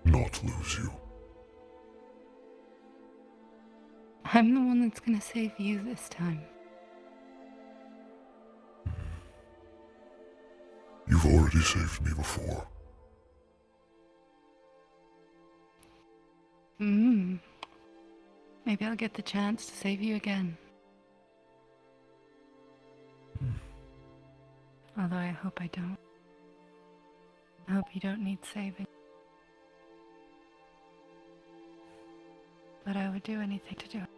not lose you. I'm the one that's gonna save you this time. You've already saved me before. Maybe I'll get the chance to save you again. Although I hope I don't. I hope you don't need saving. But I would do anything to do it.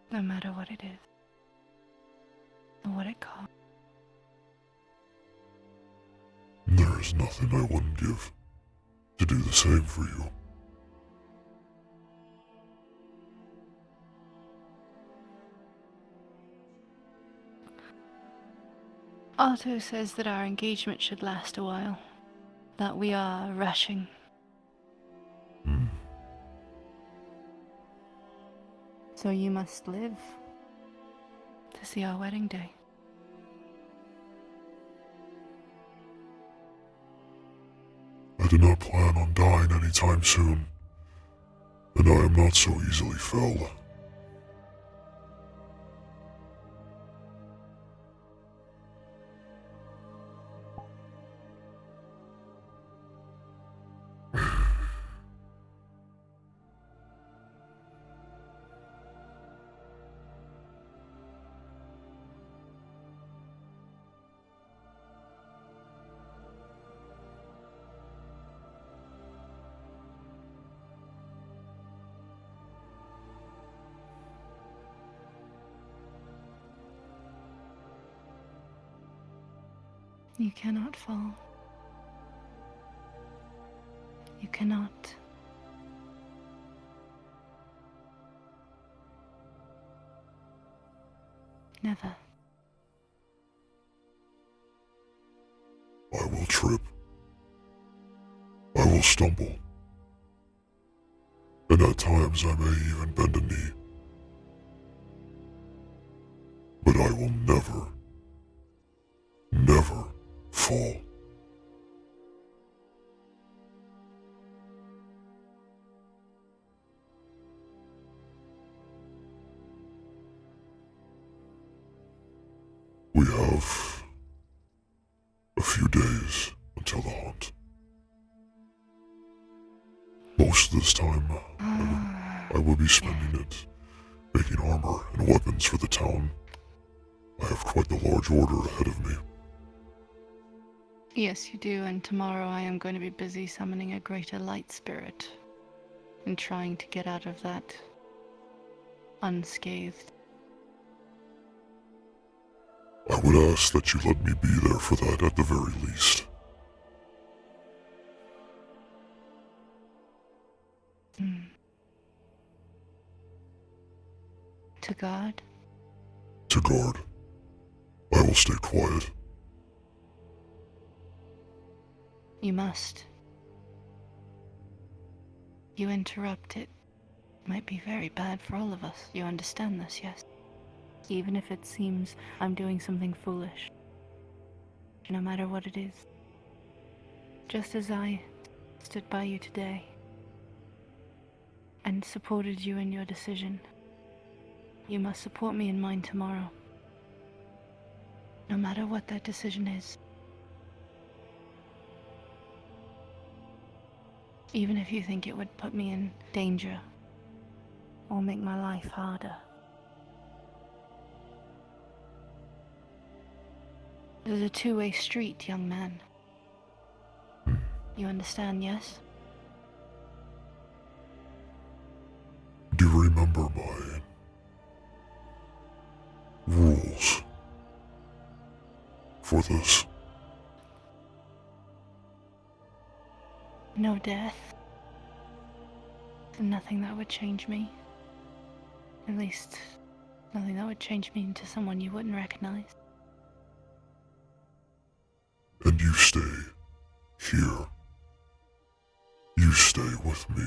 No matter what it is. Or what it costs. There is nothing I wouldn't give to do the same for you. Otto says that our engagement should last a while. That we are rushing. So you must live to see our wedding day. I do not plan on dying anytime soon, and I am not so easily felled. You cannot fall. You cannot. Never. I will trip. I will stumble. And at times I may even bend a knee. But I will never, never fall. We have a few days until the hunt. Most of this time, I will be spending it making armor and weapons for the town. I have quite the large order ahead of me. Yes, you do, and tomorrow I am going to be busy summoning a greater light spirit and trying to get out of that unscathed. I would ask that you let me be there for that at the very least. To guard? To guard. I will stay quiet. You must. You interrupt it. Might be very bad for all of us. You understand this, yes? Even if it seems I'm doing something foolish. No matter what it is. Just as I stood by you today and supported you in your decision, you must support me in mine tomorrow. No matter what that decision is. Even if you think it would put me in danger or make my life harder. There's a two-way street, young man. You understand, yes? Do you remember my rules for this? No death. And nothing that would change me. At least, nothing that would change me into someone you wouldn't recognize. And you stay here. You stay with me.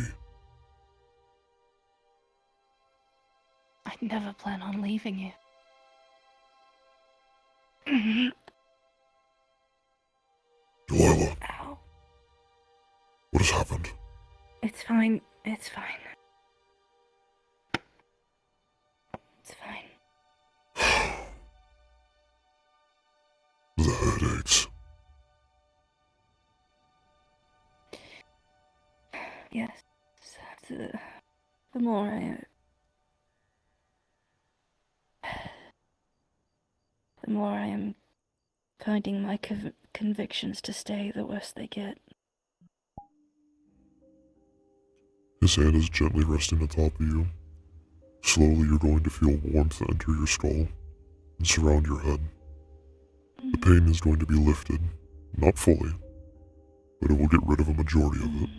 never plan on leaving you. Delilah. Ow. What has happened? It's fine. It's fine. It's fine. The headaches. Yes. The more I am finding my convictions to stay, the worse they get. His hand is gently resting atop of you. Slowly you're going to feel warmth enter your skull and surround your head. The pain is going to be lifted, not fully, but it will get rid of a majority of it.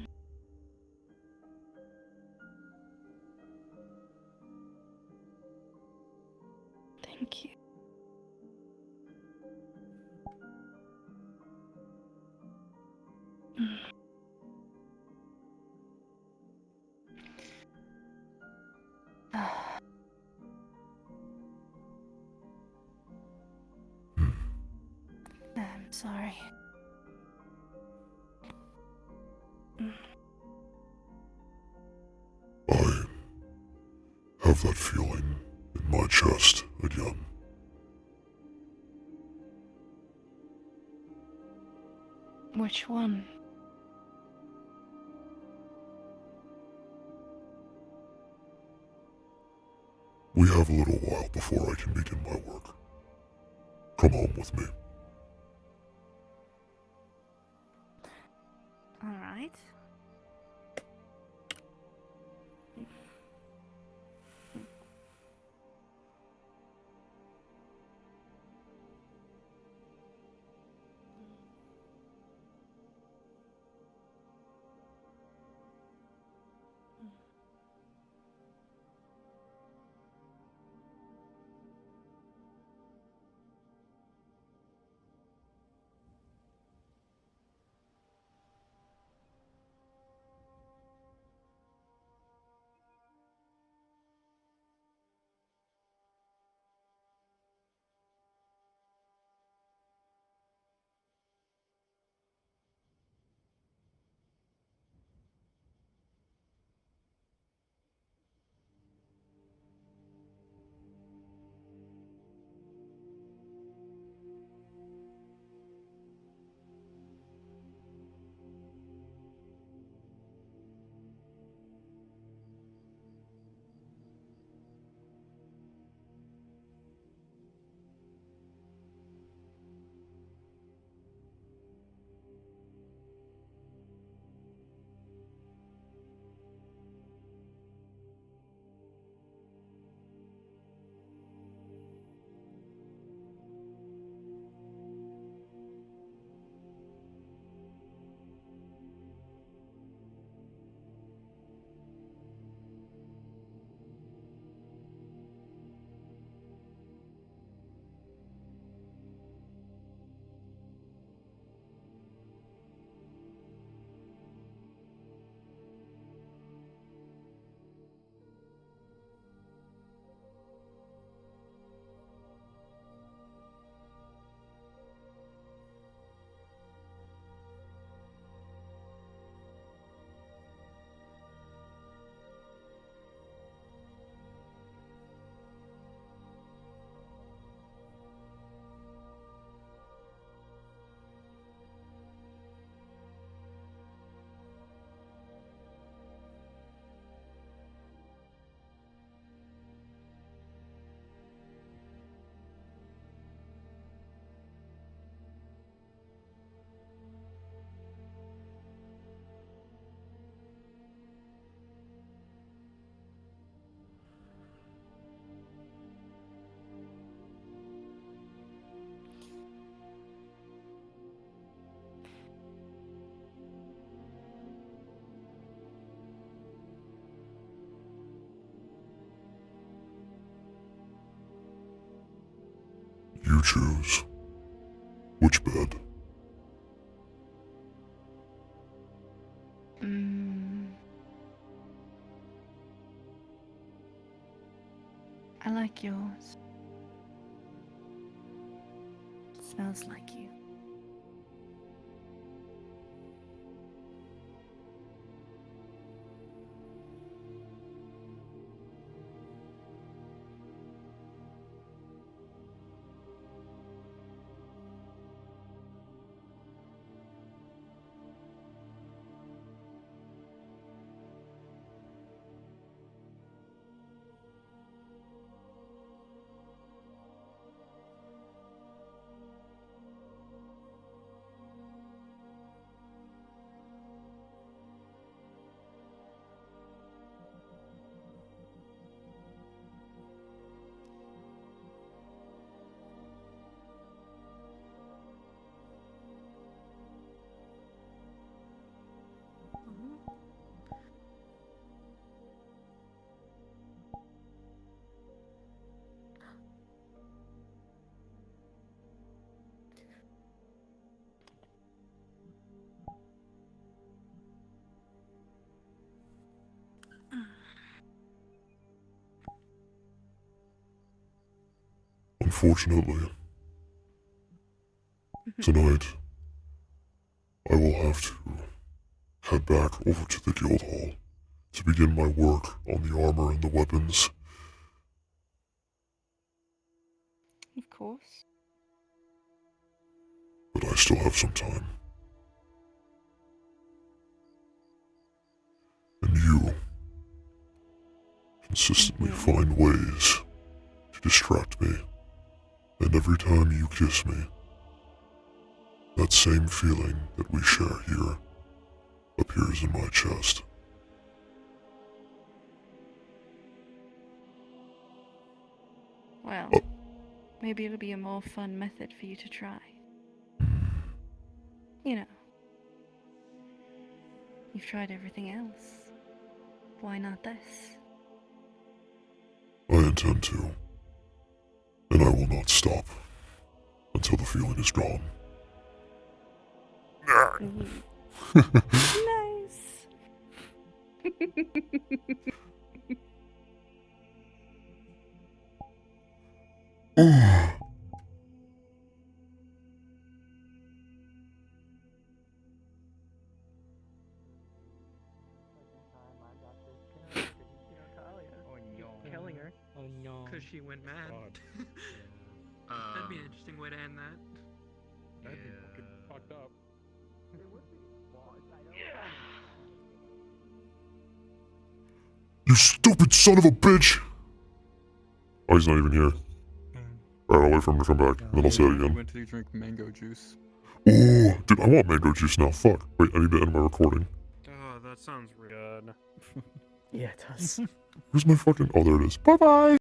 Thank you. I'm sorry. I have that feeling in my chest again. Which one? We have a little while before I can begin my work. Come home with me. All right. You choose. Which bed? I like yours. It smells like you. Unfortunately, tonight, I will have to head back over to the guild hall to begin my work on the armor and the weapons. Of course. But I still have some time. And you consistently find ways to distract me. And every time you kiss me, that same feeling that we share here appears in my chest. Well, maybe it'll be a more fun method for you to try. You know, you've tried everything else. Why not this? I intend to. And I will not stop until the feeling is gone. Nice. Killing her. Oh no. Because she went mad. That'd be an interesting way to end that. That'd be fucking fucked up. You stupid son of a bitch! Oh, he's not even here. Alright, I'll wait for him to come back, and then I'll say it again. Went to drink mango juice. Oh, dude, I want mango juice now. Fuck. Wait, I need to end my recording. Oh, that sounds good. Yeah, it does. Where's my fucking... Oh, there it is. Bye-bye!